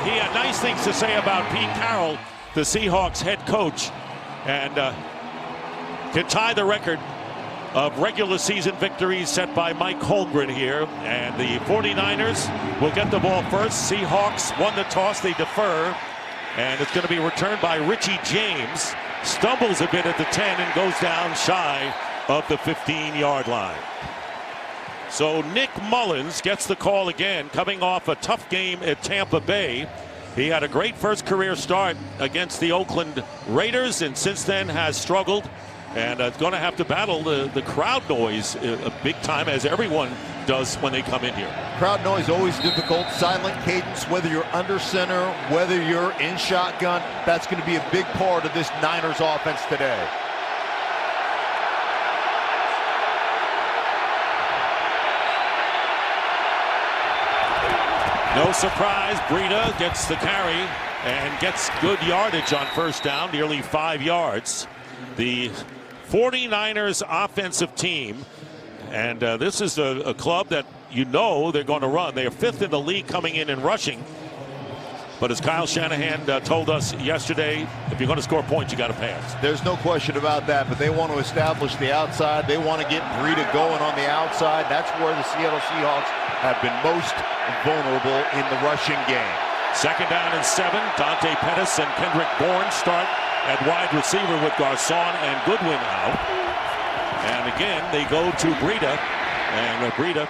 he had nice things to say about Pete Carroll, the Seahawks head coach, and can tie the record of regular season victories set by Mike Holmgren here. And the 49ers will get the ball first. Seahawks won the toss, they defer, and it's going to be returned by Richie James. Stumbles a bit at the 10 and goes down shy of the 15-yard line. So Nick Mullins gets the call again, coming off a tough game at Tampa Bay. He had a great first career start against the Oakland Raiders, and since then has struggled, and is going to have to battle the crowd noise a big time, as everyone does when they come in here. Crowd noise always difficult. Silent cadence, whether you're under center, whether you're in shotgun, that's going to be a big part of this Niners offense today. No surprise, Breida gets the carry and gets good yardage on first down, nearly 5 yards. The 49ers offensive team, and this is a club that you know they're going to run. They are 5th in the league coming in and rushing. But as Kyle Shanahan told us yesterday, if you're going to score points, you got to pass. There's no question about that, but they want to establish the outside. They want to get Breida going on the outside. That's where the Seattle Seahawks have been most vulnerable in the rushing game. 2nd down and 7. Dante Pettis and Kendrick Bourne start at wide receiver with Garcon and Goodwin out. And again, they go to Breida, and Breida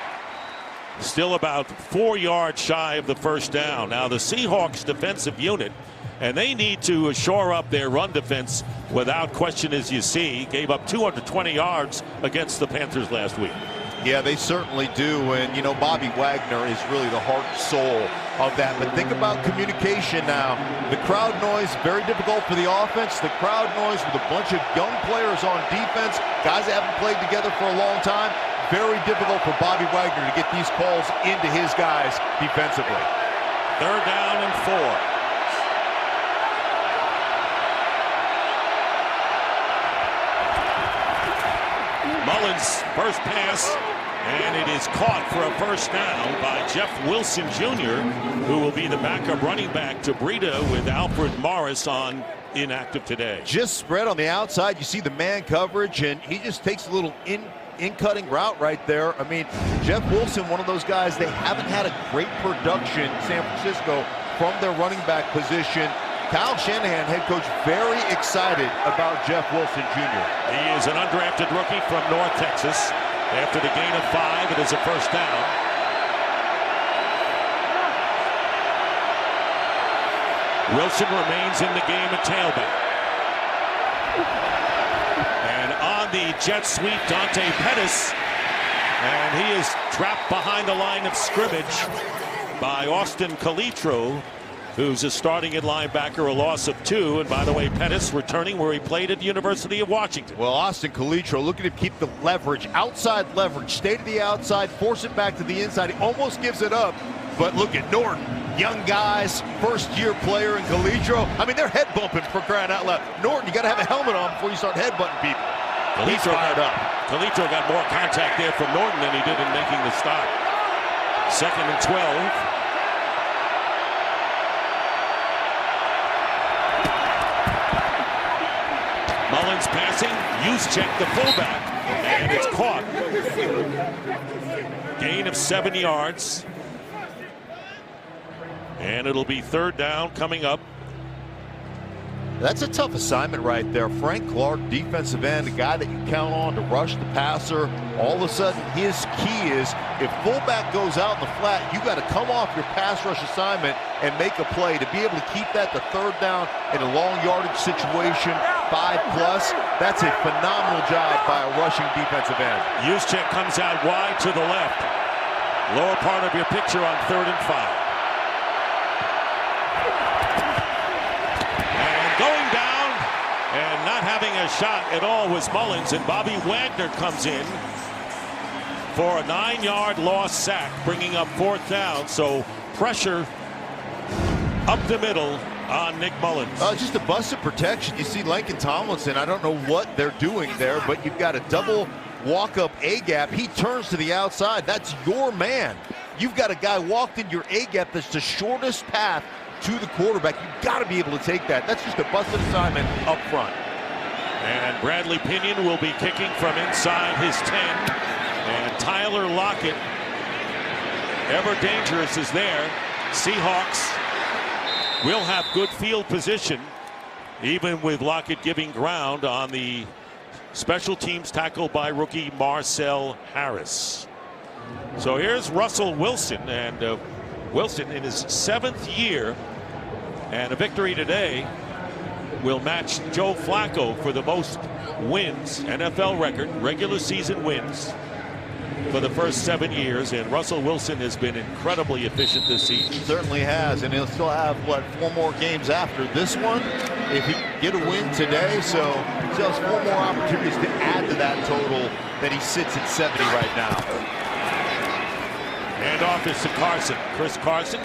still about 4 yards shy of the first down. Now the Seahawks defensive unit, and they need to shore up their run defense without question, as you see. Gave up 220 yards against the Panthers last week. Yeah, they certainly do, and you know, Bobby Wagner is really the heart and soul of that. But think about communication now. The crowd noise, very difficult for the offense. The crowd noise with a bunch of young players on defense, guys that haven't played together for a long time, very difficult for Bobby Wagner to get these calls into his guys defensively. 3rd down and 4. Mullins' first pass, and it is caught for a first down by Jeff Wilson Jr., who will be the backup running back to Breida with Alfred Morris on inactive today. Just spread on the outside. You see the man coverage, and he just takes a little in-cutting route right there. I mean, Jeff Wilson, one of those guys, they haven't had a great production in San Francisco from their running back position. Kyle Shanahan, head coach, very excited about Jeff Wilson Jr. He is an undrafted rookie from North Texas. After the gain of 5, it is a first down. Wilson remains in the game at tailback. And on the jet sweep, Dante Pettis, and he is trapped behind the line of scrimmage by Austin Calitro, who's a starting at linebacker, a loss of 2. And by the way, Pettis returning where he played at the University of Washington. Well, Austin Calitro looking to keep the leverage, outside leverage, stay to the outside, force it back to the inside. He almost gives it up, but look at Norton. Young guys, first-year player in Calitro. I mean, they're head bumping for crying out loud. Norton, you got to have a helmet on before you start head butting people. He's fired up. Calitro got more contact there from Norton than he did in making the stop. 2nd and 12. Mullins passing, Juszczyk the fullback, and it's caught. Gain of 7 yards. And it'll be 3rd down coming up. That's a tough assignment right there. Frank Clark, defensive end, a guy that you count on to rush the passer. All of a sudden, his key is if fullback goes out in the flat, you got to come off your pass rush assignment and make a play. To be able to keep that to 3rd down in a long yardage situation, 5+, that's a phenomenal job by a rushing defensive end. Juszczyk comes out wide to the left. Lower part of your picture on 3rd and 5. And not having a shot at all was Mullins, and Bobby Wagner comes in for a 9-yard loss sack, bringing up 4th down. So pressure up the middle on Nick Mullins. Just a busted protection. You see Laken Tomlinson, I don't know what they're doing there, but you've got a double walk-up A-gap. He turns to the outside. That's your man. You've got a guy walked in your A-gap that's the shortest path to the quarterback. You've got to be able to take that. That's just a busted assignment up front. And Bradley Pinion will be kicking from inside his 10. And Tyler Lockett, ever dangerous, is there. Seahawks will have good field position, even with Lockett giving ground on the special teams tackle by rookie Marcel Harris. So here's Russell Wilson, and Wilson in his 7th year, and a victory today will match Joe Flacco for the most wins, NFL record, regular season wins for the first 7 years, and Russell Wilson has been incredibly efficient this season. Certainly has, and he'll still have, what, 4 more games after this one if he can get a win today. So he still has 4 more opportunities to add to that total that he sits at 70 right now. And off is to Carson. Chris Carson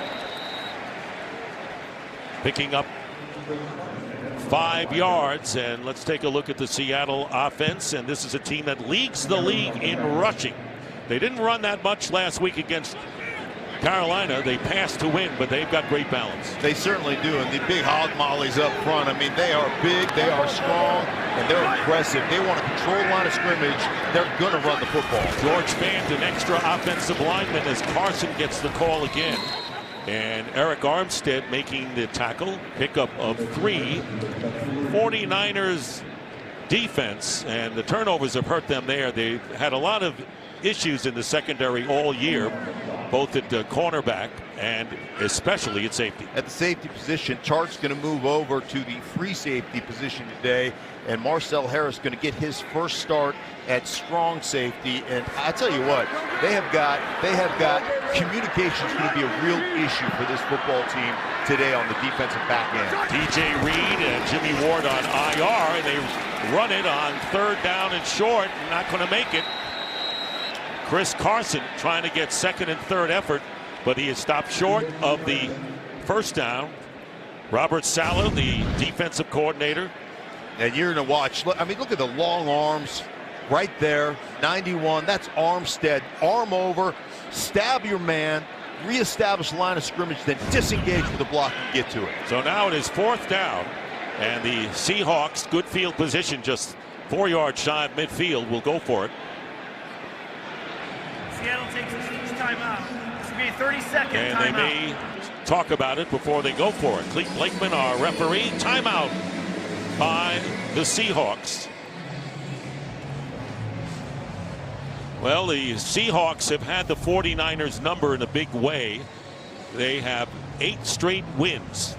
picking up 5 yards, and let's take a look at the Seattle offense. And this is a team that leads the league in rushing. They didn't run that much last week against Carolina. They passed to win, but they've got great balance. They certainly do, and the big hog mollies up front, I mean, they are big, they are strong, and they're aggressive. They want to control the line of scrimmage. They're going to run the football. George Fant, an extra offensive lineman, as Carson gets the call again. And Eric Armstead making the tackle. Pickup of 3. 49ers defense, and the turnovers have hurt them there. They had a lot of issues in the secondary all year, both at cornerback and especially at safety. At the safety position, Chart's going to move over to the free safety position today, and Marcel Harris going to get his first start at strong safety. And I tell you what, they have got communication is going to be a real issue for this football team today on the defensive back end. DJ Reed and Jimmy Ward on IR, and they run it on 3rd down and short, not going to make it. Chris Carson trying to get 2nd and 3rd effort, but he is stopped short of the 1st down. Robert Saleh, the defensive coordinator. And you're going to watch, I mean, look at the long arms right there. 91, that's Armstead. Arm over, stab your man, reestablish the line of scrimmage, then disengage with the block and get to it. So now it is 4th down, and the Seahawks, good field position, just 4 yards shy of midfield, will go for it. Seattle takes a huge timeout. This will be a 30-second timeout. And they may talk about it before they go for it. Clete Blakeman, our referee. Timeout by the Seahawks. Well, the Seahawks have had the 49ers number in a big way. They have 8 straight wins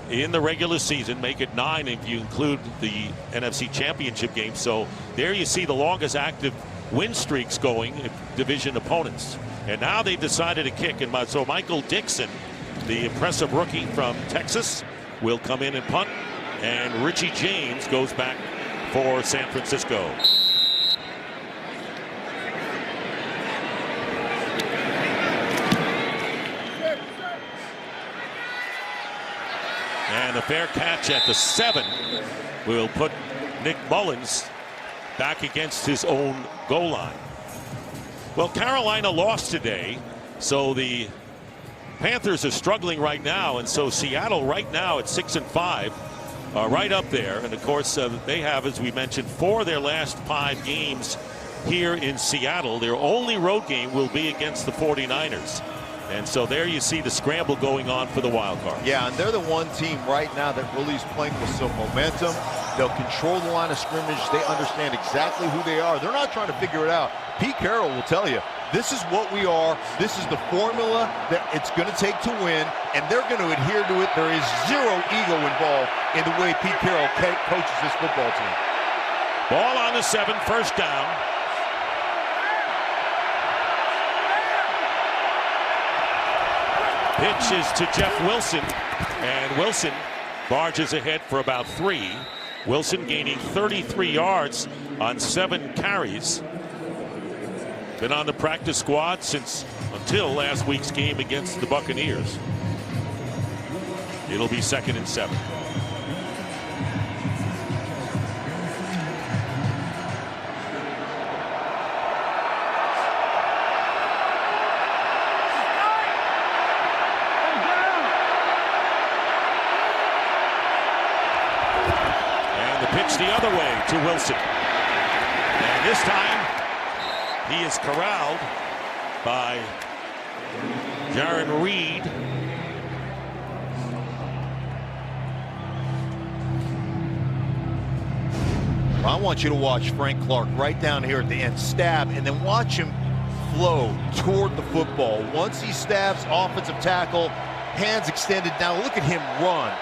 in the regular season, make it 9 if you include the NFC Championship game. So there you see the longest active win streaks going at division opponents. And now they've decided to kick, and so Michael Dixon, the impressive rookie from Texas, will come in and punt, and Richie James goes back for San Francisco. And a fair catch at the 7 will put Nick Mullins back against his own goal line. Well, Carolina lost today, so the Panthers are struggling right now, and so Seattle right now at 6-5 are right up there. And of course, they have, as we mentioned, 4 of their last 5 games here in Seattle. Their only road game will be against the 49ers. And so there you see the scramble going on for the wild card. Yeah, and they're the one team right now that really is playing with some momentum. They'll control the line of scrimmage. They understand exactly who they are. They're not trying to figure it out. Pete Carroll will tell you, this is what we are. This is the formula that it's going to take to win, and they're going to adhere to it. There is zero ego involved in the way Pete Carroll coaches this football team. Ball on the 7, 1st down. Pitch is to Jeff Wilson, and Wilson barges ahead for about 3. Wilson gaining 33 yards on 7 carries. Been on the practice squad until last week's game against the Buccaneers. It'll be 2nd and 7. And the pitch the other way to Wilson. And this time, he is corralled by Jaron Reed. I want you to watch Frank Clark right down here at the end, stab, and then watch him flow toward the football. Once he stabs, offensive tackle, hands extended. Now look at him run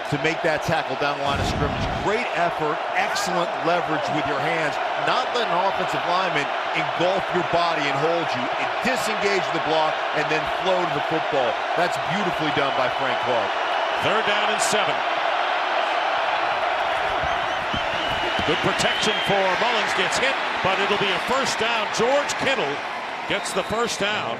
to make that tackle down the line of scrimmage. Great effort, excellent leverage with your hands, not letting an offensive lineman engulf your body and hold you, and disengage the block, and then flow to the football. That's beautifully done by Frank Clark. 3rd down and 7. Good protection for Mullins, gets hit, but it'll be a first down. George Kittle gets the first down,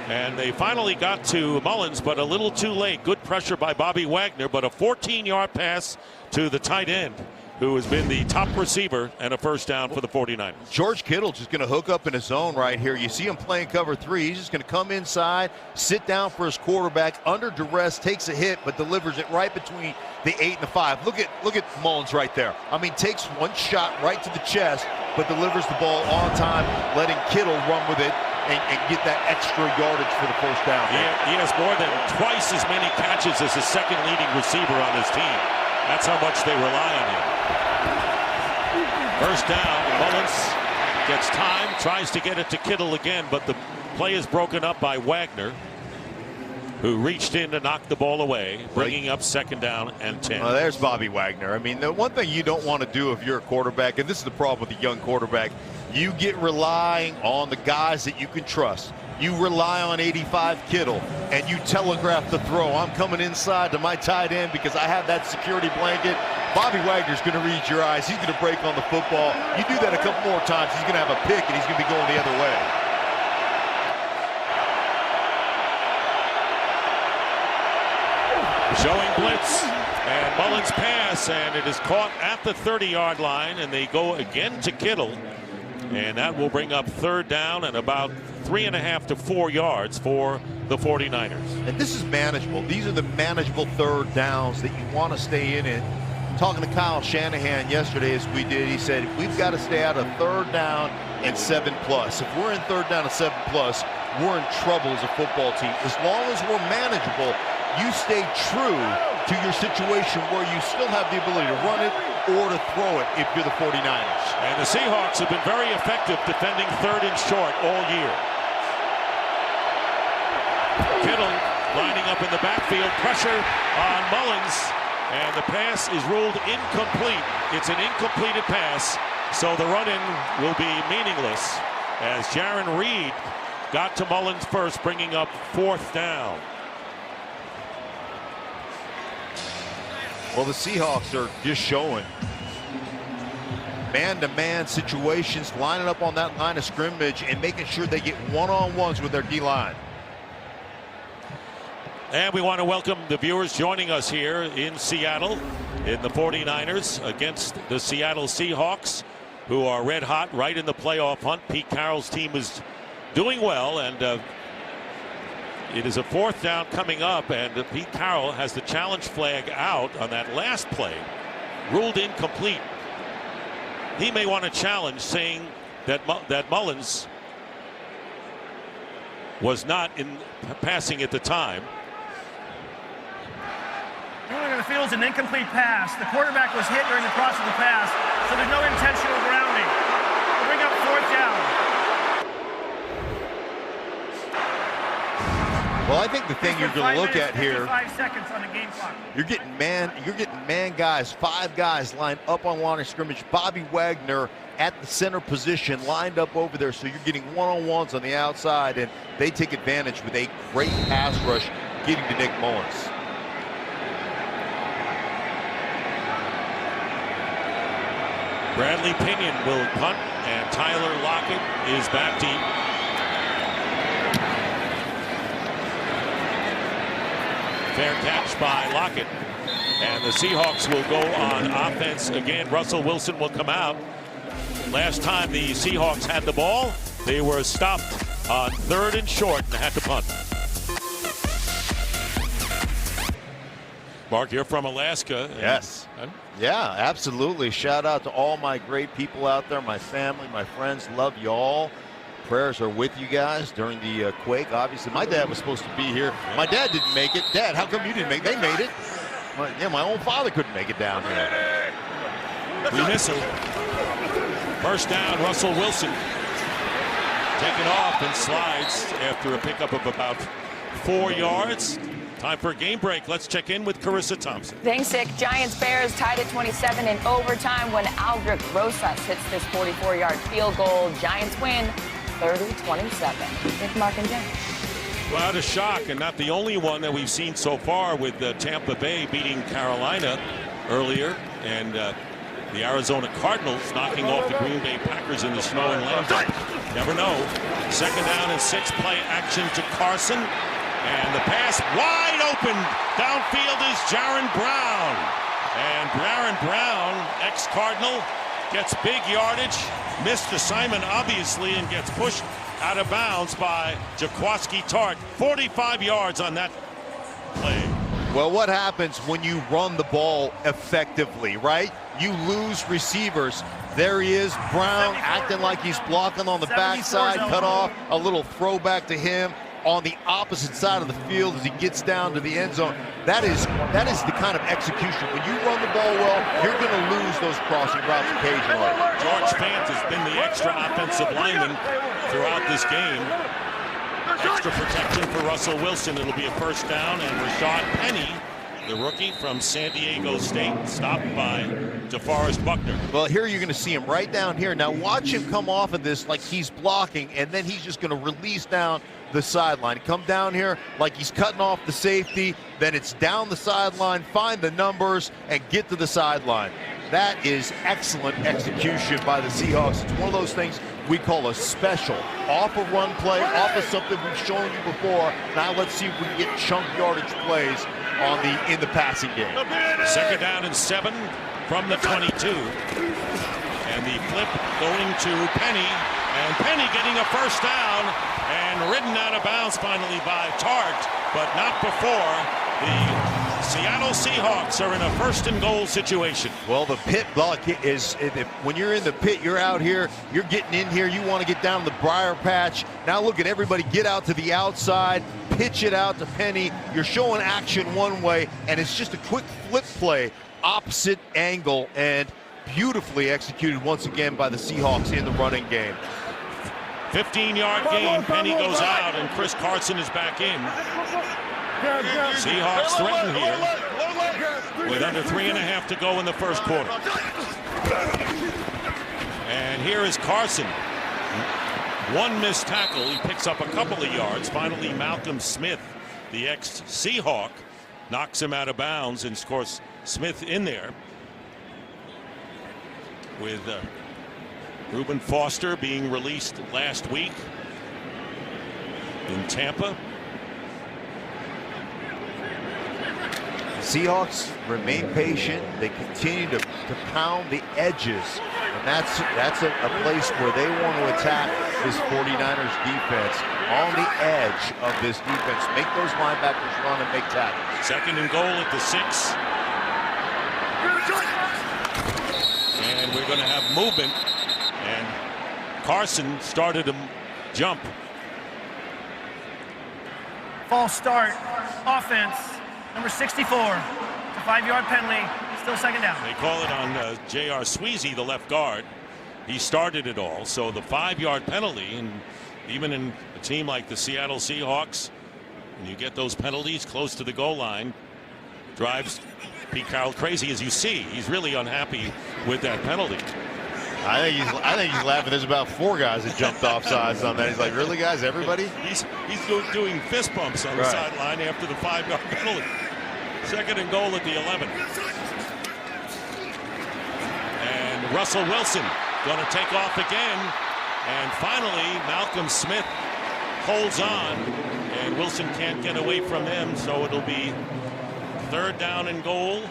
and they finally got to Mullins, but a little too late. Good pressure by Bobby Wagner, but a 14-yard pass to the tight end, who has been the top receiver, and a first down for the 49ers. George Kittle just going to hook up in his zone right here. You see him playing cover 3. He's just going to come inside, sit down for his quarterback, under duress, takes a hit, but delivers it right between the 8 and the 5. Look at Mullins right there. I mean, takes one shot right to the chest, but delivers the ball on time, letting Kittle run with it and get that extra yardage for the first down. He has more than twice as many catches as the second leading receiver on his team. That's how much they rely on him. First down, Mullins gets time, tries to get it to Kittle again, but the play is broken up by Wagner, who reached in to knock the ball away, bringing up 2nd down and 10. Well, there's Bobby Wagner. I mean, the one thing you don't want to do if you're a quarterback, and this is the problem with a young quarterback, you get relying on the guys that you can trust. You rely on 85 Kittle, and you telegraph the throw. I'm coming inside to my tight end because I have that security blanket. Bobby Wagner's going to read your eyes. He's going to break on the football. You do that a couple more times, he's going to have a pick, and he's going to be going the other way. Showing blitz, and Mullins pass, and it is caught at the 30-yard line, and they go again to Kittle, and that will bring up 3rd down and about 3.5 to 4 yards for the 49ers. And this is manageable. These are the manageable 3rd downs that you want to stay in it. Talking to Kyle Shanahan yesterday, as we did, he said we've got to stay out of 3rd down and 7+. If we're in 3rd down and 7+, we're in trouble as a football team. As long as we're manageable, you stay true to your situation where you still have the ability to run it or to throw it if you're the 49ers. And the Seahawks have been very effective defending 3rd and short all year. Kittle lining up in the backfield, pressure on Mullins, and the pass is ruled incomplete. It's an incompleted pass, so the run-in will be meaningless as Jaron Reed got to Mullins first, bringing up 4th down. Well, the Seahawks are just showing man-to-man situations, lining up on that line of scrimmage and making sure they get one-on-ones with their D-line. And we want to welcome the viewers joining us here in Seattle in the 49ers against the Seattle Seahawks, who are red hot right in the playoff hunt. Pete Carroll's team is doing well, and it is a 4th down coming up, and Pete Carroll has the challenge flag out on that last play, ruled incomplete. He may want to challenge, saying that Mullins was not in passing at the time. Ruling on the field is an incomplete pass. The quarterback was hit during the process of the pass, so there's no intentional grounding. We'll bring up 4th down. Well, I think the thing you're going to look at here, 5 seconds on the game clock. you're getting man guys, 5 guys lined up on line of scrimmage. Bobby Wagner at the center position, lined up over there, so you're getting one-on-ones on the outside, and they take advantage with a great pass rush getting to Nick Mullins. Bradley Pinion will punt, and Tyler Lockett is back deep. Fair catch by Lockett, and the Seahawks will go on offense again. Russell Wilson will come out. Last time the Seahawks had the ball, they were stopped on 3rd and short and had to punt. Mark, you're from Alaska. Yes. Yeah, absolutely. Shout out to all my great people out there, my family, my friends. Love you all. Prayers are with you guys during the quake. Obviously, my dad was supposed to be here. My dad didn't make it. Dad, how come you didn't make it? They made it. My own father couldn't make it down here. We miss him. First down, Russell Wilson. Taken off and slides after a pickup of about 4 yards. Time for a game break. Let's check in with Carissa Thompson. Thanks, Dick. Giants-Bears tied at 27 in overtime when Aldrich Rosas hits this 44-yard field goal. Giants win 30-27. Dick, Mark, and Jen. Well, a shock, and not the only one that we've seen so far, with Tampa Bay beating Carolina earlier, and the Arizona Cardinals knocking off the Green Bay Packers in the snow and Lambert. Never know. Second down and 6, play action to Carson. And the pass wide open downfield is Jaron Brown. And Jaron Brown, ex-Cardinal, gets big yardage. Missed assignment, obviously, and gets pushed out of bounds by Jaquiski Tartt. 45 yards on that play. Well, what happens when you run the ball effectively, right? You lose receivers. There he is, Brown, acting like he's blocking on the backside, cut off, a little throwback to him on the opposite side of the field as he gets down to the end zone. That is the kind of execution. When you run the ball well, you're going to lose those crossing routes occasionally. George Fant has been the extra offensive lineman throughout this game. Extra protection for Russell Wilson. It'll be a first down, and Rashad Penny, the rookie from San Diego State, stopped by DeForest Buckner. Well, here you're going to see him right down here. Now watch him come off of this like he's blocking, and then he's just going to release down the sideline. Come down here like he's cutting off the safety, then it's down the sideline, find the numbers, and get to the sideline. That is excellent execution by the Seahawks. It's one of those things we call a special. Off a run play, off of something we've shown you before. Now let's see if we can get chunk yardage plays in the passing game. Second down and 7 from the 22. And the flip going to Penny. And Penny getting a first down and ridden out of bounds finally by Tartt, but not before the Seattle Seahawks are in a first and goal situation. Well, the pit block is, when you're in the pit, you're out here, you're getting in here, you want to get down the briar patch. Now look at everybody get out to the outside, pitch it out to Penny. You're showing action one way, and it's just a quick flip play, opposite angle, and beautifully executed once again by the Seahawks in the running game. 15-yard gain. Penny goes out, and Chris Carson is back in. Seahawks threaten here with under 3.5 to go in the first quarter. And here is Carson. One missed tackle. He picks up a couple of yards. Finally, Malcolm Smith, the ex-Seahawk, knocks him out of bounds, and of course Smith in there with Reuben Foster being released last week in Tampa. Seahawks remain patient. They continue to pound the edges, and that's a place where they want to attack this 49ers defense, on the edge of this defense. Make those linebackers run and make tackles. Second and goal at the 6. And we're going to have movement, and Carson started to jump. False start, offense, number 64. It's a 5-yard penalty, still second down. They call it on J.R. Sweezy, the left guard. He started it all, so the 5-yard penalty, and even in a team like the Seattle Seahawks, when you get those penalties close to the goal line, drives Pete Carroll crazy. As you see, he's really unhappy with that penalty. I think he's laughing. There's about 4 guys that jumped off sides on that. He's like, really, guys, everybody? He's doing fist bumps on the sideline after the 5-yard penalty. Second and goal at the 11. And Russell Wilson going to take off again. And finally, Malcolm Smith holds on, and Wilson can't get away from him, so it'll be third down and goal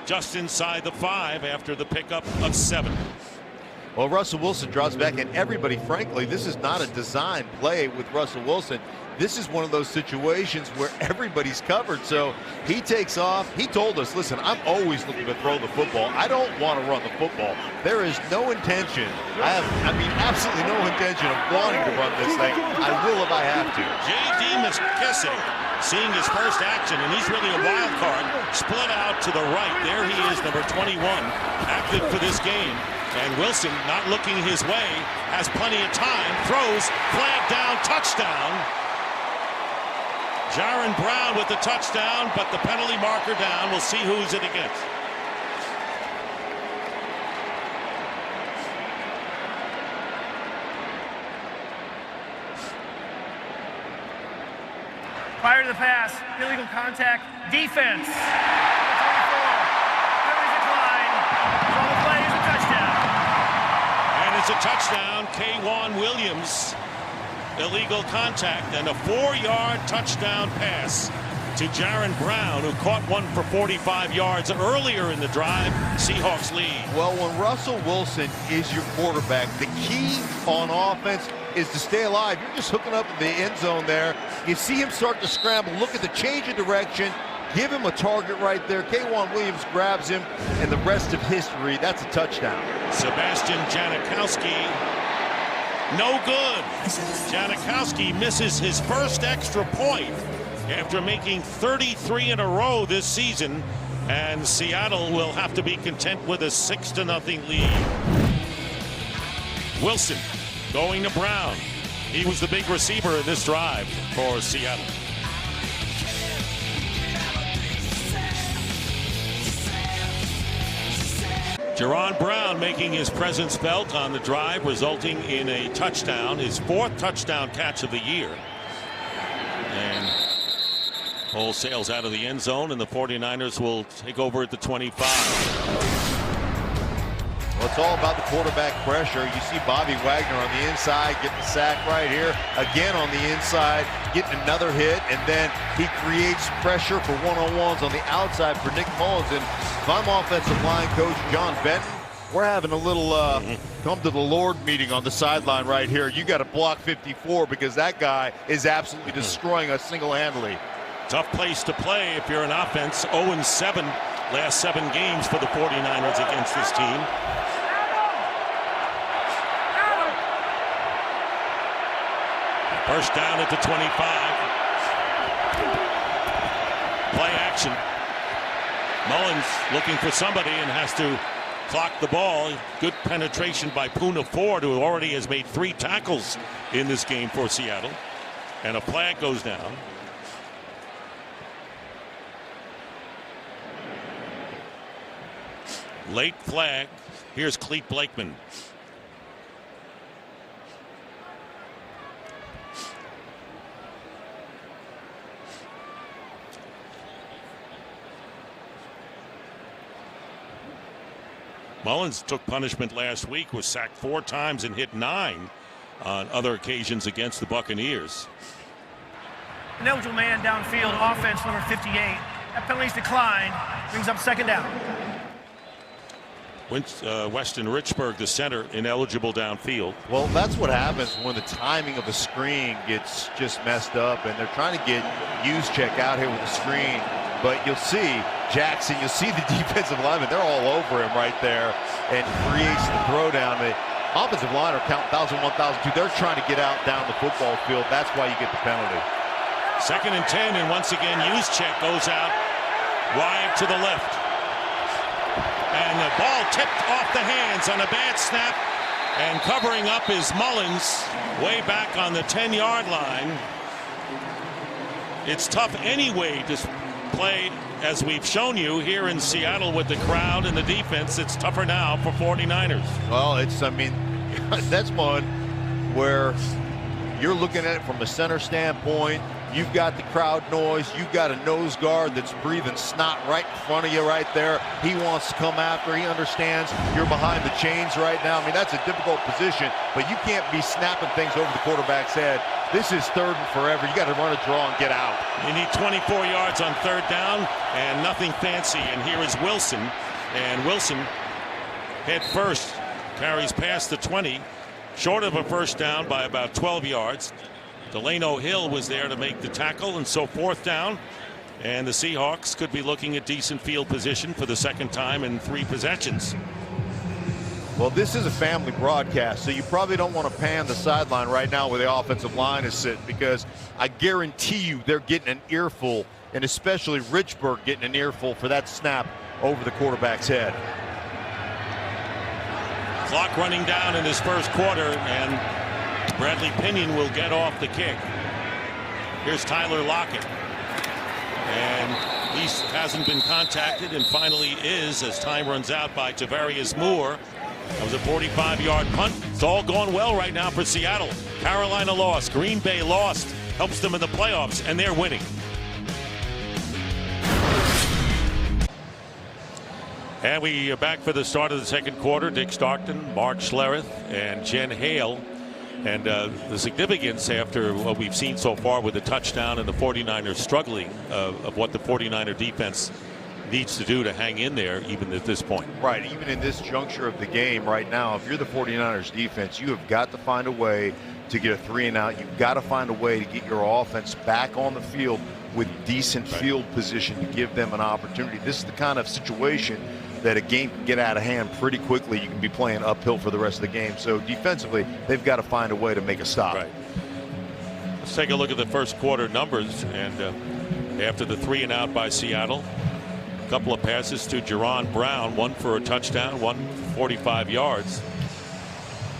just inside the 5 after the pickup of 7. Well, Russell Wilson drops back, and everybody, frankly, this is not a design play with Russell Wilson. This is one of those situations where everybody's covered. So he takes off. He told us, listen, I'm always looking to throw the football. I don't want to run the football. There is no intention. I mean, absolutely no intention of wanting to run this thing. I will if I have to. J.D. McKissick seeing his first action, and he's really a wild card. Split out to the right. There he is, number 21, active for this game. And Wilson, not looking his way, has plenty of time. Throws, flag down, touchdown. Jaron Brown with the touchdown, but the penalty marker down. We'll see who's it against. Prior to the pass, illegal contact, defense. It's a touchdown. K'Wan Williams, illegal contact, and a 4-yard touchdown pass to Jaron Brown, who caught one for 45 yards earlier in the drive. Seahawks lead. Well, when Russell Wilson is your quarterback, the key on offense is to stay alive. You're just hooking up in the end zone there. You see him start to scramble. Look at the change of direction. Give him a target right there. K'Wan Williams grabs him, and the rest of history, that's a touchdown. Sebastian Janikowski, no good. Janikowski misses his first extra point after making 33 in a row this season, and Seattle will have to be content with a 6-0 lead. Wilson going to Brown. He was the big receiver in this drive for Seattle. Jaron Brown making his presence felt on the drive, resulting in a touchdown, his 4th touchdown catch of the year. And Cole sails out of the end zone, and the 49ers will take over at the 25. Well, it's all about the quarterback pressure. You see Bobby Wagner on the inside getting the sack right here. Again on the inside, getting another hit, and then he creates pressure for one-on-ones on the outside for Nick Mullins. And if I'm offensive line coach John Benton, we're having a little come to the Lord meeting on the sideline right here. You got to block 54 because that guy is absolutely destroying us single-handedly. Tough place to play if you're an offense. 0-7 last 7 games for the 49ers against this team. First down at the 25. Play action. Mullins looking for somebody and has to clock the ball. Good penetration by Poona Ford, who already has made 3 tackles in this game for Seattle. And a flag goes down. Late flag. Here's Clete Blakeman. Mullins took punishment last week, was sacked 4 times and hit 9 on other occasions against the Buccaneers. An eligible man downfield, offense number 58. That penalty's declined, brings up 2nd down. Weston Richburg, the center, ineligible downfield. Well, that's what happens when the timing of a screen gets just messed up, and they're trying to get Juszczyk out here with the screen. But you'll see Jackson, you'll see the defensive lineman, they're all over him right there, and creates the throw down. The offensive line are count 1,000, 1,002. They're trying to get out down the football field. That's why you get the penalty. 2nd and 10, and once again Juszczyk goes out wide to the left. And the ball tipped off the hands on a bad snap, and covering up is Mullins way back on the 10-yard line. It's tough anyway to play, as we've shown you here in Seattle with the crowd and the defense. It's tougher now for 49ers. Well, I mean, that's one where you're looking at it from a center standpoint. You've got the crowd noise. You've got a nose guard that's breathing snot right in front of you right there. He wants to come after. He understands you're behind the chains right now. I mean, that's a difficult position, but you can't be snapping things over the quarterback's head. This is 3rd and forever. You got to run a draw and get out. You need 24 yards on 3rd down and nothing fancy. And here is Wilson. And Wilson head first carries past the 20, short of a first down by about 12 yards. Delano Hill was there to make the tackle, and so 4th down. And the Seahawks could be looking at decent field position for the second time in 3 possessions. Well, this is a family broadcast, so you probably don't want to pan the sideline right now where the offensive line is sitting, because I guarantee you they're getting an earful, and especially Richburg getting an earful for that snap over the quarterback's head. Clock running down in this first quarter, and Bradley Pinion will get off the kick. Here's Tyler Lockett. And he hasn't been contacted, and finally is, as time runs out, by Tavarius Moore. That was a 45-yard punt. It's all going well right now for Seattle. Carolina lost. Green Bay lost. Helps them in the playoffs, and they're winning. And we are back for the start of the second quarter. Dick Stockton, Mark Schlereth, and Jen Hale. And the significance after what we've seen so far with the touchdown and the 49ers struggling of what the 49er defense needs to do to hang in there even at this point. Right, even in this juncture of the game right now, if you're the 49ers defense, you have got to find a way to get a 3 and out. You've got to find a way to get your offense back on the field with decent field position to give them an opportunity. This is the kind of situation that a game can get out of hand pretty quickly. You can be playing uphill for the rest of the game. So defensively, they've got to find a way to make a stop. Right. Let's take a look at the first quarter numbers. And after the 3 and out by Seattle, a couple of passes to Jerron Brown, one for a touchdown, one 45 yards.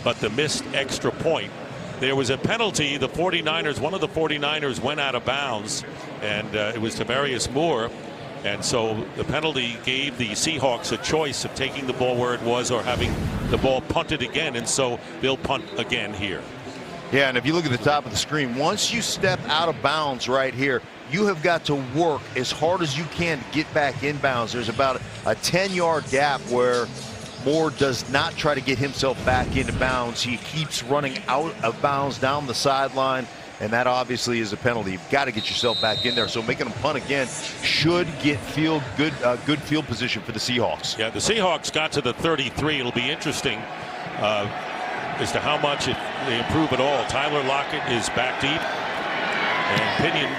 But the missed extra point. There was a penalty. The 49ers, one of the 49ers went out of bounds, and it was Tavarius Moore. And so the penalty gave the Seahawks a choice of taking the ball where it was or having the ball punted again. And so they'll punt again here. Yeah, and if you look at the top of the screen, once you step out of bounds right here, you have got to work as hard as you can to get back in bounds. There's about a 10-yard gap where Moore does not try to get himself back into bounds. He keeps running out of bounds down the sideline, and that obviously is a penalty. You've got to get yourself back in there. So making them punt again should get good field position for the Seahawks. Yeah, the Seahawks got to the 33. It'll be interesting as to how much they improve at all. Tyler Lockett is back deep, and Pinion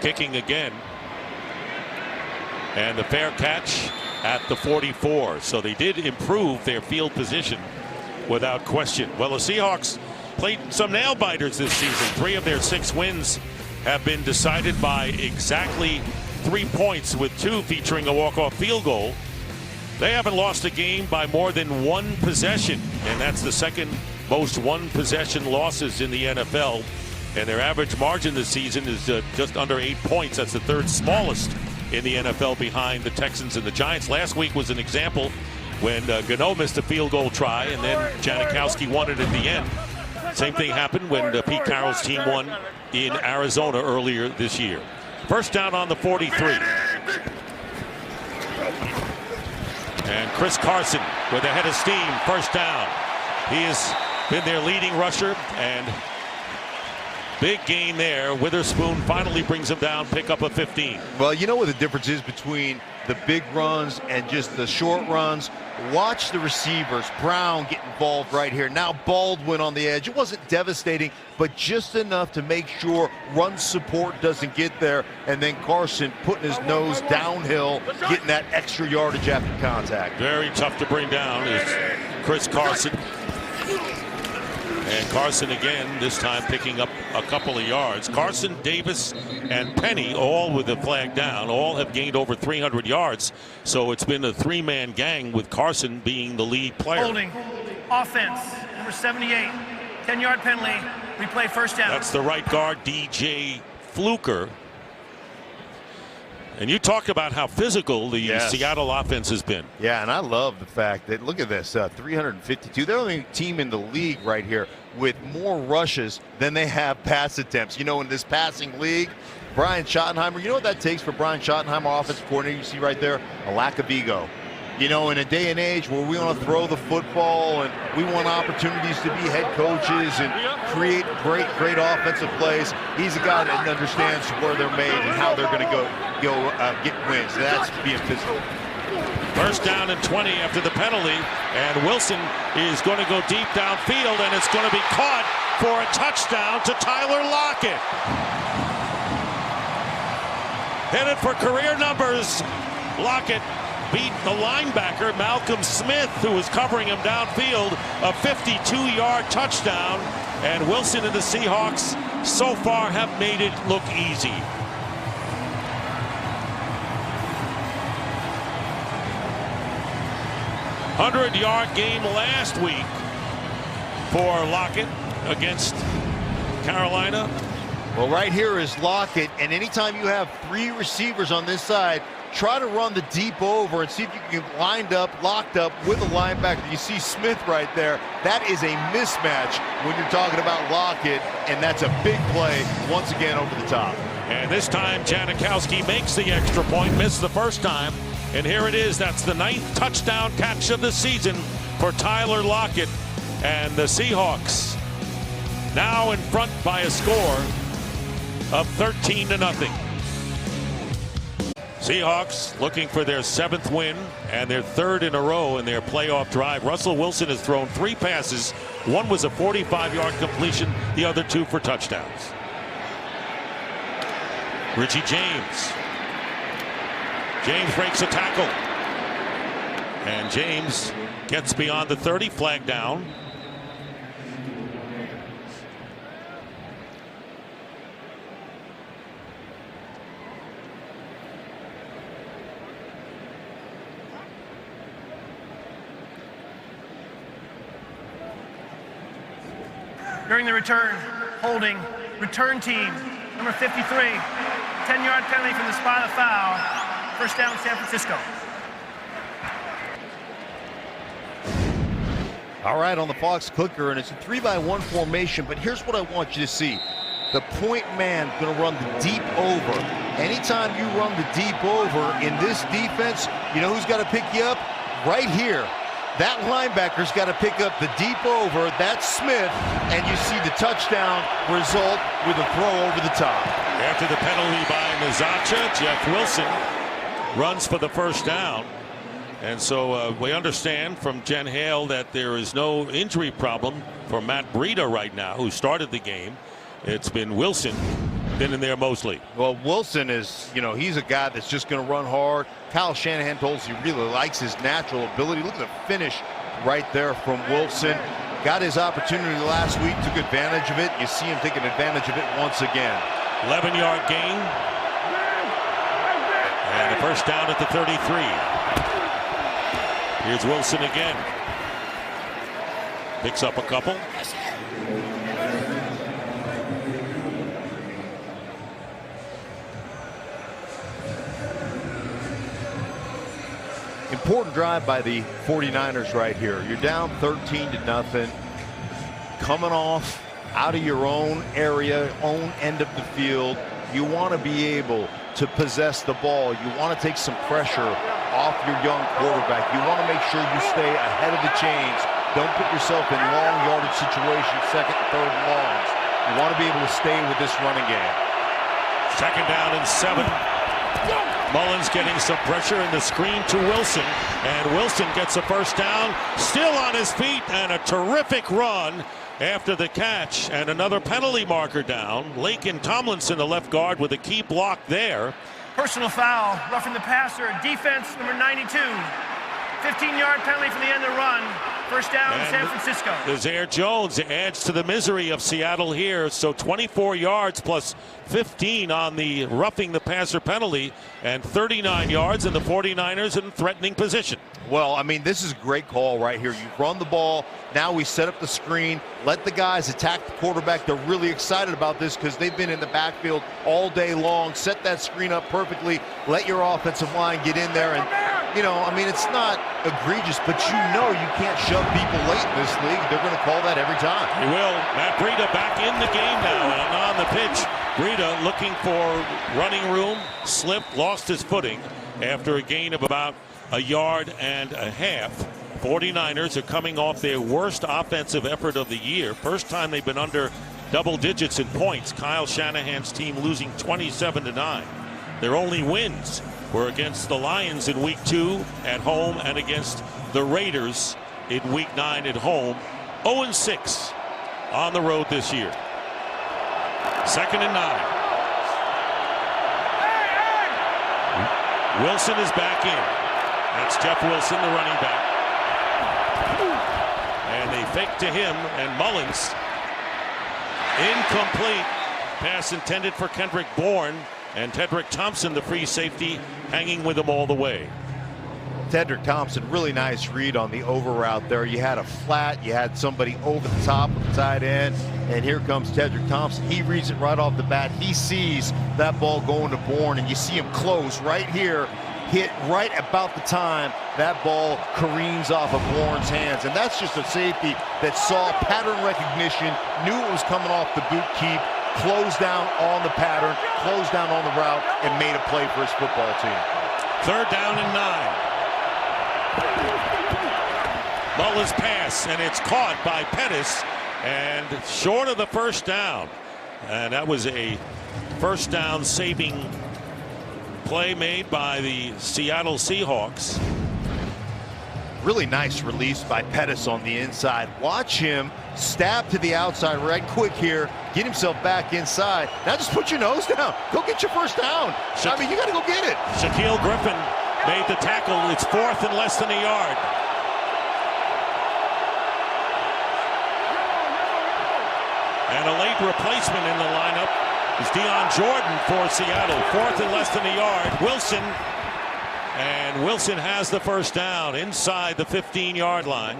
kicking again, and the fair catch at the 44. So they did improve their field position without question. Well, the Seahawks played some nail biters this season. 3 of their 6 wins have been decided by exactly 3 points, with 2 featuring a walk-off field goal. They haven't lost a game by more than 1 possession, and that's the second most 1 possession losses in the NFL. And their average margin this season is just under 8 points. That's the 3rd smallest in the NFL behind the Texans and the Giants. Last week was an example when Gano missed a field goal try, and then Janikowski won it at the end. Same thing happened when Pete Carroll's team won in Arizona earlier this year. First down on the 43. And Chris Carson with a head of steam, first down. He has been their leading rusher, and big gain there. Witherspoon finally brings him down, pick up a 15. Well, you know what the difference is between the big runs and just the short runs? Watch the receivers. Brown get involved right here. Now Baldwin on the edge. It wasn't devastating, but just enough to make sure run support doesn't get there. And then Carson putting his nose downhill, getting that extra yardage after contact. Very tough to bring down is Chris Carson. And Carson again, this time picking up a couple of yards. Carson, Davis, and Penny, all with the flag down, all have gained over 300 yards. So it's been a 3-man gang, with Carson being the lead player. Holding, offense, number 78, 10-yard penalty, replay first down. That's the right guard, DJ Fluker. And you talked about how physical the Seattle offense has been. Yeah, and I love the fact that, look at this, 352. They're the only team in the league right here with more rushes than they have pass attempts. You know, in this passing league, Brian Schottenheimer, you know what that takes for Brian Schottenheimer, offensive coordinator? You see right there, a lack of ego. You know, in a day and age where we want to throw the football and we want opportunities to be head coaches and create great offensive plays, he's a guy that understands where they're made and how they're going to get wins. That's being physical. First down and 20 after the penalty, and Wilson is going to go deep downfield, and it's going to be caught for a touchdown to Tyler Lockett. Headed for career numbers. Lockett beat the linebacker Malcolm Smith, who was covering him downfield, a 52-yard touchdown, and Wilson and the Seahawks so far have made it look easy. $100-yard game last week for Lockett against Carolina. Well, right here is Lockett, and anytime you have 3 receivers on this side, try to run the deep over and see if you can get locked up with a linebacker. You see Smith right there. That is a mismatch when you're talking about Lockett, and that's a big play once again over the top. And this time Janikowski makes the extra point, missed the first time, and here it is. That's the 9th touchdown catch of the season for Tyler Lockett, and the Seahawks now in front by a score of 13-0. Seahawks looking for their 7th win and their 3rd in a row in their playoff drive. Russell Wilson has thrown 3 passes. One was a 45-yard completion, the other 2 for touchdowns. Richie James. James breaks a tackle. And James gets beyond the 30, flag down. During the return, holding, return team, number 53, 10-yard penalty from the spot of foul. First down, San Francisco. All right, on the Fox clicker, and it's a 3-by-1 formation, but here's what I want you to see. The point man going to run the deep over. Anytime you run the deep over in this defense, you know who's got to pick you up? Right here. That linebacker's got to pick up the deep over. That's Smith, and you see the touchdown result with a throw over the top. After the penalty by Mizacha, Jeff Wilson runs for the first down. And so we understand from Jen Hale that there is no injury problem for Matt Breida right now, who started the game. It's been Wilson, been in there mostly. Well, Wilson is, you know, he's a guy that's just going to run hard. Kyle Shanahan told us he really likes his natural ability. Look at the finish right there from Wilson. Got his opportunity last week, took advantage of it. You see him taking advantage of it once again. 11-yard gain. And a first down at the 33. Here's Wilson again. Picks up a couple. Important drive by the 49ers right here. You're down 13-0. Coming off out of your own area, own end of the field. You want to be able to possess the ball. You want to take some pressure off your young quarterback. You want to make sure you stay ahead of the chains. Don't put yourself in long yardage situations, 2nd and 3rd and longs. You want to be able to stay with this running game. 2nd down and 7. Mullins getting some pressure in the screen to Wilson, and Wilson gets a first down, still on his feet, and a terrific run after the catch, and another penalty marker down. Lakin Tomlinson, the left guard, with a key block there. Personal foul, roughing the passer, defense number 92. 15-yard penalty from the end of the run. First down, and San Francisco. Zaire Jones adds to the misery of Seattle here. So 24 yards plus 15 on the roughing the passer penalty, and 39 yards, and the 49ers in threatening position. Well, I mean, this is a great call right here. You run the ball. Now we set up the screen. Let the guys attack the quarterback. They're really excited about this because they've been in the backfield all day long. Set that screen up perfectly. Let your offensive line get in there. And, you know, I mean, it's not egregious, but you know you can't shove people late in this league. They're going to call that every time. He will. Matt Breida back in the game now and on the pitch. Breida looking for running room, slipped, lost his footing after a gain of about a yard and a half. 49ers are coming off their worst offensive effort of the year. First time they've been under double digits in points. Kyle Shanahan's team losing 27-9. Their only wins were against the Lions in week 2 at home and against the Raiders in week 9 at home. 0-6 on the road this year. 2nd and 9. Wilson is back in. That's Jeff Wilson, the running back. And they fake to him, and Mullins, incomplete. Pass intended for Kendrick Bourne, and Tedrick Thompson, the free safety, hanging with him all the way. Tedrick Thompson, really nice read on the over route there. You had a flat, you had somebody over the top of the tight end, and here comes Tedrick Thompson. He reads it right off the bat. He sees that ball going to Bourne, and you see him close right here, hit right about the time that ball careens off of Bourne's hands. And that's just a safety that saw pattern recognition, knew it was coming off the boot keep, closed down on the pattern, closed down on the route, and made a play for his football team. 3rd down and 9. Mullins pass, and it's caught by Pettis, and short of the first down. And that was a first down saving play made by the Seattle Seahawks. Really nice release by Pettis on the inside. Watch him stab to the outside right quick here, get himself back inside. Now just put your nose down. Go get your first down. I mean, you got to go get it. Shaquille Griffin made the tackle. It's 4th and less than a yard. And a late replacement in the lineup is Deion Jordan for Seattle. 4th and less than a yard. Wilson. And Wilson has the first down inside the 15-yard line.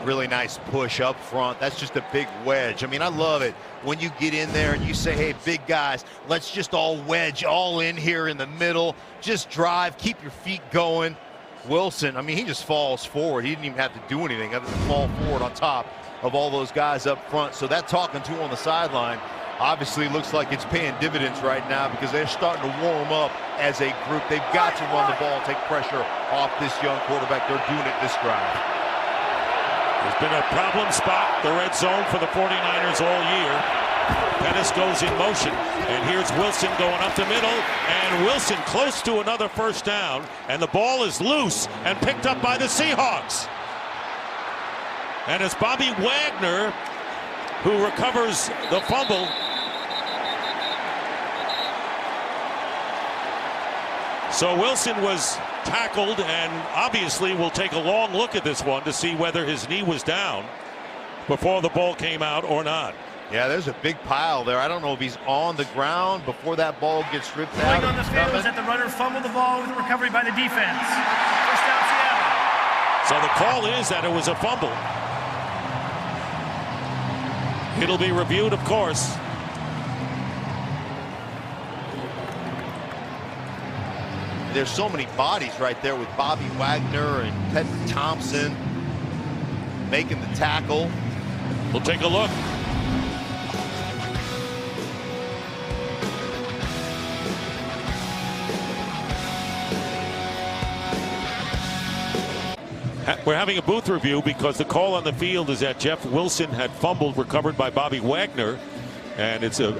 Really nice push up front. That's just a big wedge. I mean, I love it when you get in there and you say, hey, big guys, let's just all wedge all in here in the middle. Just drive, keep your feet going. Wilson, I mean, he just falls forward. He didn't even have to do anything other than fall forward on top of all those guys up front. So that talking to on the sideline obviously looks like it's paying dividends right now, because they're starting to warm up as a group. They've got to run the ball, take pressure off this young quarterback. They're doing it this drive. There's been a problem spot, the red zone, for the 49ers all year. Pettis goes in motion, and here's Wilson going up the middle, and Wilson close to another first down, and the ball is loose and picked up by the Seahawks. And it's Bobby Wagner who recovers the fumble. So Wilson was tackled, and obviously we'll take a long look at this one to see whether his knee was down before the ball came out or not. Yeah, there's a big pile there. I don't know if he's on the ground before that ball gets ripped out. Going on the field is that the runner fumbled the ball with a recovery by the defense. First down, Seattle. So the call is that it was a fumble. It'll be reviewed, of course. There's so many bodies right there with Bobby Wagner and Tedrick Thompson making the tackle. We'll take a look. We're having a booth review because the call on the field is that Jeff Wilson had fumbled, recovered by Bobby Wagner, and it's a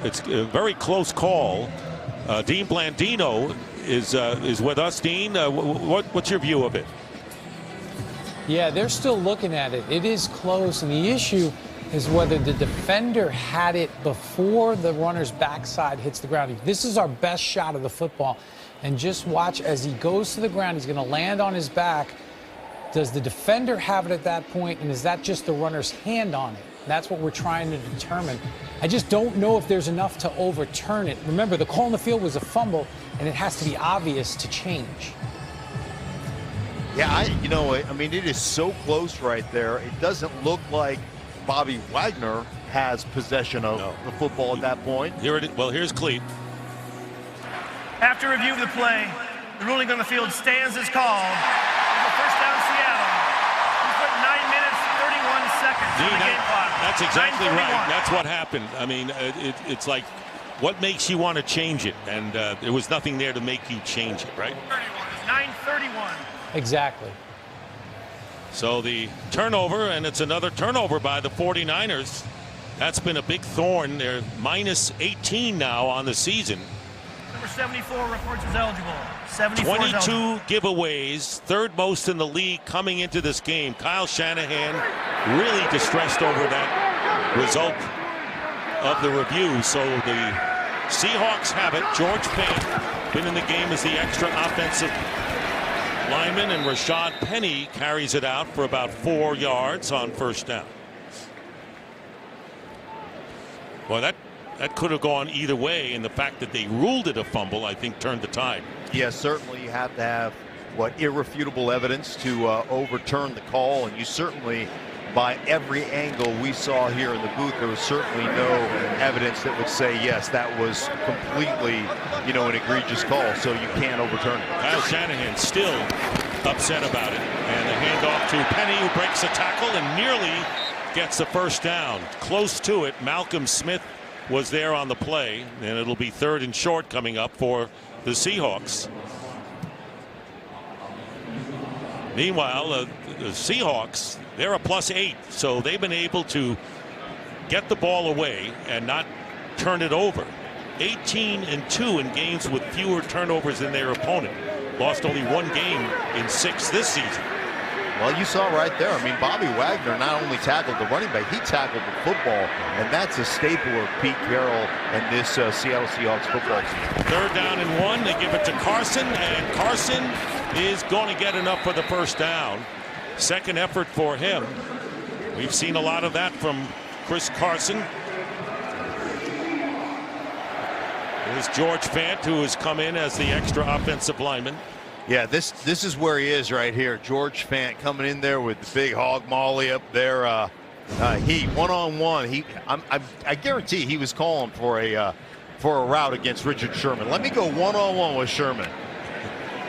very close call. Dean Blandino is with us. Dean, what's your view of it? Yeah, they're still looking at it. It is close, and the issue is whether the defender had it before the runner's backside hits the ground. This is our best shot of the football, and just watch as he goes to the ground. He's going to land on his back. Does the defender have it at that point, and is that just the runner's hand on it? That's what we're trying to determine. I just don't know if there's enough to overturn it. Remember, the call on the field was a fumble, and it has to be obvious to change. Yeah, I mean, it is so close right there. It doesn't look like Bobby Wagner has possession of the football at that point. Well, here's Cleat. After review of the play, the ruling on the field stands as called. First down, Seattle. He's put 9 minutes, 31 seconds on the game clock. That's exactly 9:31. right. That's what happened. I mean, it's like, what makes you want to change it? And there was nothing there to make you change it, right? 9:31. Exactly. So the turnover, and it's another turnover by the 49ers. That's been a big thorn. They're minus 18 now on the season. Number 74 reports as eligible. 74 is 22 eligible. giveaways, third most in the league coming into this game. Kyle Shanahan really distressed over that result of the review. So the Seahawks have it. George Fant been in the game as the extra offensive lineman, and Rashad Penny carries it out for about 4 yards on first down. Well, that could have gone either way, and the fact that they ruled it a fumble, I think, turned the tide. Yeah, certainly you have to have irrefutable evidence to overturn the call, and you certainly, by every angle we saw here in the booth, there was certainly no evidence that would say yes, that was completely, an egregious call, so you can't overturn it. Kyle Shanahan still upset about it, and the handoff to Penny, who breaks a tackle and nearly gets the first down. Close to it. Malcolm Smith was there on the play, and it'll be 3rd and short coming up for the Seahawks. Meanwhile, the Seahawks, they're a +8, so they've been able to get the ball away and not turn it over. 18-2 in games with fewer turnovers than their opponent. Lost only 1 game in 6 this season. Well, you saw right there. I mean, Bobby Wagner not only tackled the running back, he tackled the football, and that's a staple of Pete Carroll and this Seattle Seahawks football team. 3rd down and 1. They give it to Carson, and Carson is going to get enough for the first down. Second effort for him. We've seen a lot of that from Chris Carson. There's George Fant, who has come in as the extra offensive lineman. Yeah, this is where he is right here. George Fant coming in there with the big hog molly up there. He one-on-one. I guarantee he was calling for a route against Richard Sherman. Let me go one-on-one with Sherman.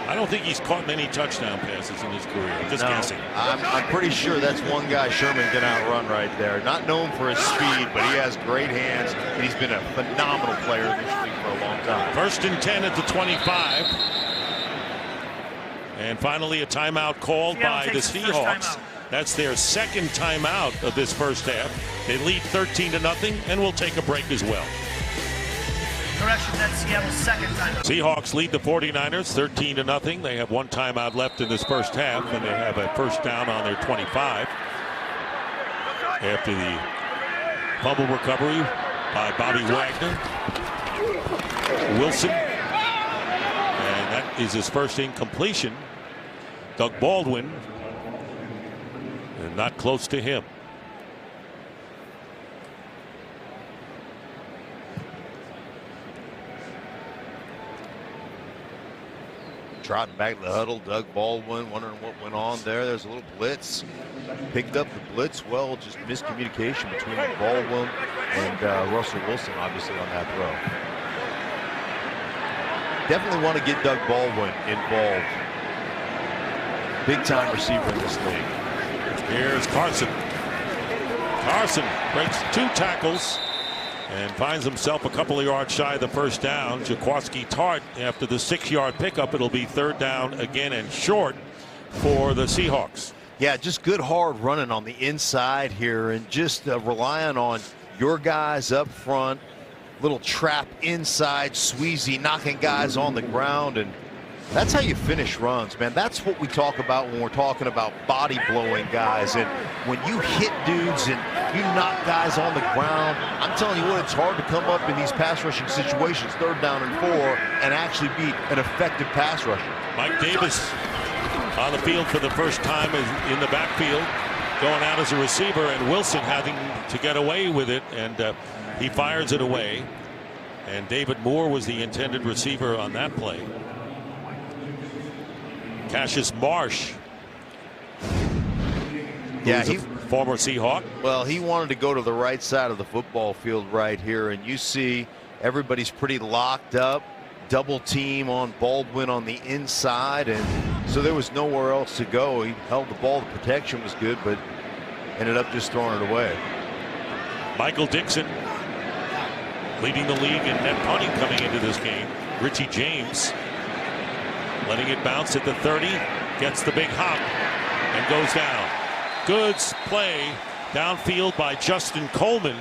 I don't think he's caught many touchdown passes in his career. I'm just guessing. I'm pretty sure that's one guy Sherman can outrun right there. Not known for his speed, but he has great hands, and he's been a phenomenal player in this league for a long time. 1st and 10 at the 25. And finally a timeout called by the Seahawks. That's their 2nd timeout of this first half. They lead 13-0, and we'll take a break as well. Correction, that's Seattle's 2nd timeout. Seahawks lead the 49ers 13-0. They have 1 timeout left in this first half, and they have a first down on their 25 after the fumble recovery by Bobby Wagner. Wilson, and that is his first incompletion. Doug Baldwin, and not close to him. Trotting back to the huddle, Doug Baldwin wondering what went on there. There's a little blitz. Picked up the blitz well, just miscommunication between Baldwin and Russell Wilson, obviously, on that throw. Definitely want to get Doug Baldwin involved. Big time receiver in this league. Here's Carson. Carson breaks 2 tackles and finds himself a couple of yards shy of the first down. Jaquiski Tartt, after the 6-yard pickup, it'll be 3rd down again and short for the Seahawks. Yeah, just good hard running on the inside here, and just relying on your guys up front. Little trap inside, Sweezy knocking guys on the ground, and that's how you finish runs, man. That's what we talk about when we're talking about body blowing guys. And when you hit dudes and you knock guys on the ground, I'm telling you what, it's hard to come up in these pass rushing situations, 3rd down and 4, and actually be an effective pass rusher. Mike Davis on the field for the first time in the backfield, going out as a receiver, and Wilson having to get away with it, and he fires it away. And David Moore was the intended receiver on that play. Cassius Marsh, yeah, he, former Seahawk. Well, he wanted to go to the right side of the football field right here, and you see everybody's pretty locked up. Double team on Baldwin on the inside, and so there was nowhere else to go. He held the ball. The protection was good, but ended up just throwing it away. Michael Dixon leading the league in net punting coming into this game. Richie James letting it bounce at the 30, gets the big hop and goes down. Good play downfield by Justin Coleman.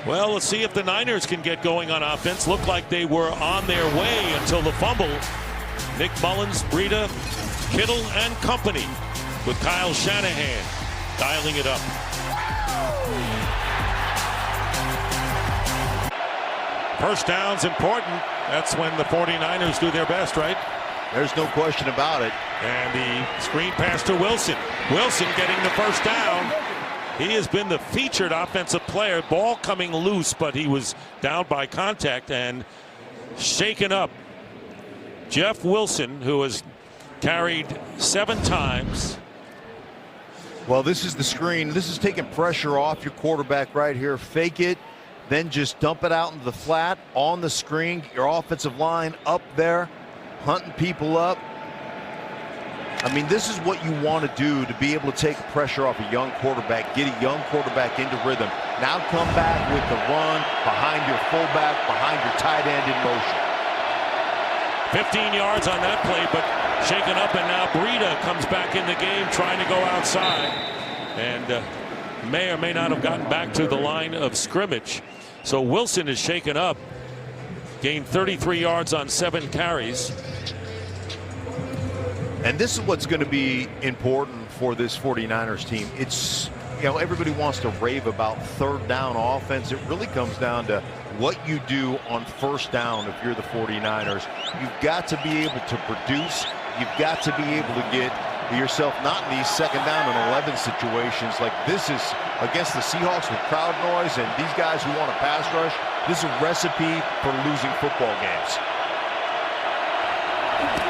Well, let's see if the Niners can get going on offense. Looked like they were on their way until the fumble. Nick Mullins, Breida, Kittle, and company with Kyle Shanahan dialing it up. First down's important. That's when the 49ers do their best, right? There's no question about it. And the screen pass to Wilson. Wilson getting the first down. He has been the featured offensive player. Ball coming loose, but he was down by contact and shaken up. Jeff Wilson, who has carried 7 times. Well, this is the screen. This is taking pressure off your quarterback right here. Fake it, then just dump it out into the flat on the screen. Your offensive line up there, hunting people up. I mean, this is what you want to do to be able to take pressure off a young quarterback, get a young quarterback into rhythm. Now come back with the run behind your fullback, behind your tight end in motion. 15 yards on that play, but shaken up, and now Breida comes back in the game trying to go outside. And may or may not have gotten back to the line of scrimmage. So Wilson is shaken up. Gained 33 yards on 7 carries. And this is what's going to be important for this 49ers team. It's, you know, everybody wants to rave about third down offense. It really comes down to what you do on first down if you're the 49ers. You've got to be able to produce. You've got to be able to get yourself not in these second down and 11 situations like this is against the Seahawks with crowd noise and these guys who want to pass rush. This is a recipe for losing football games.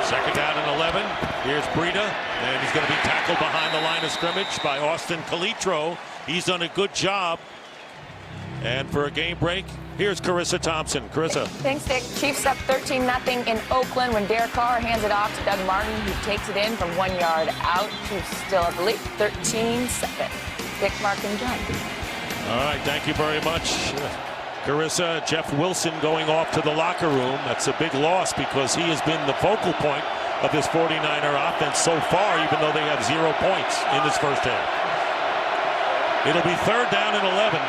Second down and 11. Here's Breida, and he's going to be tackled behind the line of scrimmage by Austin Calitro. He's done a good job. And for a game break, here's Carissa Thompson. Carissa. Thanks, Dick. Chiefs up 13-0 in Oakland when Derek Carr hands it off to Doug Martin, who takes it in from 1 yard out. Chiefs still up the lead, 13-7. Dick, Mark, and John. All right, thank you very much, Carissa. Jeff Wilson going off to the locker room. That's a big loss because he has been the focal point of this 49er offense so far, even though they have 0 points in this first half. It'll be third down and 11.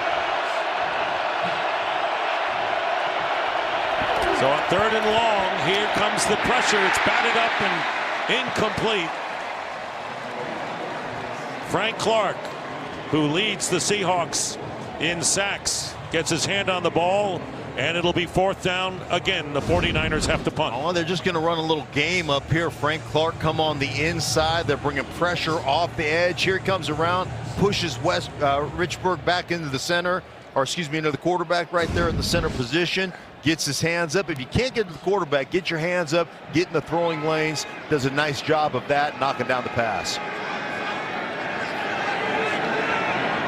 So on third and long, here comes the pressure. It's batted up and incomplete. Frank Clark, who leads the Seahawks in sacks, gets his hand on the ball, and it'll be fourth down again. The 49ers have to punt. Oh, they're just going to run a little game up here. Frank Clark come on the inside. They're bringing pressure off the edge. Here he comes around, pushes Richburg back into the center, or excuse me, into the quarterback right there in the center position. Gets his hands up. If you can't get to the quarterback, get your hands up, get in the throwing lanes. Does a nice job of that, knocking down the pass.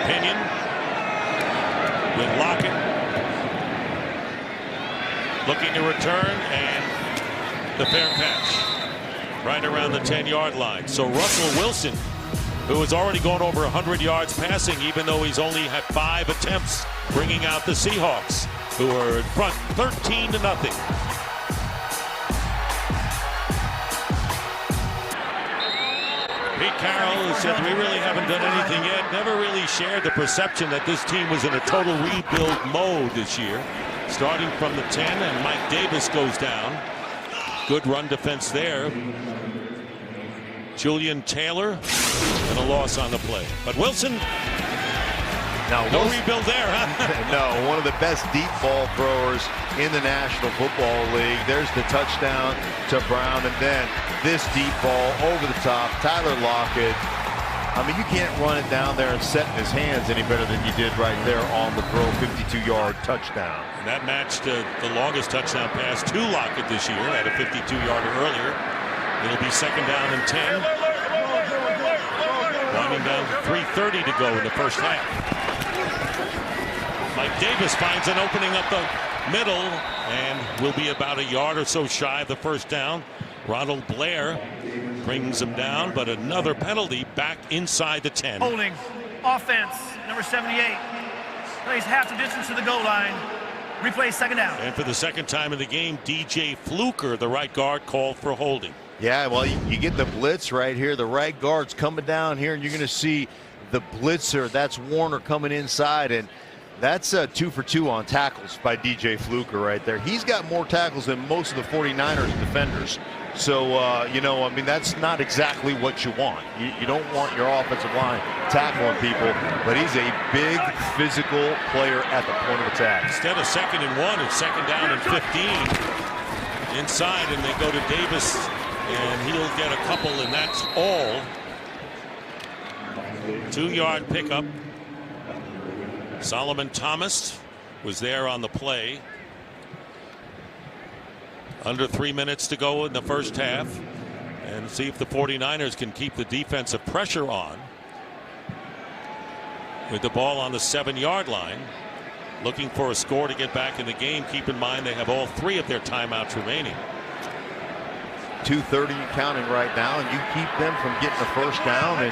Pinion with Lockett looking to return, and the fair catch right around the 10-yard line. So Russell Wilson, who has already gone over 100 yards passing, even though he's only had 5 attempts, bringing out the Seahawks, who are in front 13-0. Pete Carroll, who said we really haven't done anything yet, never really shared the perception that this team was in a total rebuild mode this year. Starting from the 10, and Mike Davis goes down. Good run defense there. Julian Taylor, and a loss on the play. But Wilson, now, no rebuild there, huh? No, one of the best deep ball throwers in the National Football League. There's the touchdown to Brown, and then this deep ball over the top. Tyler Lockett. I mean, you can't run it down there and set in his hands any better than you did right there on the throw, 52-yard touchdown. And that matched the longest touchdown pass to Lockett this year at a 52-yarder earlier. It'll be second down and 10. Winding down to 3:30 to go in the first half. Mike Davis finds an opening up the middle and will be about a yard or so shy of the first down. Ronald Blair brings him down, but another penalty back inside the 10. Holding, offense, number 78. Plays half the distance to the goal line. Replay, second down. And for the second time in the game, DJ Fluker, the right guard, called for holding. Yeah, well, you get the blitz right here. The right guard's coming down here, and you're going to see the blitzer. That's Warner coming inside, and that's 2 for 2 on tackles by DJ Fluker right there. He's got more tackles than most of the 49ers defenders. So, you know, I mean, that's not exactly what you want. You don't want your offensive line tackling people, but he's a big physical player at the point of attack. Instead of 2nd and 1, it's 2nd down and 15 inside, and they go to Davis, and he'll get a couple, and that's all. 2-yard pickup. Solomon Thomas was there on the play. Under 3 minutes to go in the first half, and see if the 49ers can keep the defensive pressure on. With the ball on the 7-yard line, looking for a score to get back in the game. Keep in mind they have all 3 of their timeouts remaining. 2:30 counting right now, and you keep them from getting the first down, and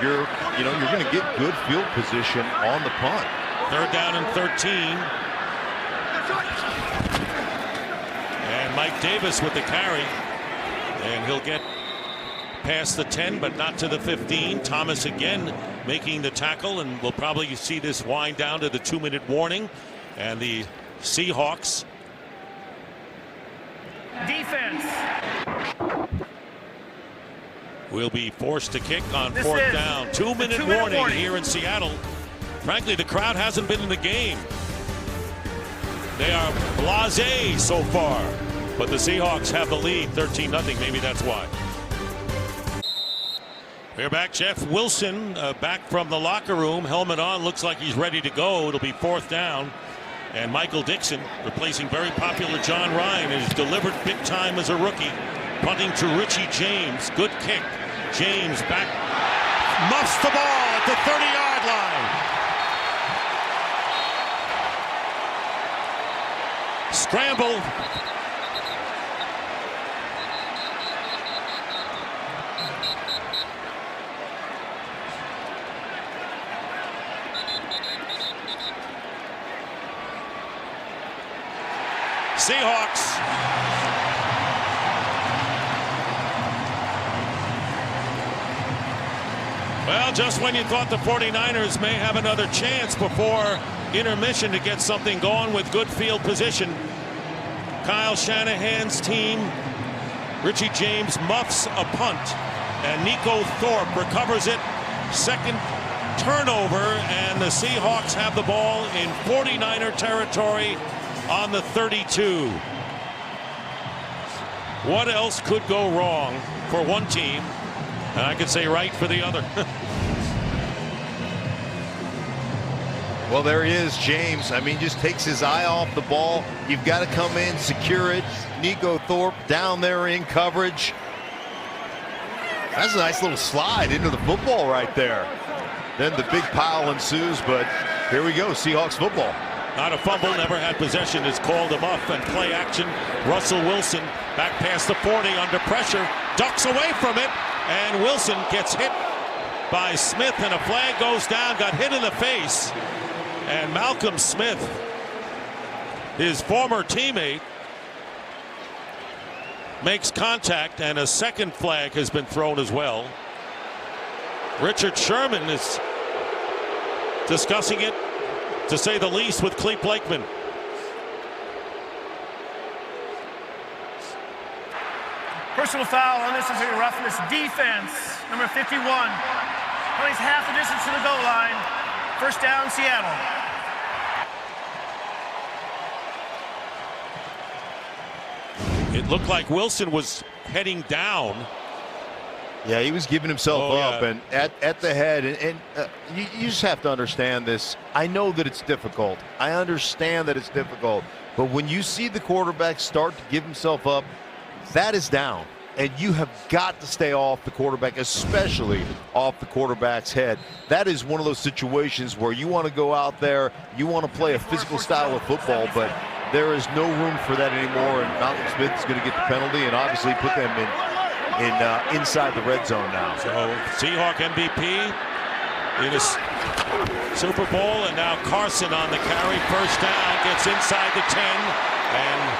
you're going to get good field position on the punt. 3rd down and 13. And Mike Davis with the carry, and he'll get past the 10 but not to the 15. Thomas again making the tackle, and we'll probably see this wind down to the 2-minute warning, and the Seahawks Defense will be forced to kick on 4th down. 2-minute warning here in Seattle. Frankly, the crowd hasn't been in the game. They are blasé so far, but the Seahawks have the lead 13-0. Maybe that's why. We're back. Jeff Wilson back from the locker room, helmet on, looks like he's ready to go. It'll be 4th down, and Michael Dixon, replacing very popular John Ryan, is delivered big time as a rookie, punting to Richie James. Good kick. James back, muffs the ball at the 30-yard line. Scramble. Seahawks. Well, just when you thought the 49ers may have another chance before intermission to get something going with good field position, Kyle Shanahan's team, Richie James muffs a punt, and Nico Thorpe recovers it. Second turnover, and the Seahawks have the ball in 49er territory on the 32. What else could go wrong for one team? And I could say right for the other. Well, there he is, James. I mean, just takes his eye off the ball. You've got to come in, secure it. Nico Thorpe down there in coverage. That's a nice little slide into the football right there. Then the big pile ensues, but here we go, Seahawks football. Not a fumble, never had possession, is called him up, and play action. Russell Wilson back past the 40 under pressure, ducks away from it, and Wilson gets hit by Smith, and a flag goes down, got hit in the face. And Malcolm Smith, his former teammate, makes contact, and a second flag has been thrown as well. Richard Sherman is discussing it, to say the least, with Clete Blakeman. Personal foul on this is a roughness defense. Number 51. Plays half the distance to the goal line. First down, Seattle. It looked like Wilson was heading down. Yeah, he was giving himself up, and at the head, and you just have to understand this. I know that it's difficult. I understand that it's difficult, but when you see the quarterback start to give himself up, that is down, and you have got to stay off the quarterback, especially off the quarterback's head. That is one of those situations where you want to go out there, you want to play a physical style of football, but there is no room for that anymore, and Malcolm Smith is going to get the penalty and obviously put them inside the red zone now. So Seahawk MVP in a Super Bowl, and now Carson on the carry, first down, gets inside the 10, and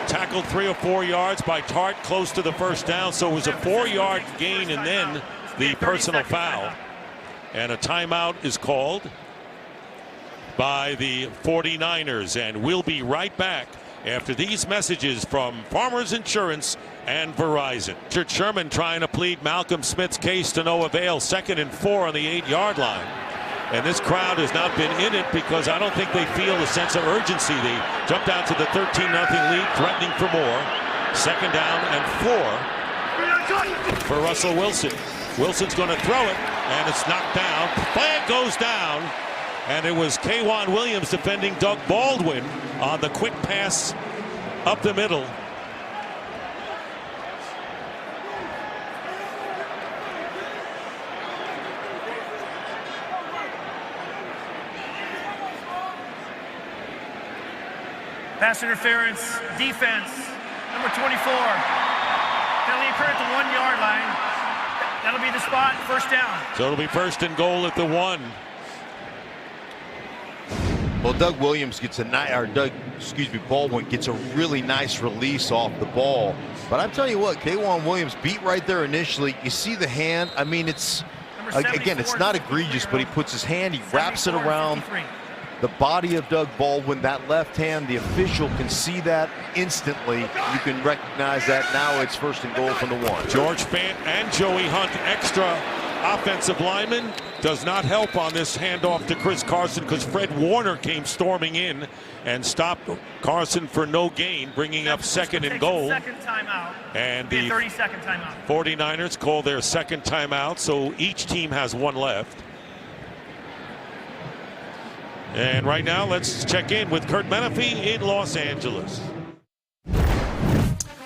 tackled 3 or 4 yards by Tart, close to the first down, so it was a 4-yard gain, and then the personal foul. And a timeout is called by the 49ers, and we'll be right back after these messages from Farmers Insurance and Verizon. Richard Sherman trying to plead Malcolm Smith's case to no avail. 2nd and 4 on the 8-yard line. And this crowd has not been in it because I don't think they feel a sense of urgency. They jumped out to the 13-0 lead, threatening for more. 2nd down and 4 for Russell Wilson. Wilson's going to throw it, and it's knocked down. Flag goes down, and it was K'Wan Williams defending Doug Baldwin on the quick pass up the middle. Pass interference, defense, number 24. Penalty occurred at the 1-yard line. That'll be the spot, first down. So it'll be 1st and goal at the 1. Well, Baldwin gets a really nice release off the ball. But I'm telling you what, K'Wan Williams beat right there initially. You see the hand. I mean, it's, again, it's not egregious, but he puts his hand, he wraps it around the body of Doug Baldwin. That left hand, the official can see that instantly. You can recognize that. Now it's 1st and goal from the 1. George Fant and Joey Hunt, extra offensive lineman, does not help on this handoff to Chris Carson because Fred Warner came storming in and stopped Carson for no gain, bringing up 2nd and goal. Second timeout. And the 30-second timeout. 49ers call their 2nd timeout, so each team has 1 left. And right now, let's check in with Kurt Menefee in Los Angeles.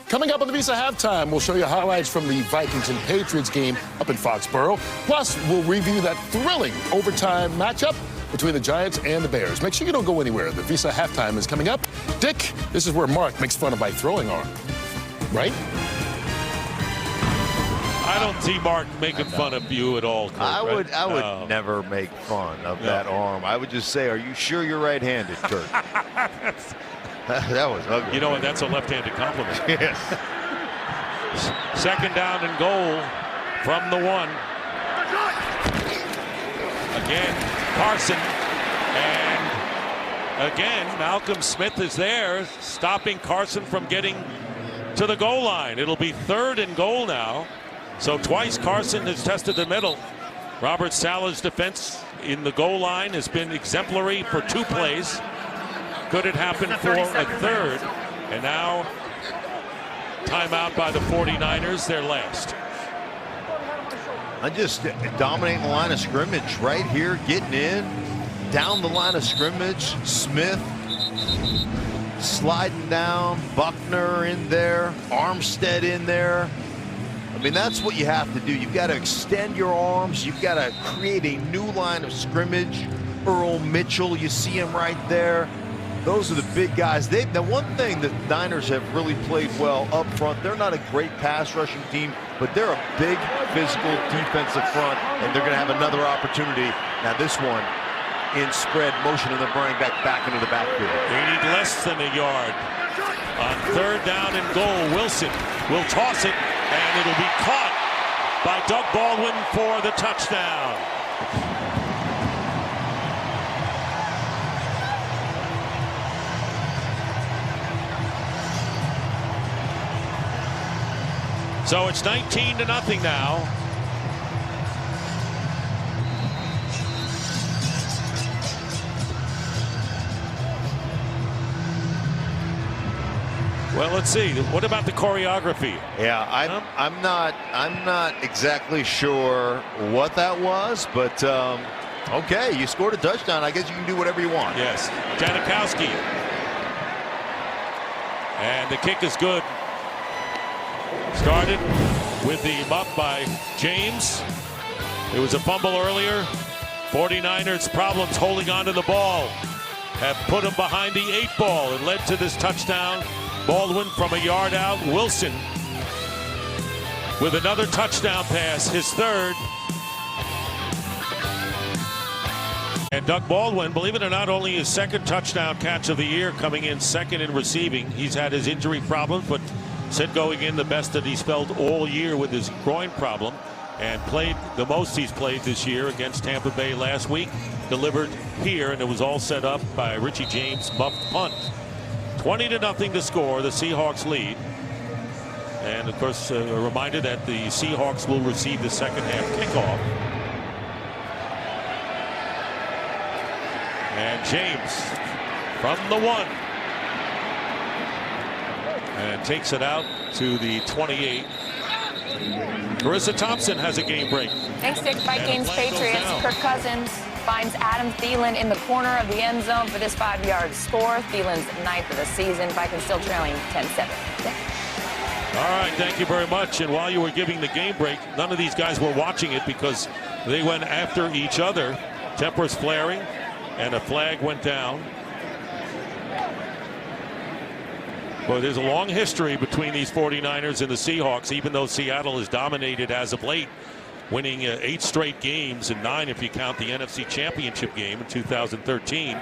Coming up on the Visa Halftime, we'll show you highlights from the Vikings and Patriots game up in Foxborough. Plus, we'll review that thrilling overtime matchup between the Giants and the Bears. Make sure you don't go anywhere. The Visa Halftime is coming up. Dick, this is where Mark makes fun of my throwing arm, right? I don't see Mark making fun of you at all, Kurt. I would No. never make fun of that arm. I would just say, are you sure you're right-handed, Kurt? That was ugly. You know what? That's a left-handed compliment. Yes. 2nd down and goal from the 1. Again, Carson. And again, Malcolm Smith is there, stopping Carson from getting to the goal line. It'll be 3rd and goal now. So twice Carson has tested the middle. Robert Sala's defense in the goal line has been exemplary for 2 plays. Could it happen for a 3rd? And now timeout by the 49ers, their last. I'm just dominating the line of scrimmage right here, getting in, down the line of scrimmage. Smith sliding down, Buckner in there, Armstead in there. I mean, that's what you have to do. You've got to extend your arms. You've got to create a new line of scrimmage. Earl Mitchell, you see him right there. Those are the big guys. The one thing that Niners have really played well up front, they're not a great pass rushing team, but they're a big physical defensive front, and they're going to have another opportunity. Now this one in spread motion, and they're running back into the backfield. They need less than a yard. On 3rd down and goal, Wilson will toss it, and it'll be caught by Doug Baldwin for the touchdown. So it's 19-0 now. Well, let's see. What about the choreography? Yeah, I'm not exactly sure what that was, but okay, you scored a touchdown. I guess you can do whatever you want. Yes, Janikowski, and the kick is good. Started with the muff by James. It was a fumble earlier. 49ers problems holding on to the ball have put him behind the 8 ball. It led to this touchdown. Baldwin from a yard out. Wilson with another touchdown pass, his third. And Doug Baldwin, believe it or not, only his second touchdown catch of the year, coming in second in receiving. He's had his injury problems, but said going in the best that he's felt all year with his groin problem, and played the most he's played this year against Tampa Bay last week. Delivered here, and it was all set up by Richie James' muffed punt. 20-0 to score. The Seahawks lead. And of course, a reminder that the Seahawks will receive the second half kickoff. And James from the 1. And takes it out to the 28. Carissa Thompson has a game break. Thanks, Dick. Vikings, Patriots. Kirk Cousins finds Adam Thielen in the corner of the end zone for this 5-yard score. Thielen's 9th of the season. Vikings still trailing 10-7. All right, thank you very much. And while you were giving the game break, none of these guys were watching it because they went after each other. Tempers flaring, and a flag went down. Well, there's a long history between these 49ers and the Seahawks, even though Seattle is dominated as of late, winning 8 straight games and 9 if you count the NFC Championship game in 2013.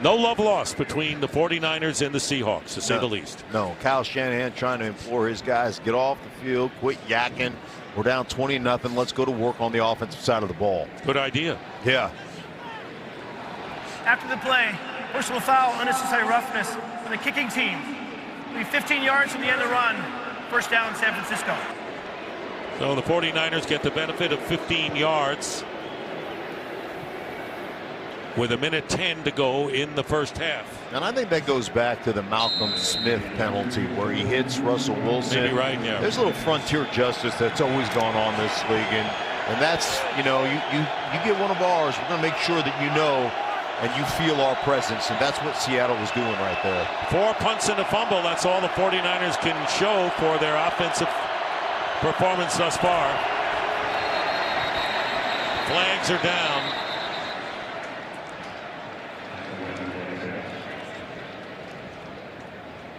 No love lost between the 49ers and the Seahawks, to say the least. No, Kyle Shanahan trying to implore his guys, get off the field, quit yakking. We're down 20-0. Let's go to work on the offensive side of the ball. Good idea. Yeah. After the play, personal foul, unnecessary roughness for the kicking team. It'll be 15 yards from the end of the run. First down, San Francisco. So the 49ers get the benefit of 15 yards with 1:10 to go in the first half. And I think that goes back to the Malcolm Smith penalty where he hits Russell Wilson. Maybe right, yeah. There's a little frontier justice that's always gone on this league. And that's, you know, you get one of ours, we're going to make sure that you know and you feel our presence. And that's what Seattle was doing right there. 4 punts and a fumble. That's all the 49ers can show for their offensive performance thus far. Flags are down.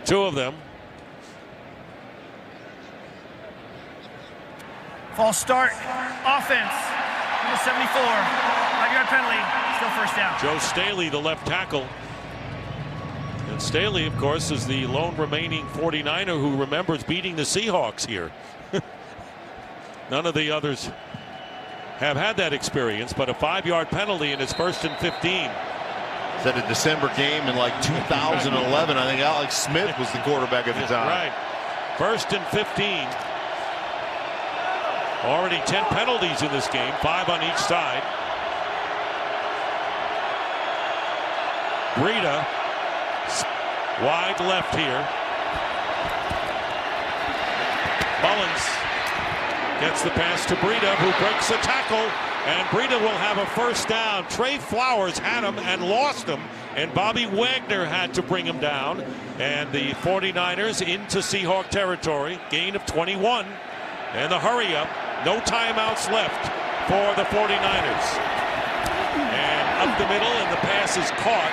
Two of them. False start. Offense. Number 74. 5-yard penalty. Still first down. Joe Staley, the left tackle. And Staley, of course, is the lone remaining 49er who remembers beating the Seahawks here. None of the others have had that experience, but a 5-yard penalty, and it's 1st and 15. Is that a December game in like 2011? I think Alex Smith was the quarterback at the time. Right. 1st and 15. Already 10 penalties in this game, 5 on each side. Breida wide left here. Mullins gets the pass to Breida, who breaks the tackle, and Breida will have a first down. Trey Flowers had him and lost him, and Bobby Wagner had to bring him down. And the 49ers into Seahawk territory, gain of 21, and the hurry up. No timeouts left for the 49ers. And up the middle, and the pass is caught.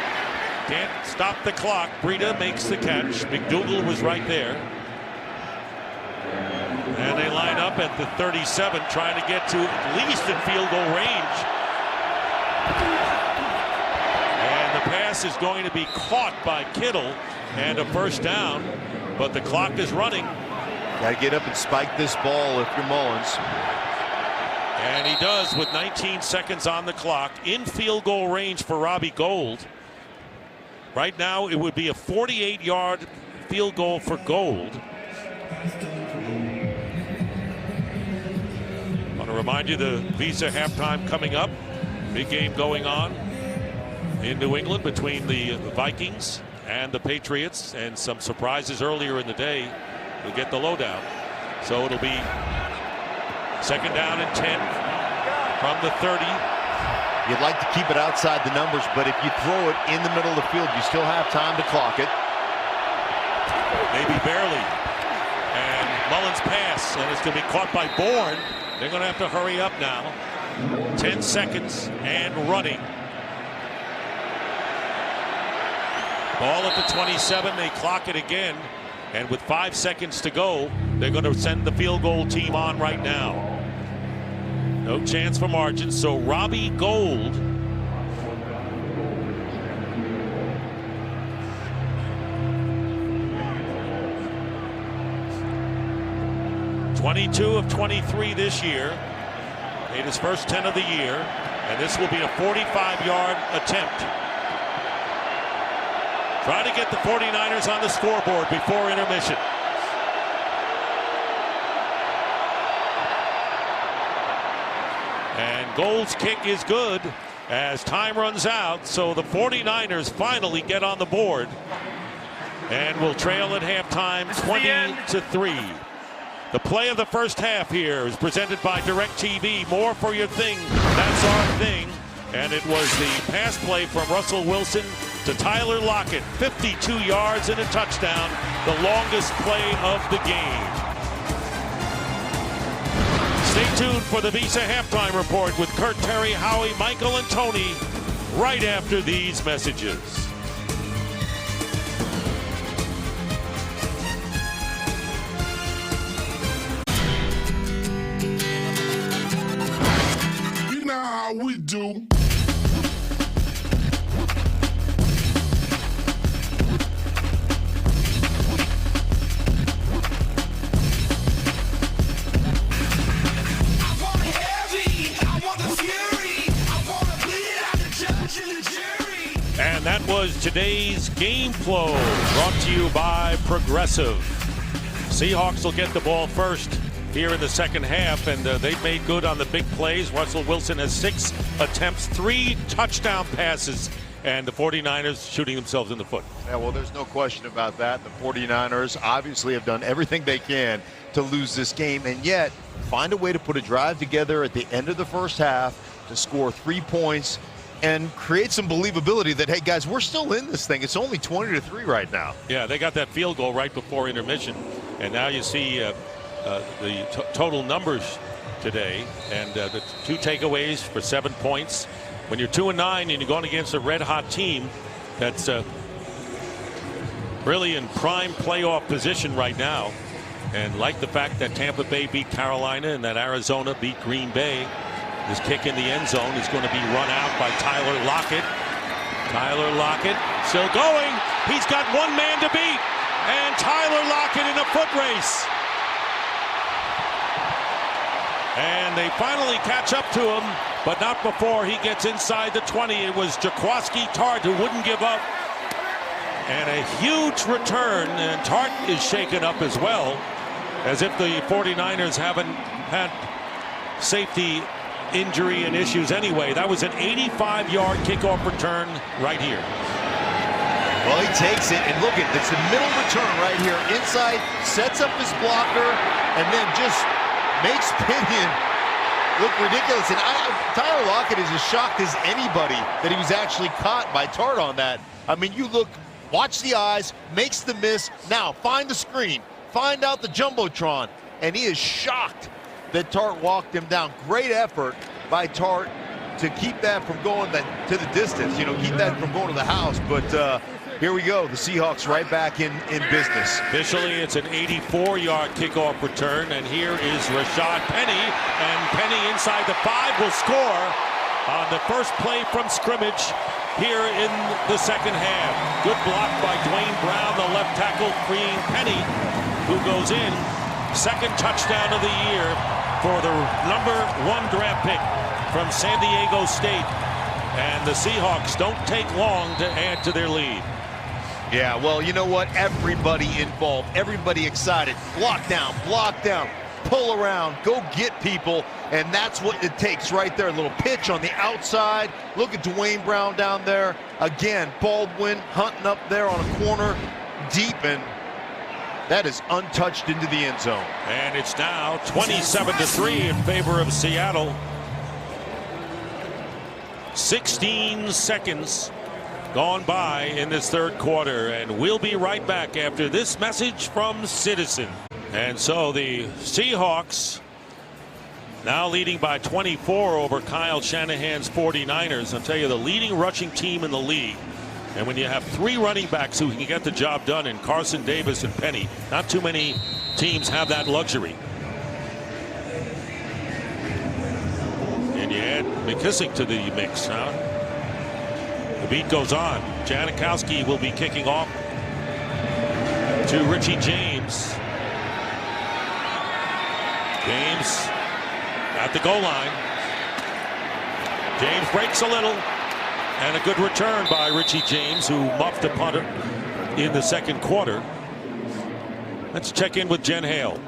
Can't stop the clock. Breida makes the catch. McDougal was right there. And they line up at the 37, trying to get to at least in field goal range. And the pass is going to be caught by Kittle, and a first down, but the clock is running. Got to get up and spike this ball if you're Mullins. And he does with 19 seconds on the clock, in field goal range for Robbie Gould. Right now, it would be a 48-yard field goal for Gould. I want to remind you the Visa halftime coming up. Big game going on in New England between the Vikings and the Patriots, and some surprises earlier in the day. We'll get the lowdown. So it'll be 2nd down and 10 from the 30. You'd like to keep it outside the numbers, but if you throw it in the middle of the field, you still have time to clock it. Maybe barely. And Mullins pass, and it's going to be caught by Bourne. They're going to have to hurry up now. 10 seconds and running. Ball at the 27. They clock it again. And with 5 seconds to go, they're going to send the field goal team on right now. No chance for margin. So Robbie Gould, (22 of 23 this year, made his first 10 of the year, and this will be a 45-yard attempt. Trying to get the 49ers on the scoreboard before intermission. And Gould's kick is good as time runs out, so the 49ers finally get on the board and will trail at halftime 20-3. The play of the first half here is presented by DirecTV. More for your thing, that's our thing. And it was the pass play from Russell Wilson to Tyler Lockett. 52 yards and a touchdown, the longest play of the game. Stay tuned for the Visa Halftime Report with Kurt, Terry, Howie, Michael, and Tony right after these messages. You know how we do. And that was today's game flow, brought to you by Progressive. Seahawks will get the ball first here in the second half, and they've made good on the big plays. Russell Wilson has 6 attempts, 3 touchdown passes, and the 49ers shooting themselves in the foot. Yeah, well, there's no question about that. The 49ers obviously have done everything they can to lose this game, and yet find a way to put a drive together at the end of the first half to score 3 points and create some believability that, hey, guys, we're still in this thing. It's only 20-3 right now. Yeah, they got that field goal right before intermission, and now you see the total numbers today, and the 2 takeaways for 7 points. When you're 2-9 and you're going against a red-hot team that's really in prime playoff position right now, and like the fact that Tampa Bay beat Carolina and that Arizona beat Green Bay, this kick in the end zone is going to be run out by Tyler Lockett. Tyler Lockett still going. He's got 1 man to beat, and Tyler Lockett in a foot race. And they finally catch up to him, but not before he gets inside the 20. It was Jaquiski Tartt who wouldn't give up. And a huge return, and Tartt is shaken up as well, as if the 49ers haven't had safety injury and issues anyway. That was an 85-yard kickoff return right here. Well, he takes it, and look at it's the middle return right here. Inside, sets up his blocker, and then just makes Pinion look ridiculous. And Tyler Lockett is as shocked as anybody that he was actually caught by Tartt on that. I mean, you look, watch the eyes, makes the miss. Now, find the screen, find out the Jumbotron, and he is shocked that Tartt walked him down. Great effort by Tartt to keep that from going to the distance, you know, keep that from going to the house. But here we go, the Seahawks right back in business. Officially, it's an 84-yard kickoff return, and here is Rashad Penny, and Penny inside the 5 will score on the first play from scrimmage here in the second half. Good block by Dwayne Brown, the left tackle, freeing Penny, who goes in. Second touchdown of the year for the #1 draft pick from San Diego State. And the Seahawks don't take long to add to their lead. Yeah, well, you know what? Everybody involved, everybody excited. Block down, pull around, go get people, and that's what it takes right there. A little pitch on the outside. Look at Dwayne Brown down there. Again, Baldwin hunting up there on a corner, deep, and that is untouched into the end zone. And it's now 27-3 in favor of Seattle. 16 seconds gone by in this third quarter, and we'll be right back after this message from Citizen. And so the Seahawks now leading by 24 over Kyle Shanahan's 49ers. I'll tell you, the leading rushing team in the league. And when you have 3 running backs who can get the job done in Carson Davis and Penny, not too many teams have that luxury. And you add McKissick to the mix, huh? The beat goes on. Janikowski will be kicking off to Richie James. James at the goal line. James breaks a little, and a good return by Richie James, who muffed a punter in the second quarter. Let's check in with Jen Hale.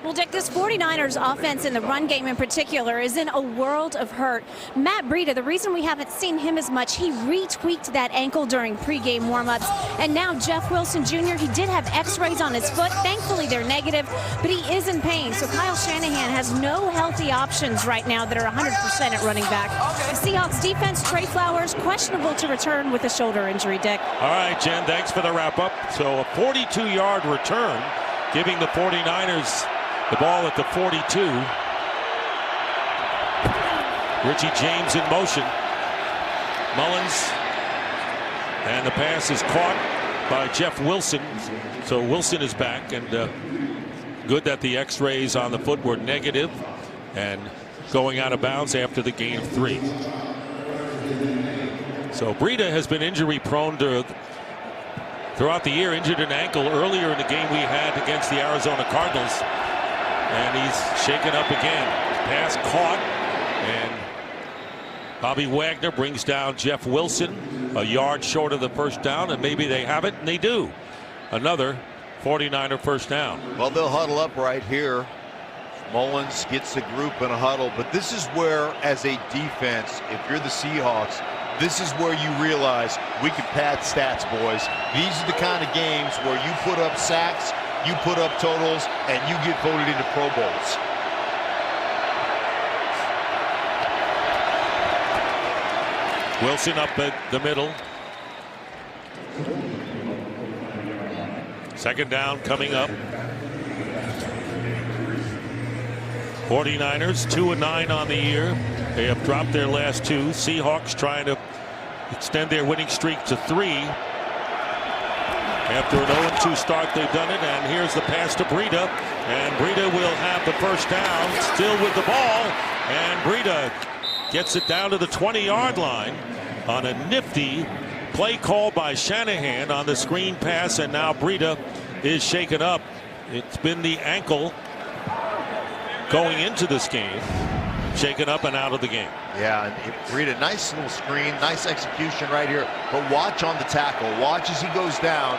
Well, Dick, this 49ers offense in the run game in particular is in a world of hurt. Matt Breida, the reason we haven't seen him as much, he retweaked that ankle during pregame warmups. And now Jeff Wilson Jr., he did have x-rays on his foot. Thankfully, they're negative, but he is in pain. So Kyle Shanahan has no healthy options right now that are 100% at running back. The Seahawks defense, Trey Flowers, questionable to return with a shoulder injury, Dick. All right, Jen, thanks for the wrap-up. So a 42-yard return, giving the 49ers the ball at the 42. Richie James in motion. Mullins. And the pass is caught by Jeff Wilson. So Wilson is back, and good that the x-rays on the foot were negative and going out of bounds after the gain of 3. So Breida has been injury prone throughout the year. Injured an ankle earlier in the game we had against the Arizona Cardinals. And he's shaken up again. Pass caught, and Bobby Wagner brings down Jeff Wilson a yard short of the first down, and maybe they have it, and they do. Another 49er first down. Well, they'll huddle up right here. Mullins gets the group in a huddle, but this is where, as a defense, if you're the Seahawks, this is where you realize we can pad stats, boys. These are the kind of games where you put up sacks, you put up totals, and you get voted into Pro Bowls. Wilson up at the middle. Second down coming up. 49ers 2-9 on the year. They have dropped their last 2. Seahawks trying to extend their winning streak to 3. After an 0-2 start, they've done it, and here's the pass to Breida, and Breida will have the first down, still with the ball, and Breida gets it down to the 20-yard line on a nifty play call by Shanahan on the screen pass, and now Breida is shaken up. It's been the ankle going into this game, shaken up and out of the game. Yeah, and Breida, nice little screen, nice execution right here, but watch on the tackle. Watch as he goes down.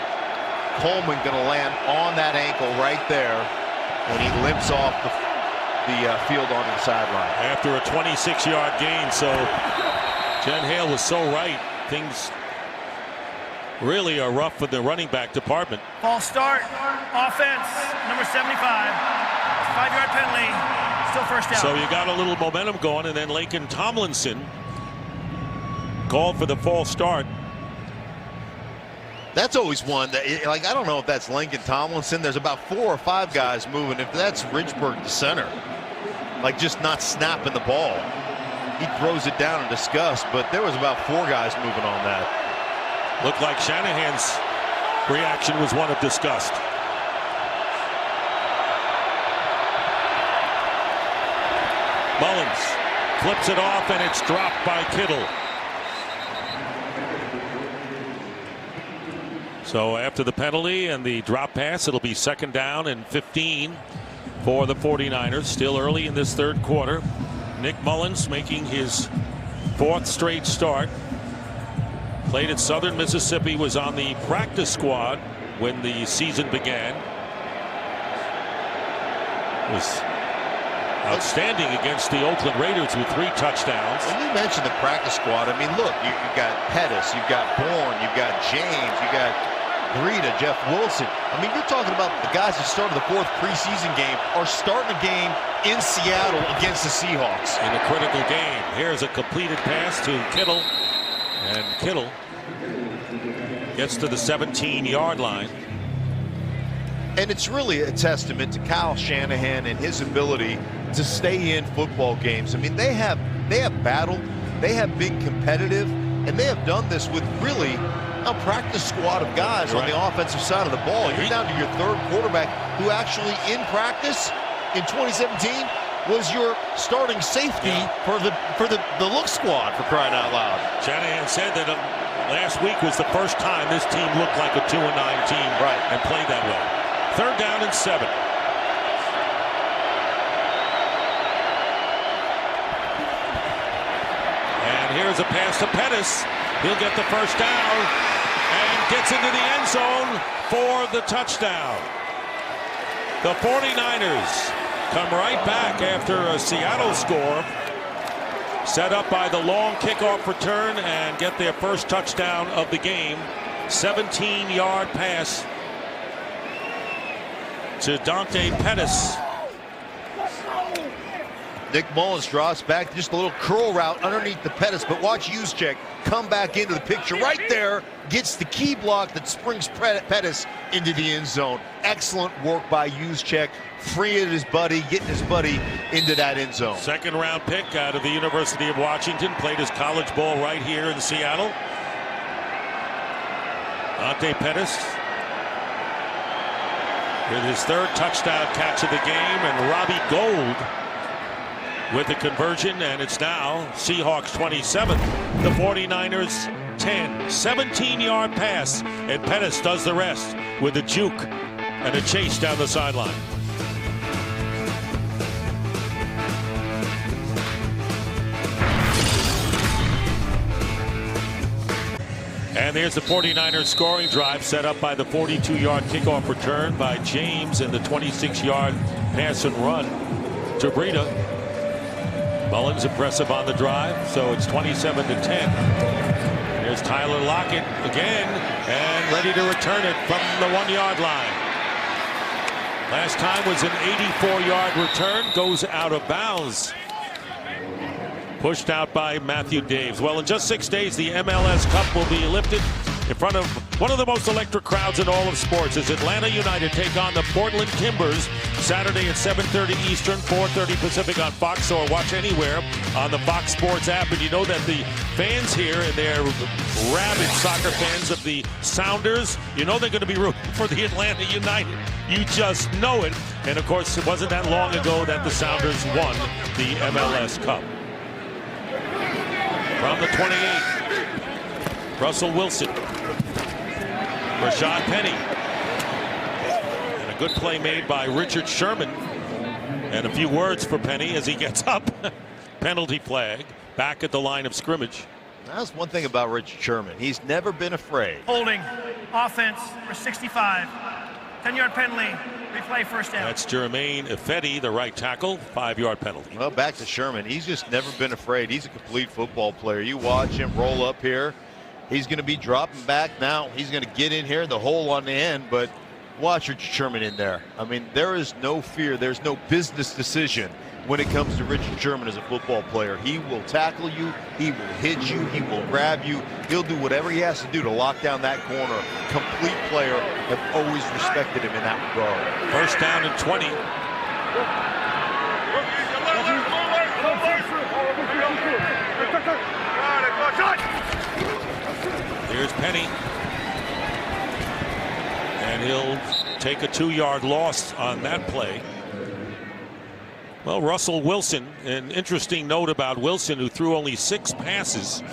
Coleman going to land on that ankle right there when he limps off the field on the sideline. After a 26-yard gain, so Jen Hale was so right. Things really are rough for the running back department. False start, offense, number 75, 5-yard penalty, still first down. So you got a little momentum going, and then Laken Tomlinson called for the false start. That's always one that, like, I don't know if that's Lincoln Tomlinson. There's about 4 or 5 guys moving. If that's Ridgeburg, the center, like just not snapping the ball, he throws it down in disgust. But there was about 4 guys moving on that. Looked like Shanahan's reaction was one of disgust. Mullins flips it off, and it's dropped by Kittle. So after the penalty and the drop pass, it'll be second down and 15 for the 49ers. Still early in this third quarter. Nick Mullins making his 4th straight start. Played at Southern Mississippi, was on the practice squad when the season began. Was outstanding against the Oakland Raiders with 3 touchdowns. When you mentioned the practice squad, I mean, look, you've got Pettis, you've got Bourne, you've got James, you've got Breida, Jeff Wilson. I mean, you're talking about the guys that started the 4th preseason game are starting a game in Seattle against the Seahawks. In a critical game. Here's a completed pass to Kittle, and Kittle gets to the 17-yard line. And it's really a testament to Kyle Shanahan and his ability to stay in football games. I mean, they have battled, they have been competitive, and they have done this with really a practice squad of guys on the offensive side of the ball. You're down to your third quarterback, who actually in practice in 2017 was your starting safety for the look squad, for crying out loud. Shanahan said that last week was the first time this team looked like a 2-9 team and played that way. 3rd down and 7. And here's a pass to Pettis. He'll get the first down and gets into the end zone for the touchdown. The 49ers come right back after a Seattle score, set up by the long kickoff return, and get their first touchdown of the game. 17-yard pass to Dante Pettis. Nick Mullins drops back, just a little curl route underneath the Pettis, but watch Juszczyk come back into the picture right there, gets the key block that springs Pettis into the end zone. Excellent work by Juszczyk, freeing his buddy, getting his buddy into that end zone. 2nd round pick out of the University of Washington, played his college ball right here in Seattle. Dante Pettis with his 3rd touchdown catch of the game, and Robbie Gould with the conversion, and it's now Seahawks 27, the 49ers 10. 17-yard pass, and Pettis does the rest with a juke and a chase down the sideline. And there's the 49ers scoring drive, set up by the 42-yard kickoff return by James and the 26-yard pass and run to Breida. Mullins impressive on the drive, so it's 27-10. There's Tyler Lockett again, and ready to return it from the 1-yard line. Last time was an 84-yard return, goes out of bounds. Pushed out by Matthew Daves. Well, in just 6 days, the MLS Cup will be lifted in front of one of the most electric crowds in all of sports as Atlanta United take on the Portland Timbers Saturday at 7:30 Eastern, 4:30 Pacific on Fox, or watch anywhere on the Fox Sports app. And you know that the fans here, and they're rabid soccer fans of the Sounders, you know they're going to be rooting for the Atlanta United. You just know it. And of course, it wasn't that long ago that the Sounders won the MLS Cup. From the 28, Russell Wilson, Rashad Penny, and a good play made by Richard Sherman, and a few words for Penny as he gets up. Penalty flag back at the line of scrimmage. That's one thing about Richard Sherman. He's never been afraid. Holding, offense for 65. 10-yard penalty, replay, first down. That's Jermaine Ifedi, the right tackle, 5-yard penalty. Well, back to Sherman. He's just never been afraid. He's a complete football player. You watch him roll up here. He's going to be dropping back now. He's going to get in here, the hole on the end, but watch Richard Sherman in there. I mean, there is no fear. There's no business decision when it comes to Richard Sherman as a football player. He will tackle you. He will hit you. He will grab you. He'll do whatever he has to do to lock down that corner. Complete player. Have always respected him in that regard. First down and 20. Here's Penny. And he'll take a 2-yard loss on that play. Well, Russell Wilson, an interesting note about Wilson, who threw only 6 passes,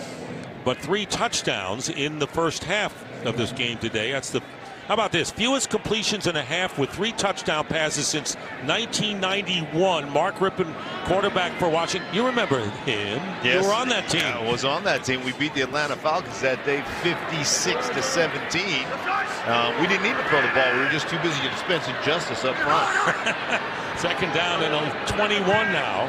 but 3 touchdowns in the first half of this game today. That's the, how about this? Fewest completions in a half with 3 touchdown passes since 1991. Mark Rippon, quarterback for Washington. You remember him? Yes. You were on that team. I was on that team. We beat the Atlanta Falcons that day 56-17. We didn't need to throw the ball. We were just too busy dispensing justice up front. Second down and 21 now.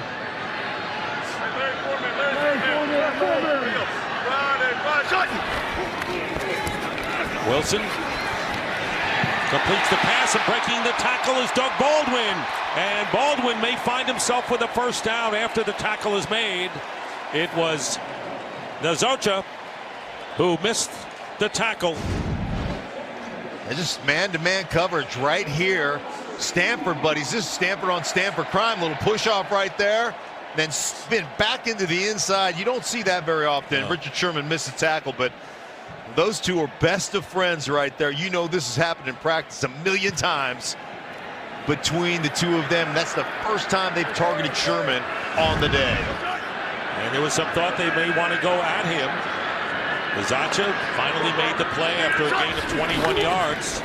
Wilson completes the pass, and breaking the tackle is Doug Baldwin. And Baldwin may find himself with a first down after the tackle is made. It was Nazocha who missed the tackle. And just man-to-man coverage right here. Stanford, buddies. This is Stanford on Stanford crime. Little push-off right there. Then spin back into the inside. You don't see that very often. No. Richard Sherman missed the tackle, but Those two are best of friends right there. You know this has happened in practice a million times between the two of them. That's the first time they've targeted Sherman on the day. And there was some thought they may want to go at him. Zacha finally made the play after a gain of 21 yards.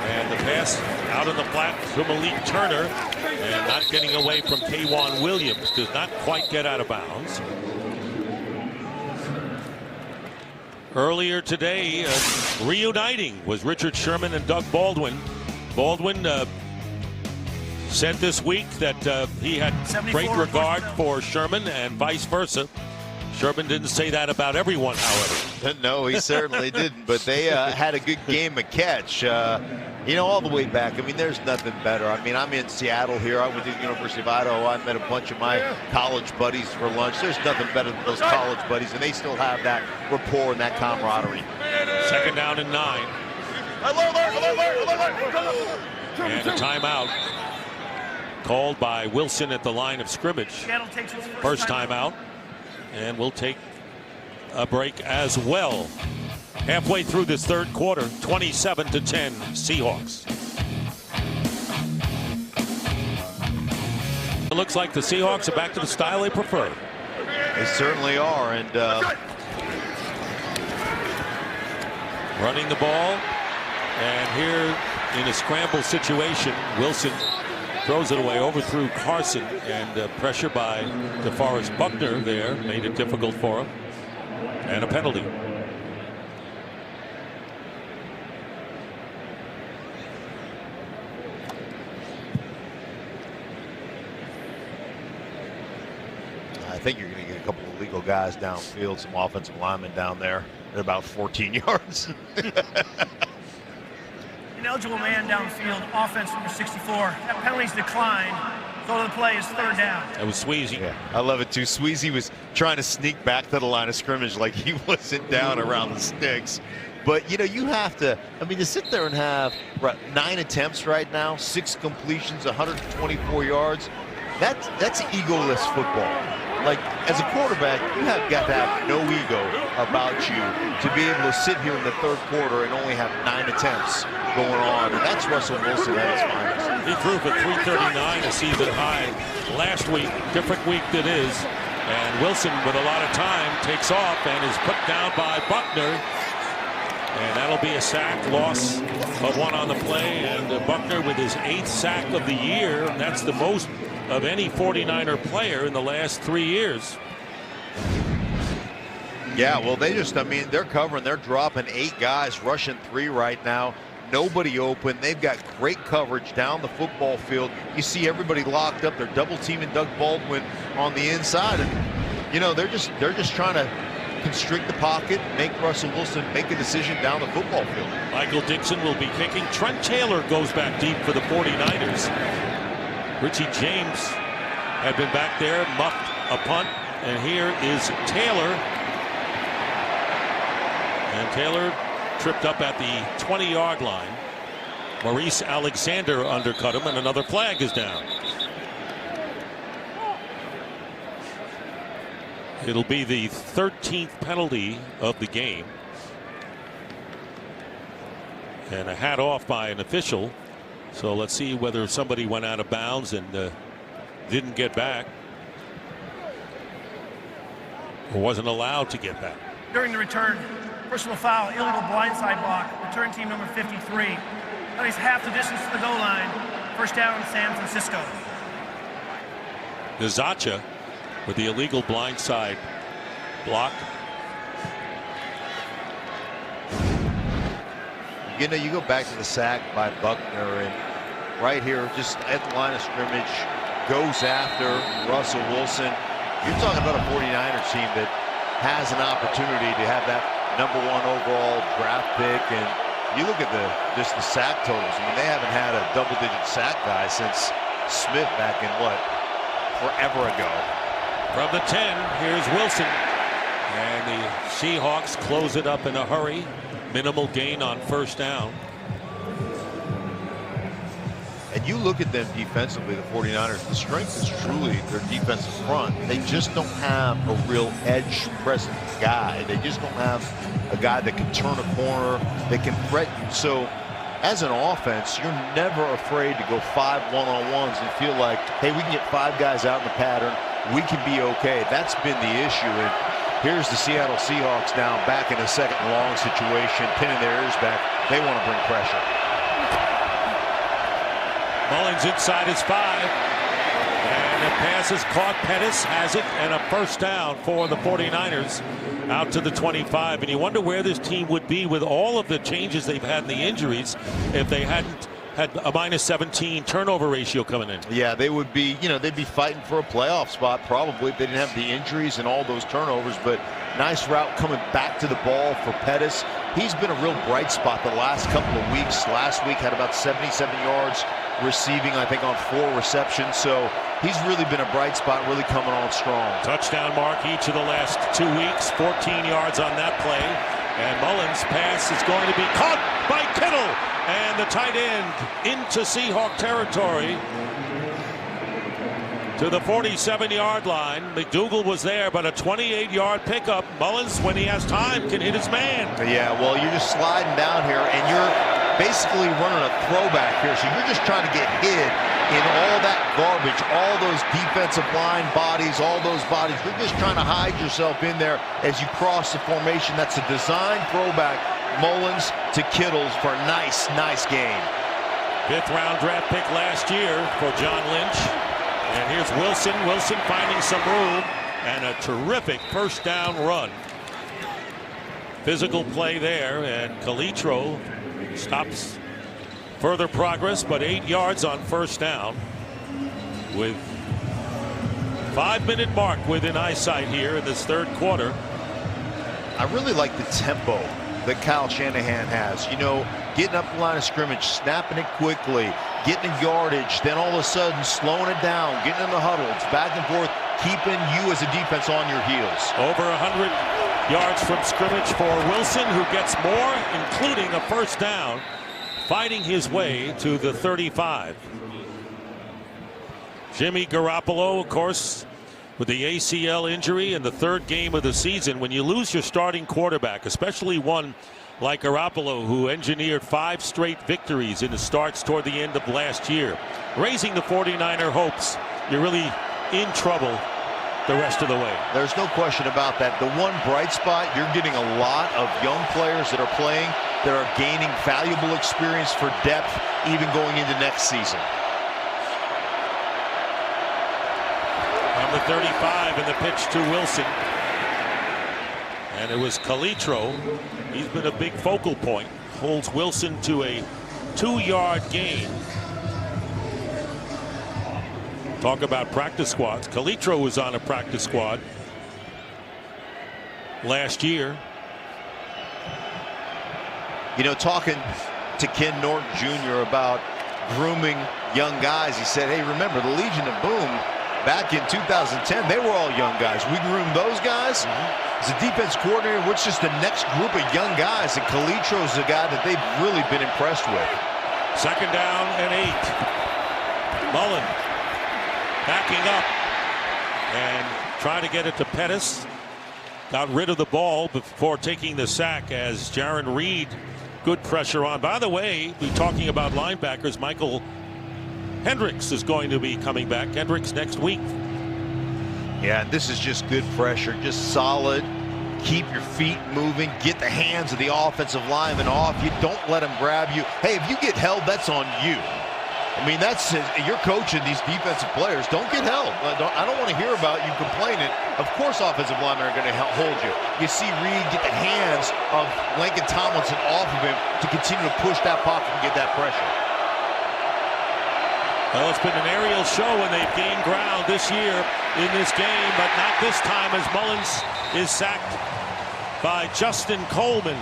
And the pass out in the flat to Malik Turner. And not getting away from K'Wan Williams. Does not quite get out of bounds. Earlier today, reuniting was Richard Sherman and Doug Baldwin. Baldwin said this week that he had great regard for Sherman and vice versa. Sherman didn't say that about everyone, however. No, he certainly didn't. But they had a good game of catch. You know, all the way back. I mean, there's nothing better. I mean, I'm in Seattle here. I went to the University of Idaho. I met a bunch of my college buddies for lunch. There's nothing better than those college buddies, and they still have that rapport and that camaraderie. 2nd down and 9. And a timeout called by Wilson at the line of scrimmage. First timeout. And we'll take a break as well. Halfway through this third quarter, 27-10 Seahawks. It looks like the Seahawks are back to the style they prefer. They certainly are. And running the ball. And here in a scramble situation, Wilson throws it away, overthrew Carson, and pressure by DeForest Buckner there made it difficult for him. And a penalty. I think you're going to get a couple of legal guys downfield, some offensive linemen down there. They're about 14 yards. Ineligible man downfield, offense number 64. That penalty's declined. So the play is 3rd down. That was Sweezy. Yeah, I love it too. Sweezy was trying to sneak back to the line of scrimmage like he wasn't down around the sticks. But, you know, you have to, I mean, to sit there and have 9 attempts right now, 6 completions, 124 yards, that's egoless football. Like, as a quarterback, you have got to have no ego about you to be able to sit here in the third quarter and only have 9 attempts going on. And that's Russell Wilson at his finest. He threw for 339, a season high last week. Different week that is. And Wilson, with a lot of time, takes off and is put down by Buckner. And that'll be a sack, loss of 1 on the play. And Buckner with his 8th sack of the year. And that's the most of any 49er player in the last 3 years. Yeah, well, they just, I mean, they're covering, they're dropping 8 guys, rushing 3 right now. Nobody open. They've got great coverage down the football field. You see everybody locked up. They're double teaming Doug Baldwin on the inside. And, you know, they're just trying to constrict the pocket, make Russell Wilson make a decision down the football field. Michael Dixon will be kicking. Trent Taylor goes back deep for the 49ers. Richie James had been back there, muffed a punt, and here is Taylor. And Taylor tripped up at the 20-yard line. Maurice Alexander undercut him, and another flag is down. It'll be the 13th penalty of the game. And a hat off by an official. So let's see whether somebody went out of bounds and didn't get back, or wasn't allowed to get back. During the return, personal foul, illegal blindside block, return team number 53. Now he's half the distance to the goal line. First down, San Francisco. Zacha with the illegal blindside block. You know, you go back to the sack by Buckner, and right here, just at the line of scrimmage, goes after Russell Wilson. You're talking about a 49ers team that has an opportunity to have that #1 overall draft pick, and you look at just the sack totals. I mean, they haven't had a double-digit sack guy since Smith back in forever ago. From the 10, here's Wilson, and the Seahawks close it up in a hurry. Minimal gain on first down. And And you look at them defensively, the 49ers, the strength is truly their defensive front. They just don't have a real edge present guy. They just don't have a guy that can turn a corner, that can threaten you. So as an offense, you're never afraid to go 5 one-on-ones and feel like, hey, we can get 5 guys out in the pattern. We can be okay. That's been the issue. And here's the Seattle Seahawks now back in a second and long situation, pinning their ears back. They want to bring pressure. Mullins inside his 5. And the pass is caught. Pettis has it, and a first down for the 49ers out to the 25. And you wonder where this team would be with all of the changes they've had in the injuries if they hadn't had a -17 turnover ratio coming in. Yeah, they would be, they'd be fighting for a playoff spot probably if they didn't have the injuries and all those turnovers. But nice route coming back to the ball for Pettis. He's been a real bright spot the last couple of weeks. Last week had about 77 yards receiving, I think, on 4 receptions. So he's really been a bright spot, really coming on strong. Touchdown mark each of the last 2 weeks, 14 yards on that play. And Mullins' pass is going to be caught by Kittle. And the tight end into Seahawk territory to the 47-yard line. McDougal was there, but a 28-yard pickup. Mullins, when he has time, can hit his man. Yeah, well, you're just sliding down here, and you're basically running a throwback here. So you're just trying to get hit in all that garbage, all those defensive line bodies, all those bodies. You're just trying to hide yourself in there as you cross the formation. That's a design throwback. Mullins to Kittles for a nice gain. 5th-round draft pick last year for John Lynch. And here's Wilson. Wilson finding some room, and a terrific first down run. Physical play there, and Calitro stops further progress, but 8 yards on first down with 5-minute mark within eyesight here in this 3rd quarter. I really like the tempo that Kyle Shanahan has. Getting up the line of scrimmage, snapping it quickly, getting the yardage, then all of a sudden slowing it down, getting in the huddles, back and forth, keeping you as a defense on your heels. Over 100 yards from scrimmage for Wilson, who gets more, including a first down, fighting his way to the 35. Jimmy Garoppolo, of course, with the ACL injury in the 3rd game of the season. When you lose your starting quarterback, especially one like Garoppolo, who engineered 5 straight victories in the starts toward the end of last year, raising the 49er hopes, you're really in trouble the rest of the way. There's no question about that. The one bright spot, you're getting a lot of young players that are playing, that are gaining valuable experience for depth, even going into next season. On the 35, and the pitch to Wilson. And it was Calitro. He's been a big focal point. Holds Wilson to a 2-yard gain. Talk about practice squads. Calitro was on a practice squad last year. Talking to Ken Norton Jr. about grooming young guys, he said, hey, remember the Legion of Boom back in 2010, they were all young guys. We groomed those guys. As a defense coordinator, what's just the next group of young guys? And Calitro's a guy that they've really been impressed with. 2nd down and 8. Mullen backing up and trying to get it to Pettis. Got rid of the ball before taking the sack as Jaron Reed, good pressure on. By the way, we're talking about linebackers. Michael Hendricks is going to be coming back. Hendricks next week. Yeah, this is just good pressure, just solid. Keep your feet moving, get the hands of the offensive lineman off you. Don't let them grab you. Hey, if you get held, that's on you. I mean, you're coaching these defensive players. Don't get held. I don't want to hear about you complaining. Of course, offensive linemen are going to hold you. You see Reed get the hands of Lincoln Tomlinson off of him to continue to push that pocket and get that pressure. Well, it's been an aerial show, and they've gained ground this year in this game, but not this time as Mullins is sacked by Justin Coleman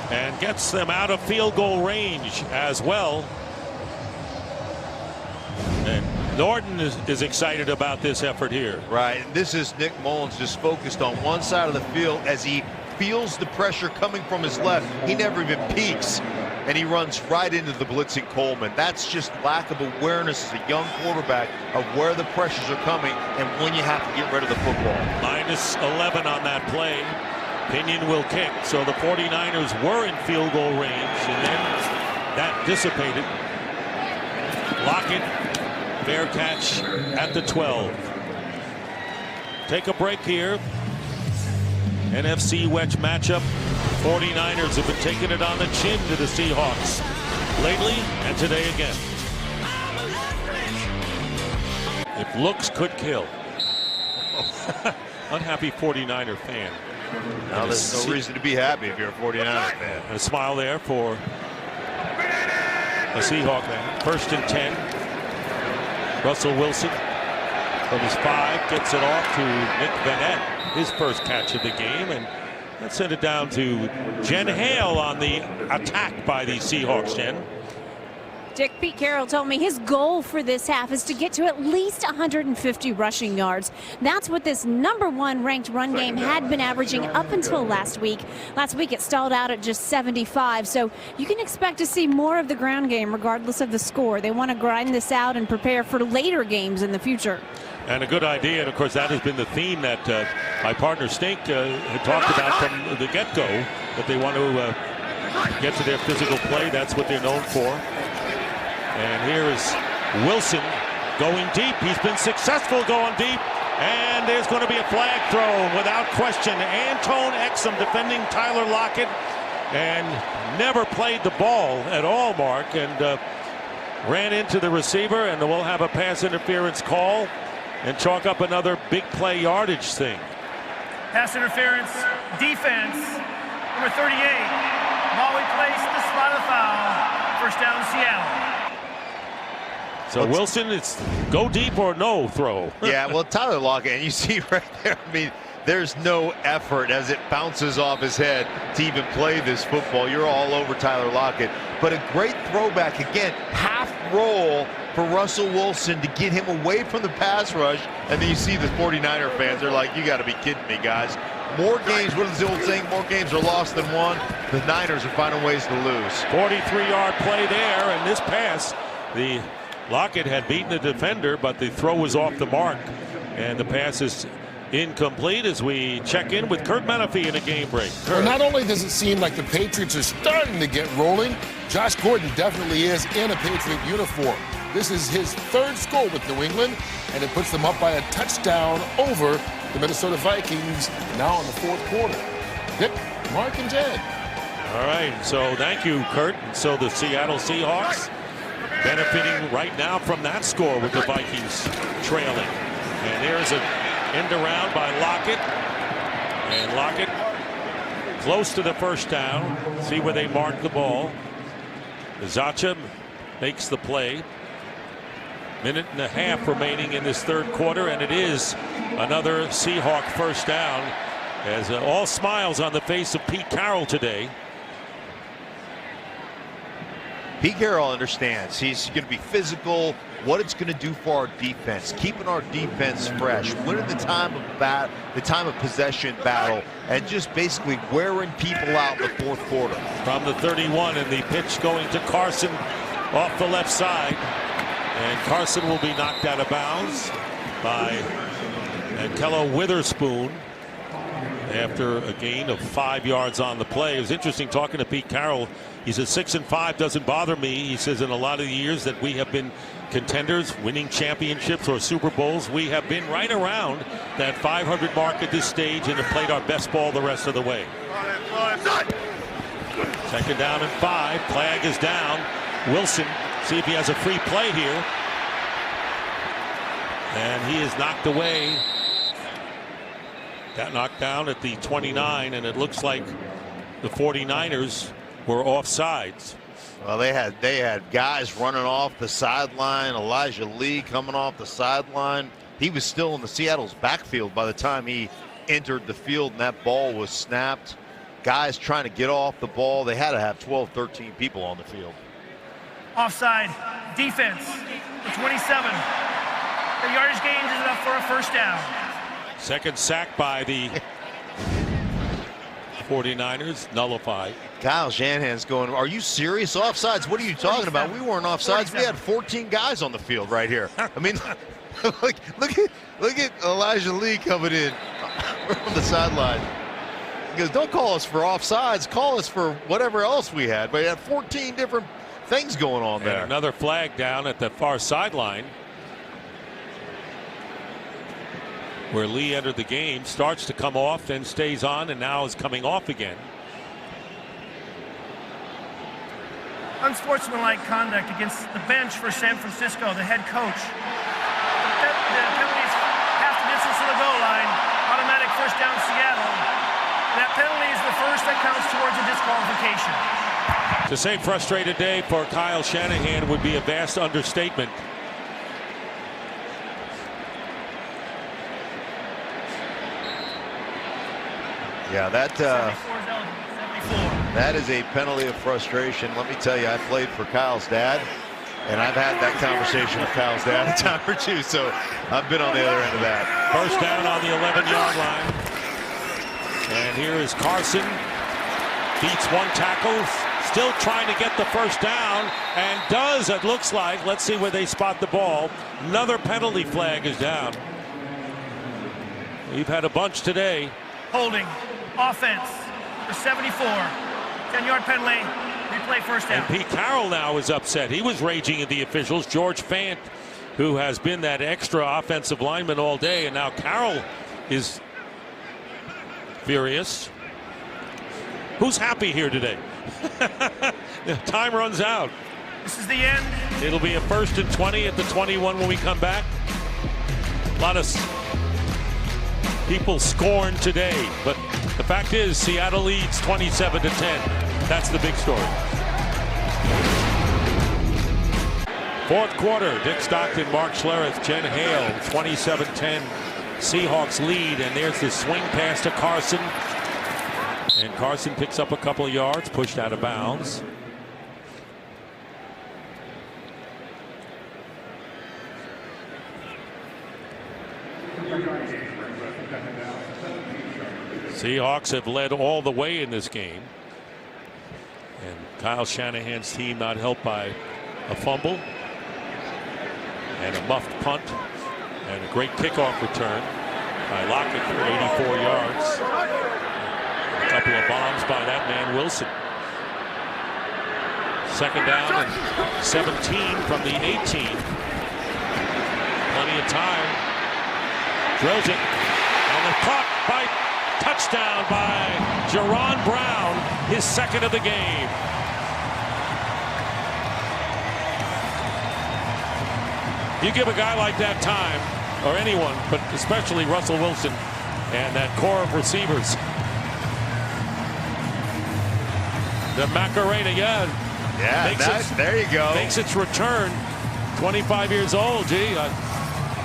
and gets them out of field goal range as well. And Norton is excited about this effort here. Right. This is Nick Mullins just focused on one side of the field as he feels the pressure coming from his left. He never even peeks and he runs right into the blitzing Coleman. That's just lack of awareness as a young quarterback of where the pressures are coming and when you have to get rid of the football. Minus 11 on that play. Pinion will kick, so the 49ers were in field goal range, and then that dissipated. Lockett, fair catch at the 12. Take a break here. NFC wedge matchup. 49ers have been taking it on the chin to the Seahawks lately and today again. If looks could kill. Unhappy 49er fan. Now there's no reason to be happy if you're a 49er fan. And a smile there for a Seahawk man. 1st and 10. Russell Wilson from his 5 gets it off to Nick Vannett, his first catch of the game, and that sent it down to Jen Hale on the attack by the Seahawks. Jen. Dick, Pete Carroll told me his goal for this half is to get to at least 150 rushing yards. That's what this #1 ranked run game had been averaging up until last week. Last week it stalled out at just 75, so you can expect to see more of the ground game regardless of the score. They want to grind this out and prepare for later games in the future. And a good idea, and of course that has been the theme that my partner Stink had talked about from the get-go, that they want to get to their physical play. That's what they're known for. And here is Wilson going deep. He's been successful going deep. And there's going to be a flag thrown without question. Antone Exum defending Tyler Lockett. And never played the ball at all, Mark. And ran into the receiver. And we'll have a pass interference call. And chalk up another big play yardage thing. Pass interference, defense, number 38. Ball replaced the spot of the foul. First down, Seattle. So Wilson, it's go deep or no throw. Yeah, well, Tyler Lockett, and you see right there, I mean, there's no effort as it bounces off his head to even play this football. You're all over Tyler Lockett. But a great throwback, again, half roll for Russell Wilson to get him away from the pass rush. And then you see the 49er fans, they're like, you got to be kidding me, guys. More games, what is the old saying? More games are lost than won. The Niners are finding ways to lose. 43-yard play there, and this pass, the Lockett had beaten the defender, but the throw was off the mark. And the pass is incomplete as we check in with Kurt Menefee in a game break. Well, not only does it seem like the Patriots are starting to get rolling, Josh Gordon definitely is in a Patriot uniform. This is his 3rd score with New England, and it puts them up by a touchdown over the Minnesota Vikings now in the 4th quarter. Dick, Mark, and Jed. All right, so thank you, Kurt. And so the Seattle Seahawks benefiting right now from that score with the Vikings trailing. And there's an end around by Lockett. And Lockett close to the first down. See where they mark the ball. Zacha makes the play. Minute and a half remaining in this 3rd quarter, and it is another Seahawk first down, as all smiles on the face of Pete Carroll today. Pete Carroll understands he's going to be physical, what it's going to do for our defense, keeping our defense fresh, winning the time of possession battle, and just basically wearing people out in the 4th quarter. From the 31, and the pitch going to Carson off the left side. And Carson will be knocked out of bounds by Kello Witherspoon after a gain of 5 yards on the play. It was interesting talking to Pete Carroll. He said 6-5 doesn't bother me. He says in a lot of the years that we have been contenders, winning championships or Super Bowls, we have been right around that 500 mark at this stage and have played our best ball the rest of the way. 2nd down and 5. Flag is down. Wilson, see if he has a free play here. And he is knocked away. Got knocked down at the 29, and it looks like the 49ers were offsides. Well, they had guys running off the sideline. Elijah Lee coming off the sideline. He was still in the Seattle's backfield by the time he entered the field, and that ball was snapped. Guys trying to get off the ball. They had to have 12, 13 people on the field. Offside, defense, the 27. The yardage gain is enough for a first down. 2nd sack by the 49ers nullify. Kyle Shanahan's going, are you serious? Offsides? What are you talking about? We weren't offsides. We had 14 guys on the field right here. I mean, look at Elijah Lee coming in from the sideline. He goes, don't call us for offsides. Call us for whatever else we had. But he had 14 different things going on there. And another flag down at the far sideline, where Lee entered the game, starts to come off, then stays on, and now is coming off again. Unsportsmanlike conduct against the bench for San Francisco, the head coach. The penalties half the distance to the goal line, automatic first down Seattle. That penalty is the first that counts towards a disqualification. To say frustrated day for Kyle Shanahan would be a vast understatement. Yeah, that is a penalty of frustration. Let me tell you, I played for Kyle's dad, and I've had that conversation with Kyle's dad a time or two, so I've been on the other end of that. First down on the 11-yard line. And here is Carson. Beats one tackle. Still trying to get the first down, and does, it looks like. Let's see where they spot the ball. Another penalty flag is down. We've had a bunch today. Holding. Offense for 74. 10-yard penalty. Replay first down. And Pete Carroll now is upset. He was raging at the officials. George Fant, who has been that extra offensive lineman all day, and now Carroll is furious. Who's happy here today? Time runs out. This is the end. It'll be a 1st and 20 at the 21 when we come back. A lot of people scorned today, but the fact is Seattle leads 27-10. That's the big story. Fourth quarter, Dick Stockton, Mark Schlereth, Jen Hale, 27-10. Seahawks lead, and there's the swing pass to Carson. And Carson picks up a couple of yards, pushed out of bounds. Seahawks have led all the way in this game. And Kyle Shanahan's team not helped by a fumble and a muffed punt and a great kickoff return by Lockett for 84 yards. A couple of bombs by that man Wilson. Second down and 17 from the 18. Plenty of time. Drills it. And the caught by touchdown by Jaron Brown, his second of the game. You give a guy like that time, or anyone, but especially Russell Wilson and that core of receivers. The Macarena, yeah, there you go. Makes its return. 25 years old. Gee,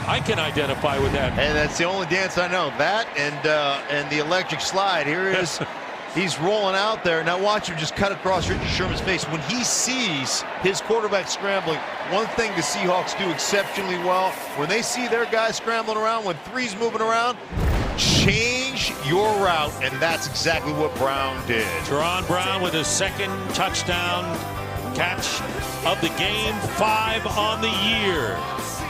I can identify with that. And that's the only dance I know. That and the electric slide. Here it is. He's rolling out there. Now watch him just cut across Richard Sherman's face. When he sees his quarterback scrambling, one thing the Seahawks do exceptionally well, when they see their guys scrambling around, when three's moving around, change your route, and that's exactly what Brown did. Jaron Brown with his second touchdown catch of the game, 5 on the year.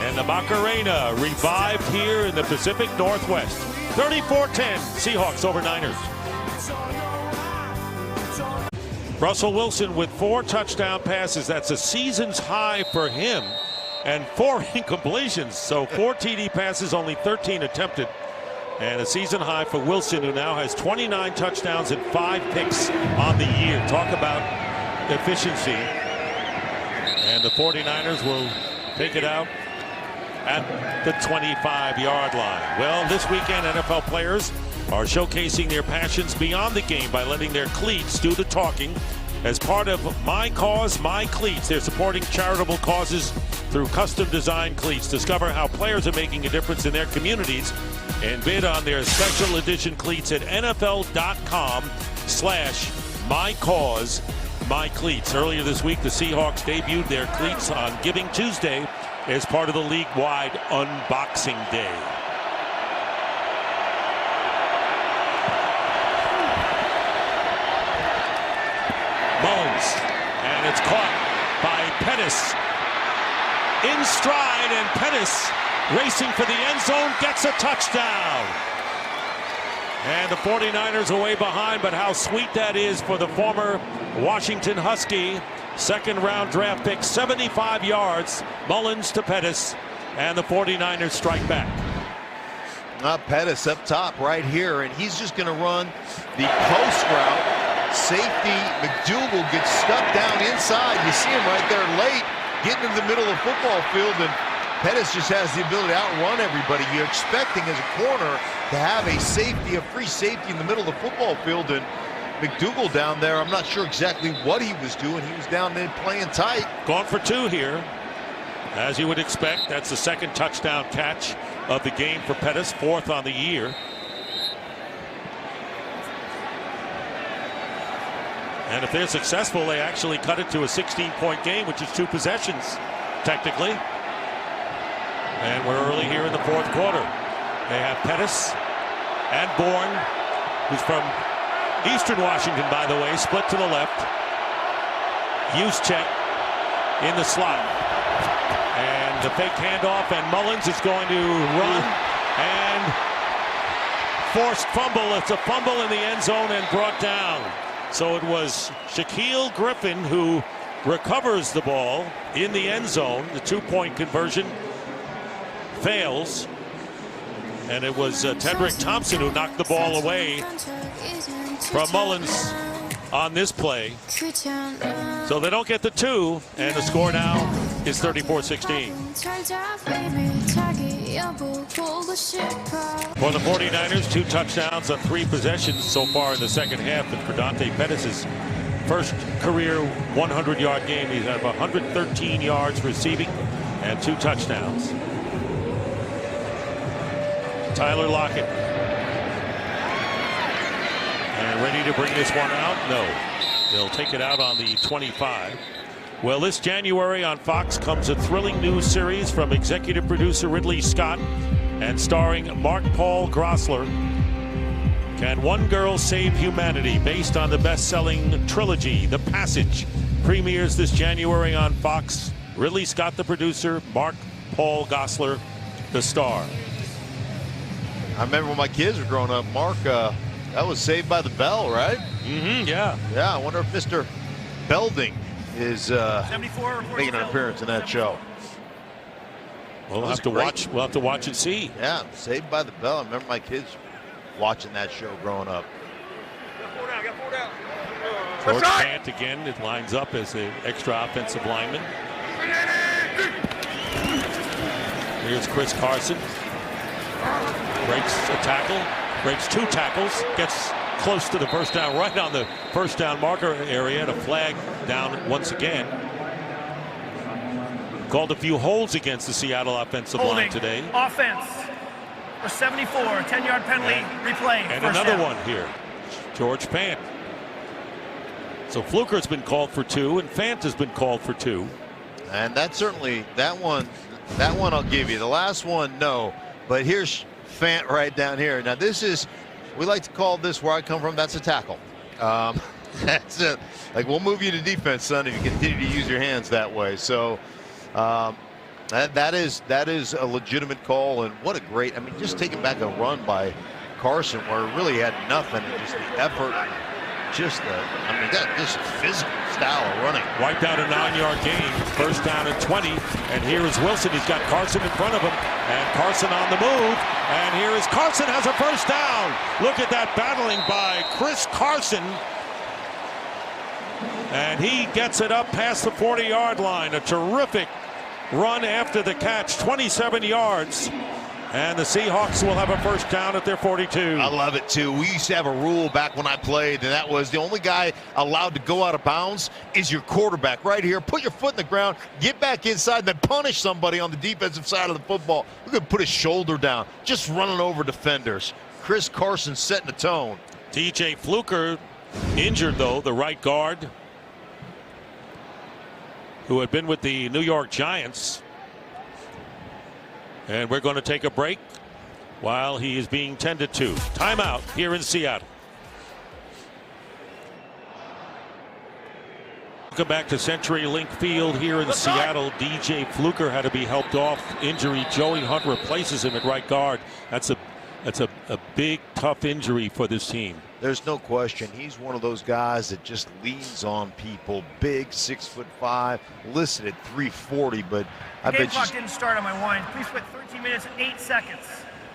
And the Macarena revived here in the Pacific Northwest. 34-10, Seahawks over Niners. Russell Wilson with 4 touchdown passes. That's a season's high for him. And 4 incompletions. So 4 TD passes, only 13 attempted. And a season high for Wilson, who now has 29 touchdowns and 5 picks on the year. Talk about efficiency. And the 49ers will take it out at the 25-yard line. Well, this weekend, NFL players are showcasing their passions beyond the game by letting their cleats do the talking. As part of My Cause, My Cleats, they're supporting charitable causes through custom-designed cleats. Discover how players are making a difference in their communities and bid on their special edition cleats at NFL.com/MyCauseMyCleats. Earlier this week, the Seahawks debuted their cleats on Giving Tuesday as part of the league-wide Unboxing Day. Pettis in stride, and Pettis racing for the end zone gets a touchdown. And the 49ers are way behind, but how sweet that is for the former Washington Husky. Second-round draft pick, 75 yards. Mullins to Pettis, and the 49ers strike back. Pettis up top right here, and he's just going to run the post route. Safety McDougal gets stuck down inside. You see him right there late, getting into the middle of the football field, and Pettis just has the ability to outrun everybody. You're expecting as a corner to have a safety, a free safety in the middle of the football field, and McDougal down there, I'm not sure exactly what he was doing. He was down there playing tight. Gone for two here. As you would expect, that's the second touchdown catch of the game for Pettis, fourth on the year. And if they're successful, they actually cut it to a 16-point game, which is 2 possessions, technically. And we're early here in the fourth quarter. They have Pettis and Bourne, who's from Eastern Washington, by the way, split to the left. Juszczyk in the slot. And the fake handoff, and Mullins is going to run and forced fumble. It's a fumble in the end zone and brought down. So it was Shaquille Griffin who recovers the ball in the end zone. The 2-point conversion fails. And it was Tedrick Thompson who knocked the ball away from Mullins on this play. So they don't get the 2, and the score now is 34-16. For the 49ers, 2 touchdowns on 3 possessions so far in the second half. And for Dante Pettis' first career 100-yard game, he's at 113 yards receiving and 2 touchdowns. Tyler Lockett. And ready to bring this one out? No. They'll take it out on the 25. Well, this January on Fox comes a thrilling new series from executive producer Ridley Scott and starring Mark Paul Gosselaar. Can One Girl Save Humanity? Based on the best-selling trilogy, The Passage, premieres this January on Fox. Ridley Scott, the producer, Mark Paul Gosselaar, the star. I remember when my kids were growing up, Mark, that was Saved by the Bell, right? Mm-hmm, yeah. Yeah, I wonder if Mr. Belding is making an appearance in that show. We'll have to watch. We'll have to watch and see. Yeah, Saved by the Bell. I remember my kids watching that show growing up. George Pant again. It lines up as the extra offensive lineman. Here's Chris Carson. Breaks a tackle. Breaks 2 tackles. Gets close to the first down, right on the first down marker area, and a flag down once again. Called a few holds against the Seattle offensive line today. Offense for 74, 10-yard penalty, replay. And another one here. George Fant. So Fluker's been called for 2, and Fant has been called for 2. And that's certainly that one I'll give you. The last one, no. But here's Fant right down here. Now this is, we like to call this, where I come from, that's a tackle. That's it. Like, we'll move you to defense, son, if you continue to use your hands that way. So that is a legitimate call, and what a great, I mean, just taking back a run by Carson where it really had nothing, just the effort, just the, I mean, that just physical style of running. Wiped out a 9-yard gain, first down at 20, and here is Wilson. He's got Carson in front of him, and Carson on the move, and here is Carson, has a first down. Look at that battling by Chris Carson, and he gets it up past the 40-yard line. A terrific run after the catch, 27 yards. And the Seahawks will have a first down at their 42. I love it, too. We used to have a rule back when I played, and that was the only guy allowed to go out of bounds is your quarterback right here. Put your foot in the ground, get back inside, then punish somebody on the defensive side of the football. Look at him put his shoulder down, just running over defenders. Chris Carson setting the tone. DJ Fluker injured, though, the right guard, who had been with the New York Giants. And we're going to take a break while he is being tended to. Timeout here in Seattle. Welcome back to CenturyLink Field here in Seattle. DJ Fluker had to be helped off injury. Joey Hunt replaces him at right guard. That's a big, tough injury for this team. There's no question. He's one of those guys that just leans on people. Big, 6'5", listed at 340, but I Game bet clock didn't start on my wind. Please put 13 minutes and 8 seconds.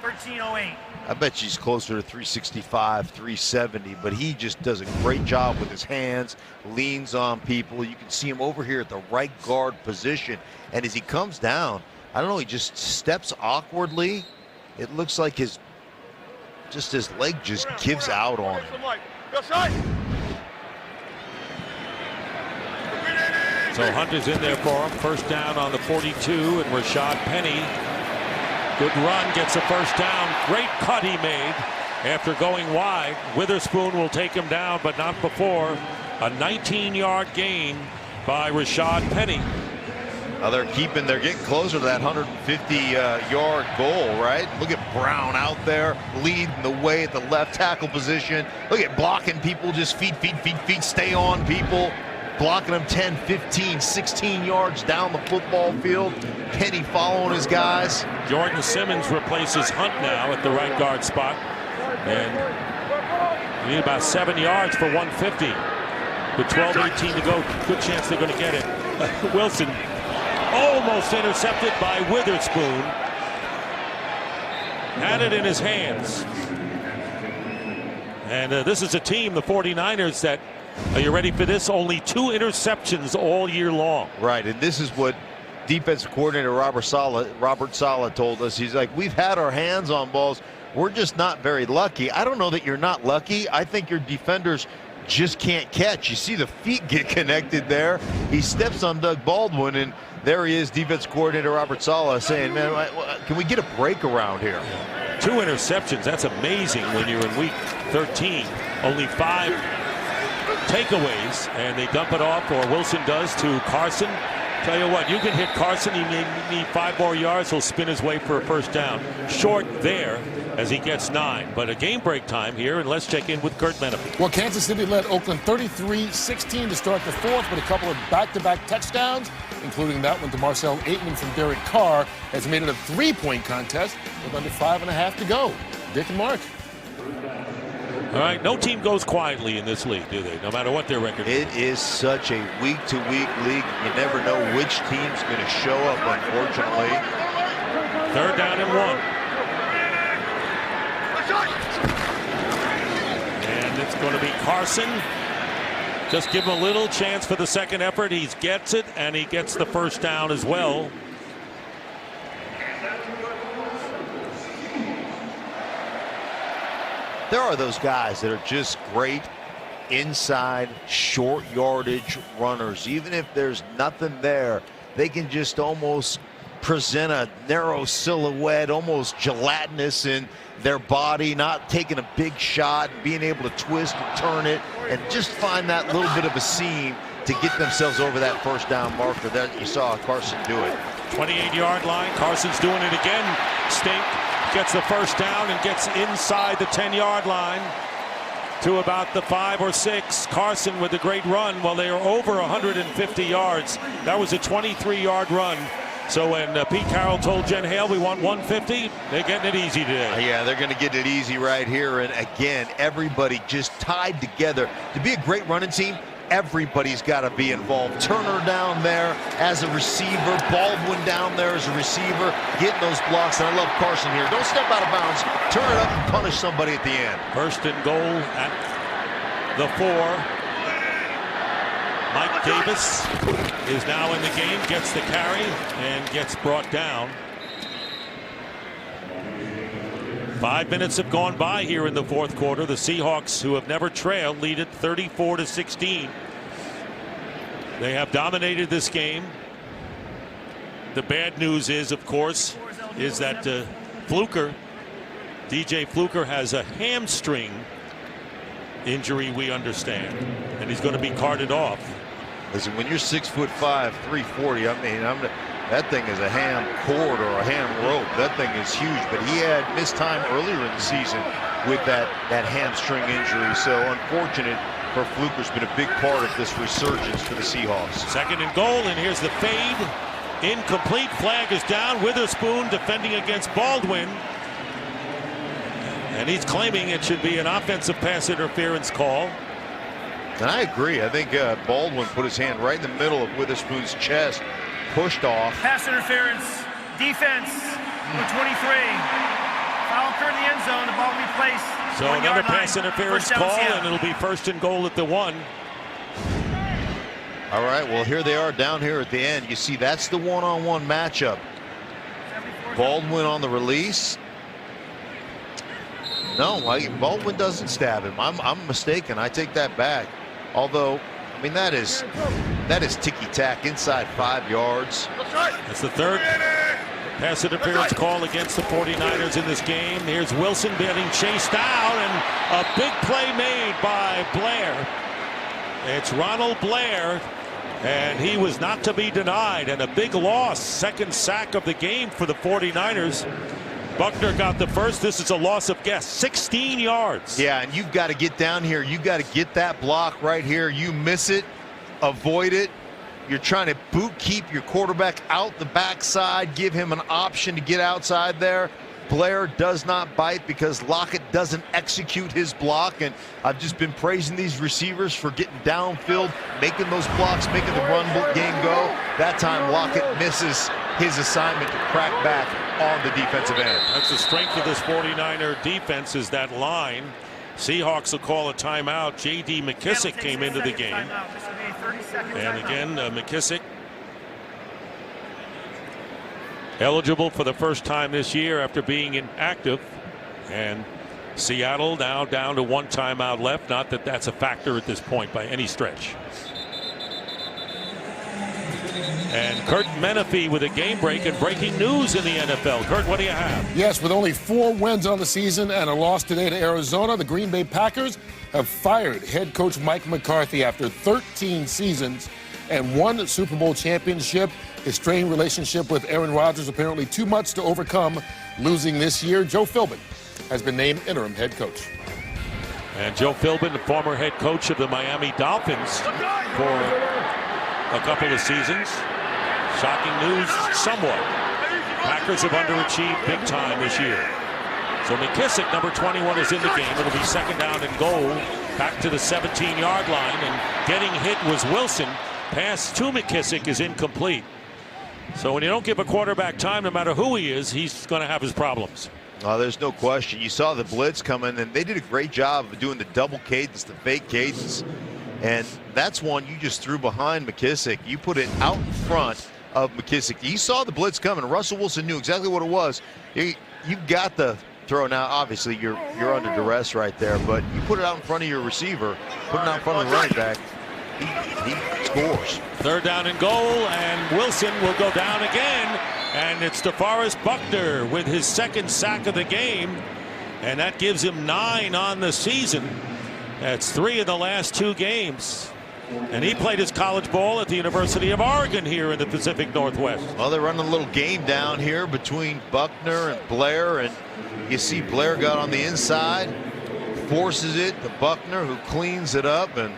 13:08. I bet she's closer to 365, 370, but he just does a great job with his hands, leans on people. You can see him over here at the right guard position, and as he comes down, I don't know, he just steps awkwardly. It looks like his leg just gives out on him. So Hunt is in there for him. First down on the 42, and Rashad Penny. Good run, gets a first down. Great cut he made after going wide. Witherspoon will take him down, but not before. A 19-yard gain by Rashad Penny. Now they're getting closer to that 150-yard goal, right? Look at Brown out there leading the way at the left tackle position. Look at blocking people, just feet, stay on people. Blocking them 10, 15, 16 yards down the football field. Penny following his guys. Jordan Simmons replaces Hunt now at the right guard spot. And you need about 7 yards for 150. With 12:18 to go, good chance they're going to get it. Wilson almost intercepted by Witherspoon. Had it in his hands. And this is a team, the 49ers, that, are you ready for this? Only 2 interceptions all year long. Right, and this is what defensive coordinator Robert Saleh told us. He's like, we've had our hands on balls. We're just not very lucky. I don't know that you're not lucky. I think your defenders just can't catch. You see the feet get connected there. He steps on Doug Baldwin, and there he is, defensive coordinator Robert Saleh, saying, man, can we get a break around here? 2 interceptions, that's amazing when you're in week 13. Only 5 takeaways, and they dump it off, or Wilson does, to Carson. Tell you what, you can hit Carson, he may need 5 more yards, he'll spin his way for a first down. Short there as he gets 9, but a game break time here, and let's check in with Kurt Menefee. Well, Kansas City led Oakland 33-16 to start the fourth, but a couple of back-to-back touchdowns, including that one to Marcel Aitman from Derek Carr, has made it a 3-point contest with under 5.5 to go. Dick and Mark. All right, no team goes quietly in this league, do they? No matter what their record is. It is such a week-to-week league. You never know which team's going to show up, unfortunately. 3rd down and 1. And it's going to be Carson. Just give him a little chance for the second effort. He gets it, and he gets the first down as well. There are those guys that are just great inside short yardage runners. Even if there's nothing there, they can just almost present a narrow silhouette, almost gelatinous in their body, not taking a big shot, being able to twist and turn it, and just find that little bit of a seam to get themselves over that first down marker. That you saw Carson do it. 28-yard line. Carson's doing it again. Stink gets the first down and gets inside the 10-yard line to about the 5 or 6. Carson with a great run. Well, they are over 150 yards. That was a 23-yard run. So when Pete Carroll told Jen Hale we want 150, they're getting it easy today. Yeah, they're going to get it easy right here. And again, everybody just tied together. To be a great running team, everybody's got to be involved. Turner down there as a receiver, Baldwin down there as a receiver, getting those blocks. And I love Carson here. Don't step out of bounds. Turn it up and punish somebody at the end. First and goal at the 4. Mike Davis is now in the game, gets the carry, and gets brought down. 5 minutes have gone by here in the fourth quarter. The Seahawks, who have never trailed, lead it 34-16. They have dominated this game. The bad news is, of course, is that DJ Fluker has a hamstring injury, we understand, and he's going to be carted off. Listen, when you're 6'5", 340, I mean, that thing is a ham cord or a ham rope. That thing is huge. But he had missed time earlier in the season with that hamstring injury. So unfortunate Fluker's been a big part of this resurgence for the Seahawks. Second and goal, and here's the fade. Incomplete. Flag is down. Witherspoon defending against Baldwin. And he's claiming it should be an offensive pass interference call. And I agree. I think Baldwin put his hand right in the middle of Witherspoon's chest, pushed off. Pass interference, defense, number 23. Foul occurred in the end zone. The ball will be placed. So another pass interference call, and it'll be first and goal at the 1. All right, well, here they are down here at the end. You see, that's the one-on-one matchup. Baldwin on the release. No, Baldwin doesn't stab him. I'm mistaken. I take that back. Although, I mean, that is ticky-tack inside 5 yards. That's the third pass interference call against the 49ers in this game. Here's Wilson getting chased out, and a big play made by Blair. It's Ronald Blair, and he was not to be denied, and a big loss. Second sack of the game for the 49ers. Buckner got the first. This is a loss of 16 yards. Yeah, and you've got to get down here. You've got to get that block right here. You miss it, avoid it. You're trying to boot keep your quarterback out the backside, give him an option to get outside there. Blair does not bite because Lockett doesn't execute his block, and I've just been praising these receivers for getting downfield, making those blocks, making the run game go. That time Lockett misses his assignment to crack back on the defensive end. That's the strength of this 49er defense, is that line. Seahawks will call a timeout. J.D. McKissick came into the game. And again, McKissick eligible for the first time this year after being inactive. And Seattle now down to 1 timeout left. Not that that's a factor at this point by any stretch. And Kurt Menefee with a game break and breaking news in the NFL. Kurt, what do you have? Yes, with only 4 wins on the season and a loss today to Arizona, the Green Bay Packers have fired head coach Mike McCarthy after 13 seasons and 1 Super Bowl championship. His strained relationship with Aaron Rodgers apparently too much to overcome, losing this year. Joe Philbin has been named interim head coach. And Joe Philbin, the former head coach of the Miami Dolphins for a couple of seasons. Shocking news somewhat. Packers have underachieved big time this year. So McKissick, number 21, is in the game. It'll be second down and goal. Back to the 17-yard line, and getting hit was Wilson. Pass to McKissick is incomplete. So when you don't give a quarterback time, no matter who he is, he's going to have his problems. There's no question. You saw the blitz coming, and they did a great job of doing the double cadence, the fake cadence. And that's one you just threw behind McKissick. You put it out in front of McKissick. He saw the blitz coming. Russell Wilson knew exactly what it was. You've got the throw. Now, obviously, you're under duress right there, but you put it out in front of your receiver, put it out in front of the running back, he scores. Third down and goal, and Wilson will go down again, and it's DeForest Buckner with his second sack of the game, and that gives him 9 on the season. That's 3 in the last 2 games. And he played his college ball at the University of Oregon here in the Pacific Northwest. Well, they're running a little game down here between Buckner and Blair, and you see Blair got on the inside, forces it to Buckner, who cleans it up, and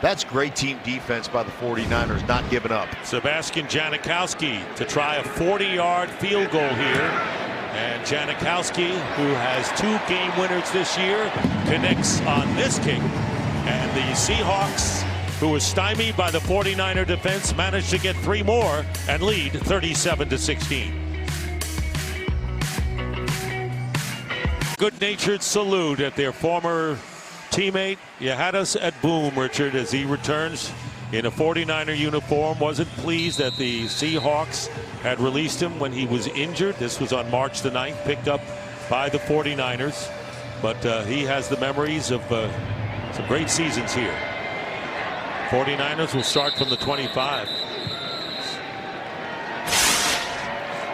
that's great team defense by the 49ers, not giving up. Sebastian Janikowski to try a 40-yard field goal here. And Janikowski, who has 2 game winners this year, connects on this kick. And the Seahawks, who was stymied by the 49er defense, managed to get 3 more and lead 37-16. Good-natured salute at their former teammate. You had us at boom, Richard, as he returns in a 49er uniform. Wasn't pleased that the Seahawks had released him when he was injured. This was on March the 9th, picked up by the 49ers. But he has the memories of some great seasons here. 49ers will start from the 25.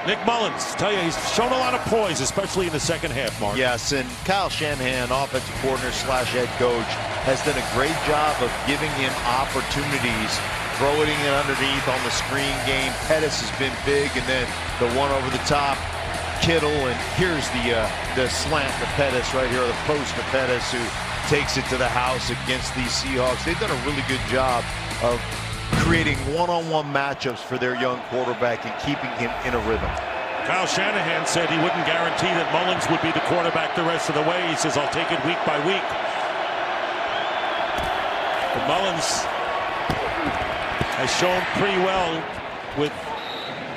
Nick Mullins, tell you, he's shown a lot of poise, especially in the second half, Mark. Yes, and Kyle Shanahan, offensive coordinator / head coach, has done a great job of giving him opportunities, throwing it underneath on the screen game. Pettis has been big, and then the one over the top, Kittle, and here's the slant to Pettis right here, the post to Pettis, who takes it to the house against these Seahawks. They've done a really good job of creating one-on-one matchups for their young quarterback and keeping him in a rhythm. Kyle Shanahan said he wouldn't guarantee that Mullins would be the quarterback the rest of the way. He says, I'll take it week by week. But Mullins has shown pretty well with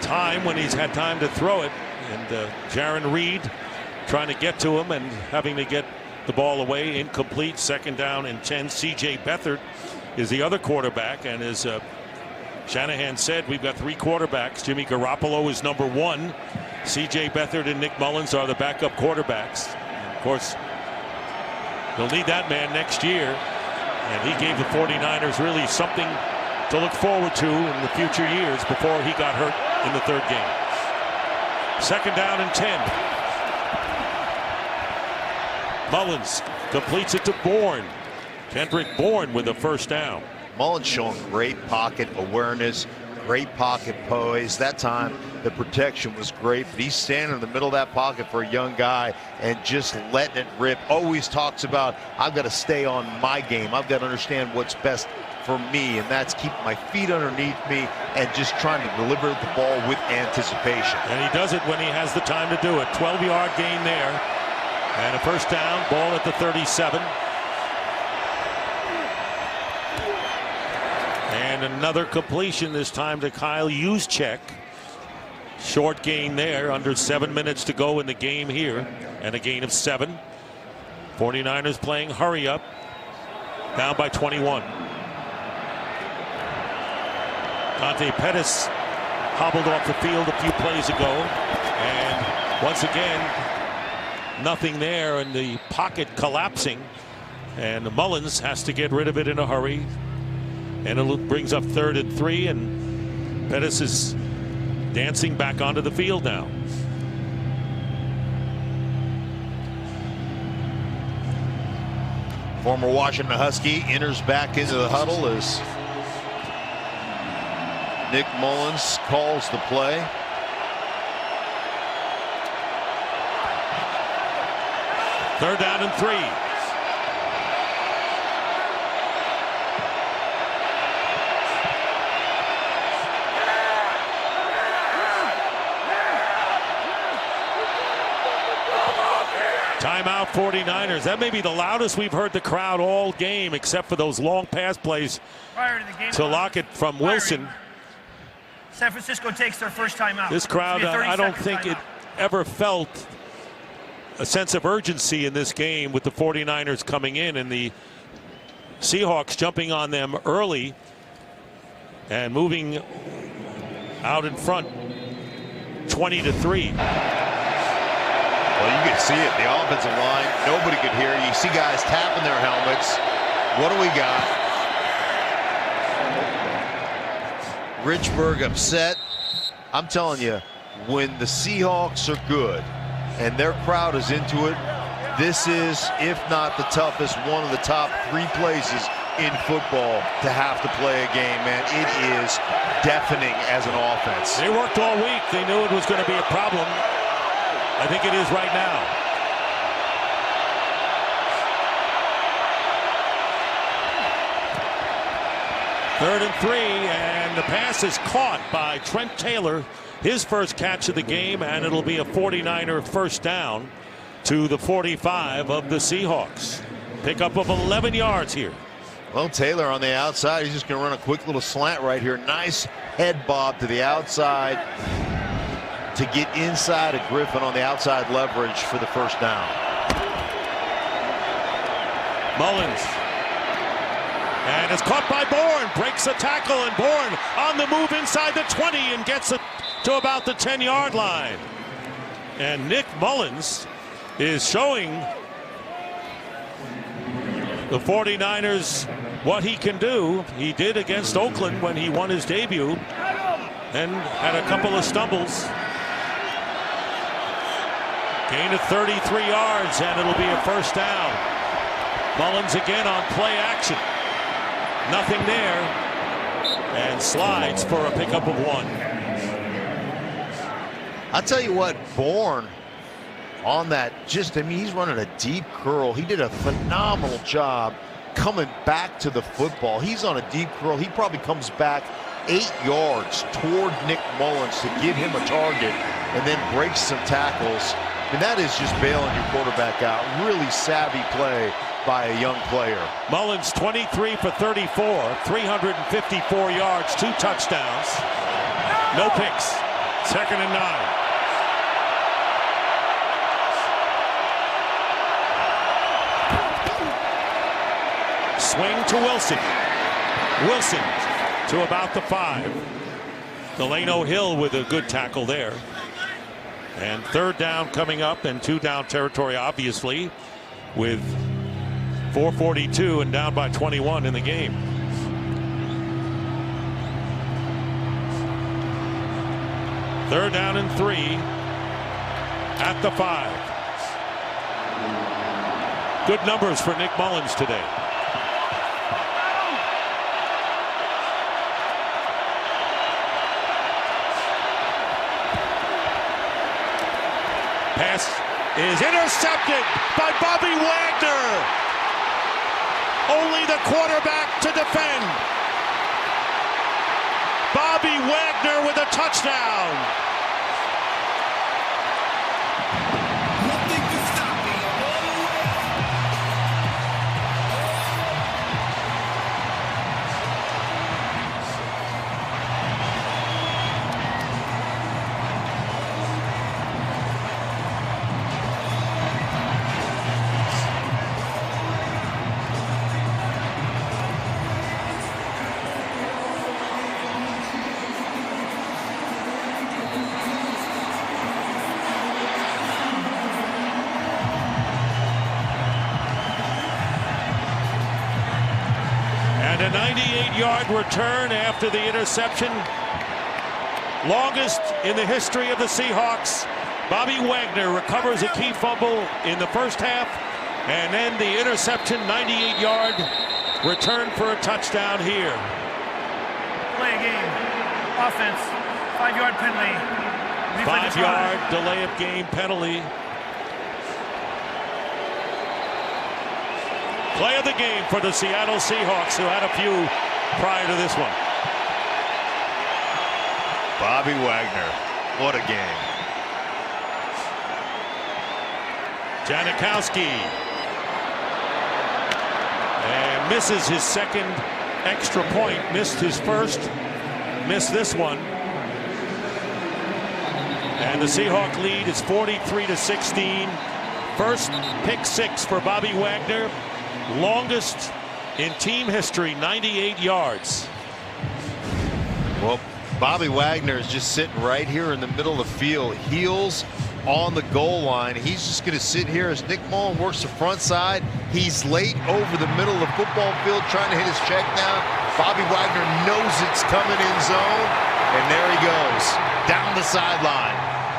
time when he's had time to throw it. And Jaron Reed trying to get to him and having to get the ball away. Incomplete. 2nd down and 10. C.J. Beathard is the other quarterback. And as Shanahan said, we've got 3 quarterbacks. Jimmy Garoppolo is number 1. C.J. Beathard and Nick Mullins are the backup quarterbacks. And of course, they'll need that man next year. And he gave the 49ers really something to look forward to in the future years before he got hurt in the 3rd game. 2nd down and 10. Mullins completes it to Bourne. Kendrick Bourne with a 1st down. Mullins showing great pocket awareness, great pocket poise. That time the protection was great, but he's standing in the middle of that pocket for a young guy and just letting it rip. Always talks about, I've got to stay on my game. I've got to understand what's best for me, and that's keeping my feet underneath me and just trying to deliver the ball with anticipation. And he does it when he has the time to do it. 12-yard gain there. And a 1st down, ball at the 37. And another completion, this time to Kyle Juszczyk. Short gain there, under 7 minutes to go in the game here. And a gain of 7. 49ers playing hurry up. Down by 21. Dante Pettis hobbled off the field a few plays ago. And once again, nothing there, and the pocket collapsing. And Mullins has to get rid of it in a hurry. And it brings up 3rd and 3, and Pettis is dancing back onto the field now. Former Washington Husky enters back into the huddle as Nick Mullins calls the play. Third down and 3. Timeout 49ers. That may be the loudest we've heard the crowd all game, except for those long pass plays to Lockett from Wilson. San Francisco takes their first timeout. This crowd, I don't think it ever felt a sense of urgency in this game with the 49ers coming in and the Seahawks jumping on them early and moving out in front 20-3. Well, you could see it. The offensive line, nobody could hear. You see guys tapping their helmets. What do we got? Richburg upset. I'm telling you, when the Seahawks are good and their crowd is into it, this is, if not the toughest, one of the top 3 places in football to have to play a game, man. It is deafening as an offense. They worked all week. They knew it was going to be a problem. I think it is right now. Third and 3, and the pass is caught by Trent Taylor, his first catch of the game, and it'll be a 49er first down to the 45 of the Seahawks. Pickup of 11 yards here. Well, Taylor on the outside, he's just going to run a quick little slant right here. Nice head bob to the outside to get inside of Griffin on the outside leverage for the first down. Mullins. And it's caught by Bourne. Breaks a tackle, and Bourne on the move inside the 20 and gets it to about the 10-yard line. And Nick Mullins is showing the 49ers what he can do. He did against Oakland when he won his debut and had a couple of stumbles. Gain of 33 yards, and it'll be a first down. Mullins again on play action. Nothing there, and slides for a pickup of 1. I'll tell you what, Bourne on that. I mean, he's running a deep curl. He did a phenomenal job coming back to the football. He's on a deep curl. He probably comes back 8 yards toward Nick Mullins to give him a target and then breaks some tackles. And that is just bailing your quarterback out. Really savvy play by a young player. Mullins 23 for 34, 354 yards, 2 touchdowns, no picks. 2nd and 9. Swing to Wilson. Wilson to about the 5. Delano Hill with a good tackle there. And 3rd down coming up, and 2 down territory, obviously, with 4:42 and down by 21 in the game. Third down and 3 at the 5. Good numbers for Nick Mullins today. Pass is intercepted by Bobby Wagner. Only the quarterback to defend. Bobby Wagner with a touchdown. Nothing can stop me. And a 98-yard return after the interception. Longest in the history of the Seahawks. Bobby Wagner recovers a key fumble in the first half. And then the interception, 98-yard return for a touchdown here. Play a game. Offense. 5-yard penalty. 5-yard delay of game penalty. Play of the game for the Seattle Seahawks, who had a few prior to this one. Bobby Wagner, what a game. Janikowski. And misses his 2nd extra point. Missed his first. Missed this one. And the Seahawk lead is 43-16. First pick 6 for Bobby Wagner. Longest in team history, 98 yards. Well, Bobby Wagner is just sitting right here in the middle of the field, heels on the goal line. He's just going to sit here as Nick Mullins works the front side. He's late over the middle of the football field trying to hit his check down. Bobby Wagner knows it's coming in zone, and there he goes down the sideline.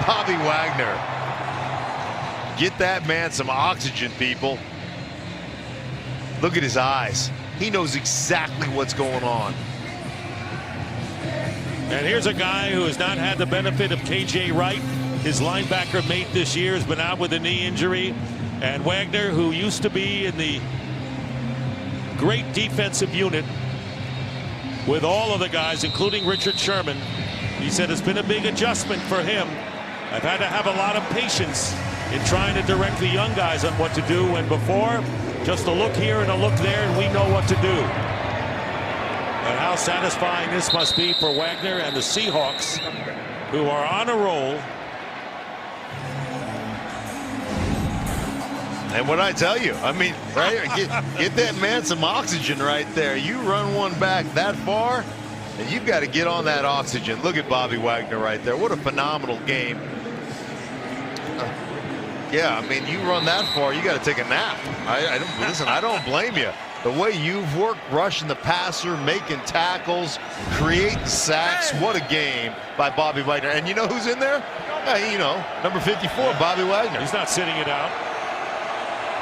Bobby Wagner. Get that man some oxygen, people. Look at his eyes. He knows exactly what's going on. And here's a guy who has not had the benefit of KJ Wright. His linebacker mate this year has been out with a knee injury. And Wagner, who used to be in the great defensive unit with all of the guys, including Richard Sherman, he said it's been a big adjustment for him. I've had to have a lot of patience in trying to direct the young guys on what to do, when before, just a look here and a look there, and we know what to do. And how satisfying this must be for Wagner and the Seahawks, who are on a roll. And what I tell you, I mean, right, get that man some oxygen right there. You run one back that far, and you've got to get on that oxygen. Look at Bobby Wagner right there. What a phenomenal game. Yeah, I mean, you run that far, you got to take a nap. I don't blame you. The way you've worked, rushing the passer, making tackles, creating sacks. What a game by Bobby Wagner. And you know who's in there? You know, number 54, Bobby Wagner. He's not sitting it out.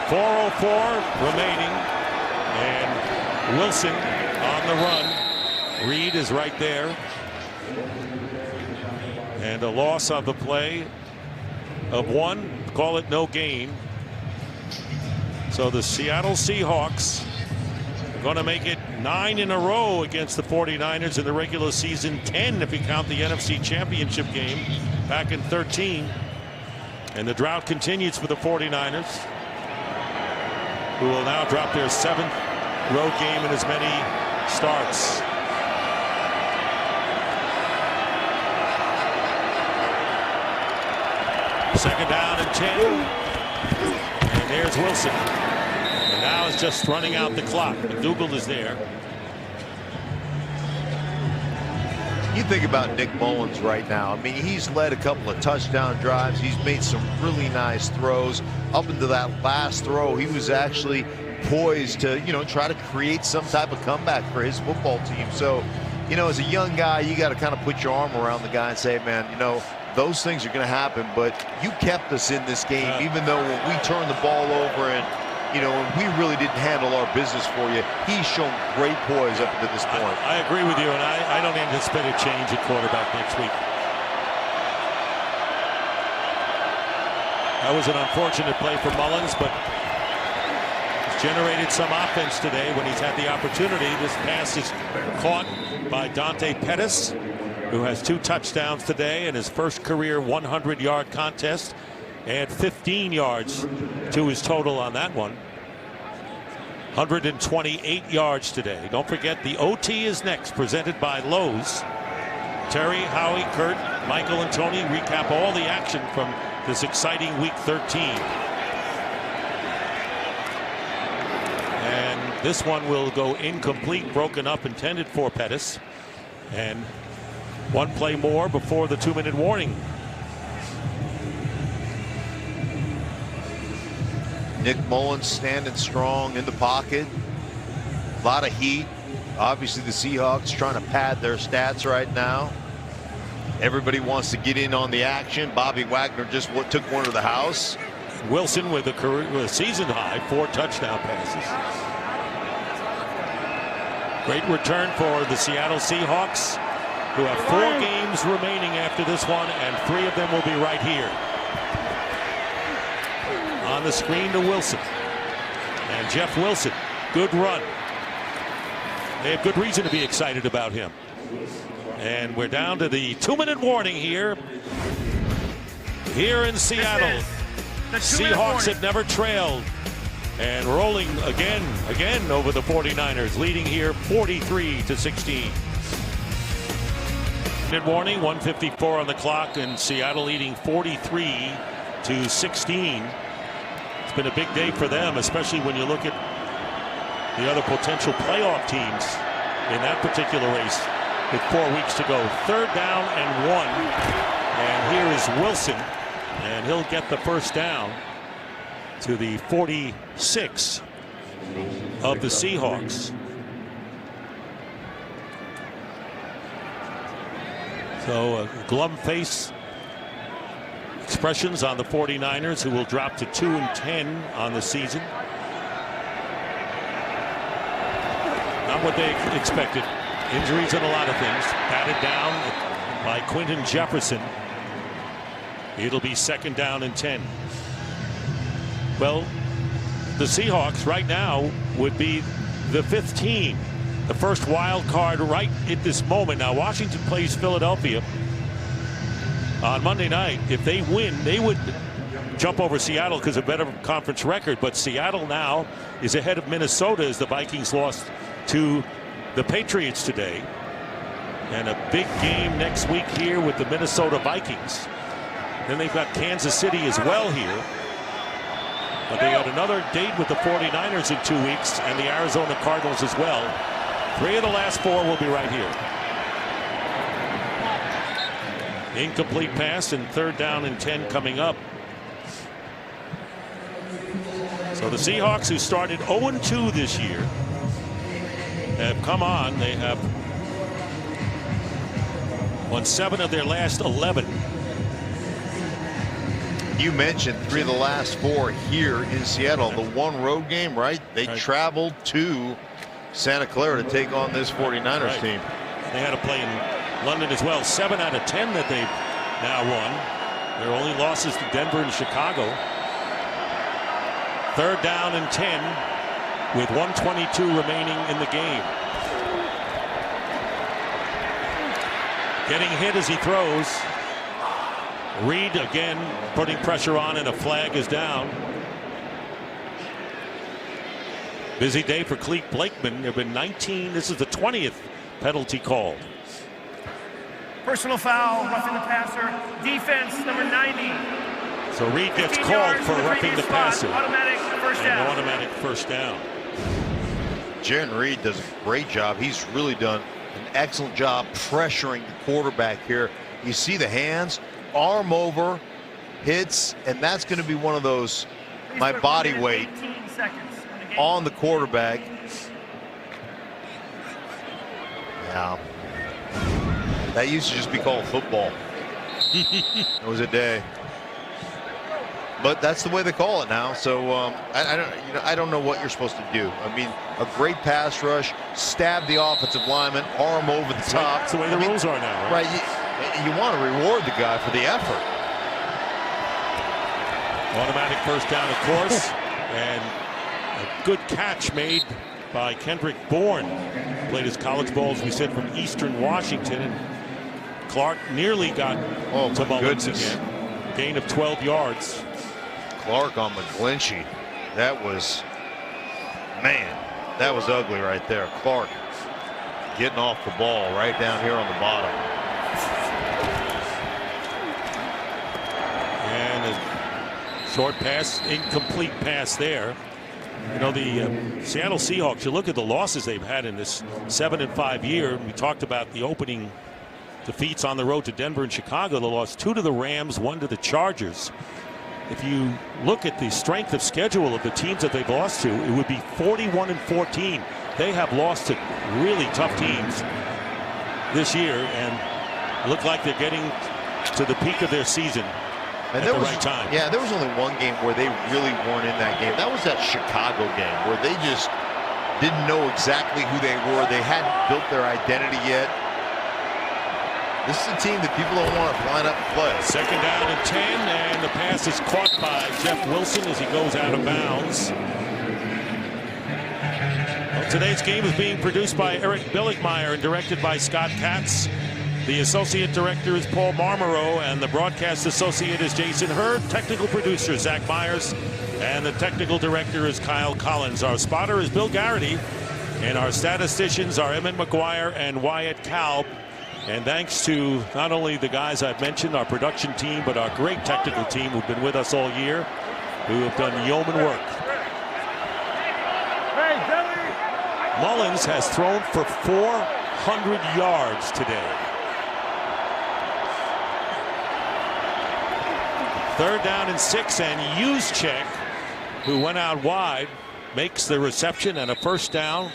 4:04 remaining, and Wilson on the run. Reed is right there. And a loss of the play of 1. call it no gain. So the Seattle Seahawks are going to make it 9 in a row against the 49ers in the regular season, 10 if you count the NFC Championship game back in 13. And the drought continues for the 49ers, who will now drop their 7th road game in as many starts. Second down and 10. And there's Wilson. And now it's just running out the clock. McDougal is there. You think about Nick Mullins right now. I mean, he's led a couple of touchdown drives. He's made some really nice throws. Up into that last throw, he was actually poised to, try to create some type of comeback for his football team. So, as a young guy, you got to kind of put your arm around the guy and say, man, those things are going to happen, but you kept us in this game, even though when we turned the ball over and, when we really didn't handle our business for you, he's shown great poise up to this point. I agree with you, and I don't anticipate a change at quarterback next week. That was an unfortunate play for Mullins, but he's generated some offense today when he's had the opportunity. This pass is caught by Dante Pettis, who has 2 touchdowns today in his first career 100-yard contest. Add 15 yards to his total on that one. 128 yards today. Don't forget the OT is next, presented by Lowe's. Terry, Howie, Kurt, Michael, and Tony recap all the action from this exciting Week 13. And this one will go incomplete, broken up, intended for Pettis. And one play more before the 2-minute warning. Nick Mullins standing strong in the pocket. A lot of heat. Obviously, the Seahawks trying to pad their stats right now. Everybody wants to get in on the action. Bobby Wagner just took one to the house. Wilson with a season high 4 touchdown passes. Great return for the Seattle Seahawks, who have 4 games remaining after this one, and 3 of them will be right here. On the screen to Wilson. And Jeff Wilson, good run. They have good reason to be excited about him. And we're down to the 2-minute warning here in Seattle. The Seahawks have never trailed. And rolling again over the 49ers, leading here 43-16. Minute warning, 1:54 on the clock, and Seattle leading 43-16. It's been a big day for them, especially when you look at the other potential playoff teams in that particular race with 4 weeks to go. 3rd down and 1. And here is Wilson, and he'll get the first down to the 46 of the Seahawks. So glum face expressions on the 49ers, who will drop to 2-10 on the season. Not what they expected. Injuries and a lot of things. Patted down by Quinton Jefferson. It'll be 2nd down and 10. Well, the Seahawks right now would be the 5th team, the first wild card right at this moment. Now Washington plays Philadelphia on Monday night. If they win, they would jump over Seattle because of a better conference record. But Seattle now is ahead of Minnesota as the Vikings lost to the Patriots today. And a big game next week here with the Minnesota Vikings. Then they've got Kansas City as well here. But they got another date with the 49ers in 2 weeks, and the Arizona Cardinals as well. 3 of the last 4 will be right here. Incomplete pass, and 3rd down and 10 coming up. So the Seahawks, who started 0-2 this year, have come on. They have won 7 of their last 11. You mentioned 3 of the last 4 here in Seattle. The 1 road game, right? They traveled to Santa Clara to take on this 49ers team. They had to play in London as well. 7 out of 10 that they've now won. Their only losses to Denver and Chicago. 3rd down and 10 with 1:22 remaining in the game. Getting hit as he throws. Reed again putting pressure on, and a flag is down. Busy day for Clete Blakeman. There have been 19. This is the 20th penalty called. Personal foul, roughing the passer. Defense, number 90. So Reed gets 15 called yards for from roughing the previous spot. passer. Automatic first And down. no automatic first down. Jaron Reed does a great job. He's really done an excellent job pressuring the quarterback here. You see the hands, arm over, hits, and that's going to be one of those, my body weight 18 seconds on the game. on the quarterback. Yeah. That used to just be called football. It was a day. But that's the way they call it now. So I don't know what you're supposed to do. I mean, a great pass rush, stab the offensive lineman, arm over the top. That's the way the rules are now, right? Right. You want to reward the guy for the effort. Automatic first down, of course. And a good catch made by Kendrick Bourne. Played his college ball, as we said, from Eastern Washington. And Clark nearly got to Mullins again. Gain of 12 yards. Clark on McGlinchey. That was, man, that was ugly right there. Clark getting off the ball right down here on the bottom. And a short pass, incomplete pass there. You know, the Seattle Seahawks, you look at the losses they've had in this 7-5 year. We talked about the opening defeats on the road to Denver and Chicago. They lost 2 to the Rams, 1 to the Chargers. If you look at the strength of schedule of the teams that they've lost to, it would be 41-14. They have lost to really tough teams this year, and look like they're getting to the peak of their season at the right time. Yeah, there was only one game where they really weren't in that game. That was that Chicago game where they just didn't know exactly who they were. They hadn't built their identity yet. This is a team that people don't want to line up and play. 2nd down and 10, and the pass is caught by Jeff Wilson as he goes out of bounds. Well, today's game is being produced by Eric Billigmeyer and directed by Scott Katz. The associate director is Paul Marmoreau, and the broadcast associate is Jason Hurd. Technical producer Zach Myers, and the technical director is Kyle Collins. Our spotter is Bill Garrity, and our statisticians are Emmett McGuire and Wyatt Kalb. And thanks to not only the guys I've mentioned, our production team, but our great technical team who've been with us all year, who have done yeoman work. Mullins has thrown for 400 yards today. 3rd down and 6, and Juszczyk, who went out wide, makes the reception and a first down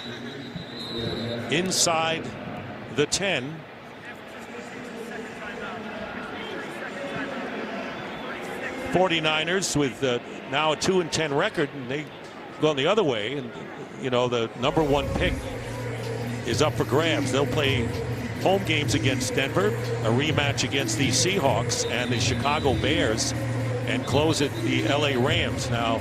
inside the 10. '49ers with now a 2-10 record, and they gone the other way, and you know the number 1 pick is up for grabs. They'll play home games against Denver, a rematch against the Seahawks and the Chicago Bears, and close at the LA Rams. Now,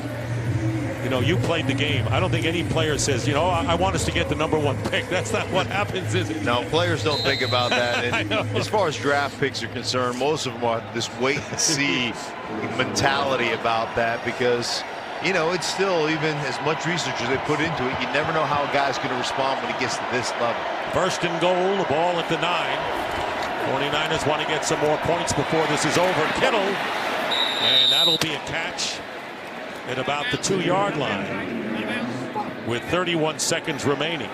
you know, you played the game. I don't think any player says, you know, I want us to get the number 1 pick. That's not what happens, is it? No, players don't think about that. And as far as draft picks are concerned, most of them are this wait and see mentality about that, because, you know, it's still, even as much research as they put into it, you never know how a guy's going to respond when he gets to this level. 1st and goal, the ball at the 9. 49ers want to get some more points before this is over. Kittle, and that'll be a catch at about the 2-yard line with 31 seconds remaining.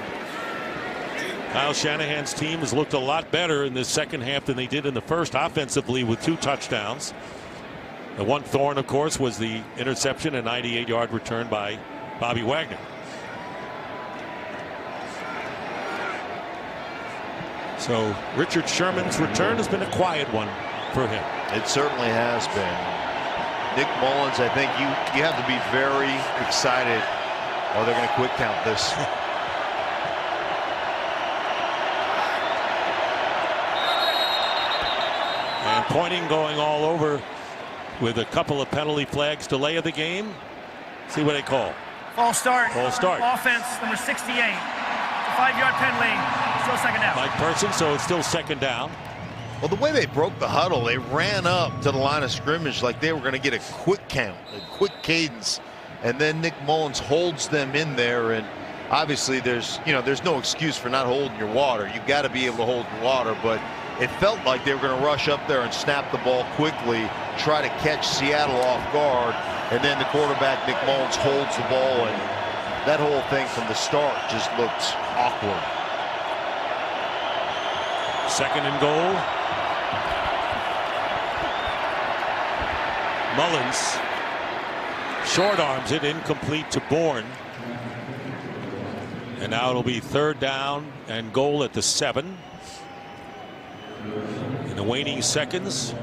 Kyle Shanahan's team has looked a lot better in this second half than they did in the first, offensively, with 2 touchdowns. The one thorn, of course, was the interception, a 98-yard return by Bobby Wagner. So Richard Sherman's return has been a quiet one for him. It certainly has been. Nick Mullins, I think you have to be very excited, or they're going to quick count this. And pointing going all over with a couple of penalty flags delay of the game. See what they call. False start. False start. Offense, number 68. It's a 5-yard penalty. Still second down. Mike Person, so it's still second down. Well, the way they broke the huddle, they ran up to the line of scrimmage like they were going to get a quick count, a quick cadence, and then Nick Mullins holds them in there. And obviously, there's no excuse for not holding your water. You've got to be able to hold your water, but it felt like they were going to rush up there and snap the ball quickly, try to catch Seattle off guard, and then the quarterback, Nick Mullins, holds the ball, and that whole thing from the start just looked awkward. Second and goal. Mullins short arms it, incomplete to Bourne. And now it'll be third down and goal at the 7. In the waning seconds.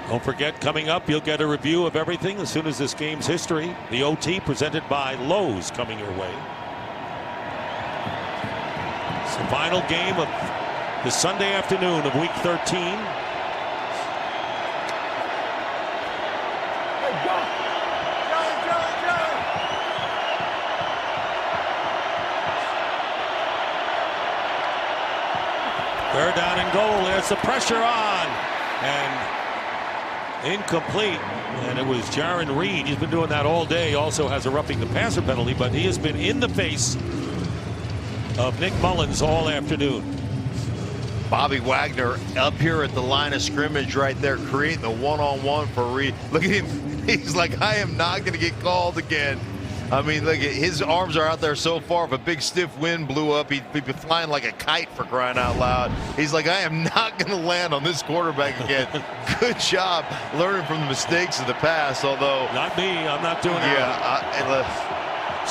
Don't forget, coming up, you'll get a review of everything as soon as this game's history. The OT presented by Lowe's coming your way. It's the final game of the Sunday afternoon of Week 13. Third down and goal. There's the pressure on. And incomplete. And it was Jaron Reed. He's been doing that all day. Also has a roughing the passer penalty, but he has been in the face of Nick Mullins all afternoon. Bobby Wagner up here at the line of scrimmage right there, creating the one-on-one for Reed. Look at him. He's like, I am not going to get called again. I mean, look, his arms are out there so far. If a big stiff wind blew up, he'd be flying like a kite, for crying out loud. He's like, I am not going to land on this quarterback again. Good job learning from the mistakes of the past, although. Not me. I'm not doing it. Yeah,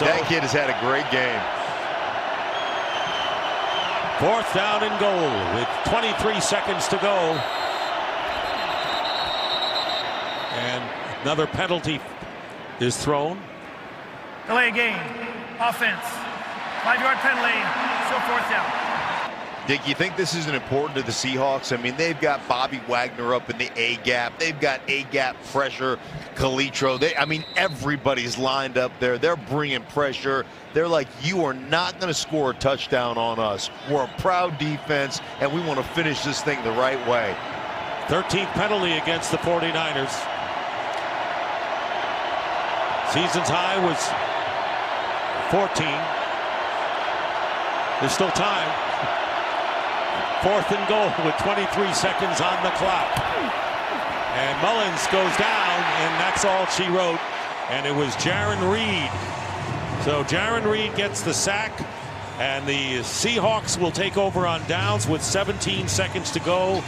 that kid has had a great game. Fourth down and goal with 23 seconds to go. And another penalty is thrown. Delay game. Offense. 5-yard penalty. Still fourth down. Dick, you think this isn't important to the Seahawks? I mean, they've got Bobby Wagner up in the A-gap. They've got A-gap pressure. Calitro. I mean, everybody's lined up there. They're bringing pressure. They're like, you are not going to score a touchdown on us. We're a proud defense, and we want to finish this thing the right way. 13th penalty against the 49ers. Season's high was 14. There's still time. Fourth and goal with 23 seconds on the clock. And Mullins goes down, and that's all she wrote. And it was Jaron Reed. So Jaron Reed gets the sack, and the Seahawks will take over on downs with 17 seconds to go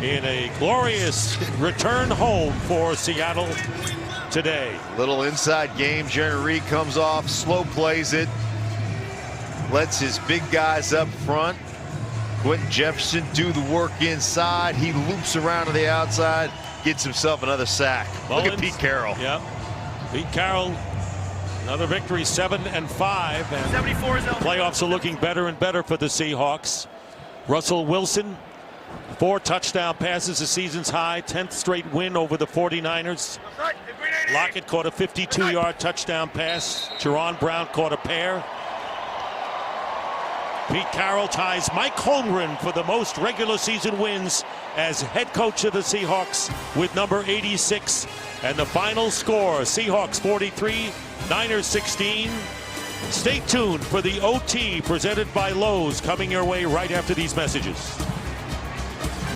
in a glorious return home for Seattle today. Little inside game. Jaron Reed comes off, slow plays it, lets his big guys up front. Quentin Jefferson do the work inside. He loops around to the outside, gets himself another sack. Mullins, look at Pete Carroll. Yep. Pete Carroll, another victory, 7-5. And 74 is playoffs are looking better and better for the Seahawks. Russell Wilson, 4 touchdown passes, the season's high, 10th straight win over the 49ers. Lockett caught a 52-yard touchdown pass. Jerron Brown caught a pair. Pete Carroll ties Mike Holmgren for the most regular season wins as head coach of the Seahawks with number 86. And the final score, Seahawks 43, Niners 16. Stay tuned for the OT presented by Lowe's, coming your way right after these messages.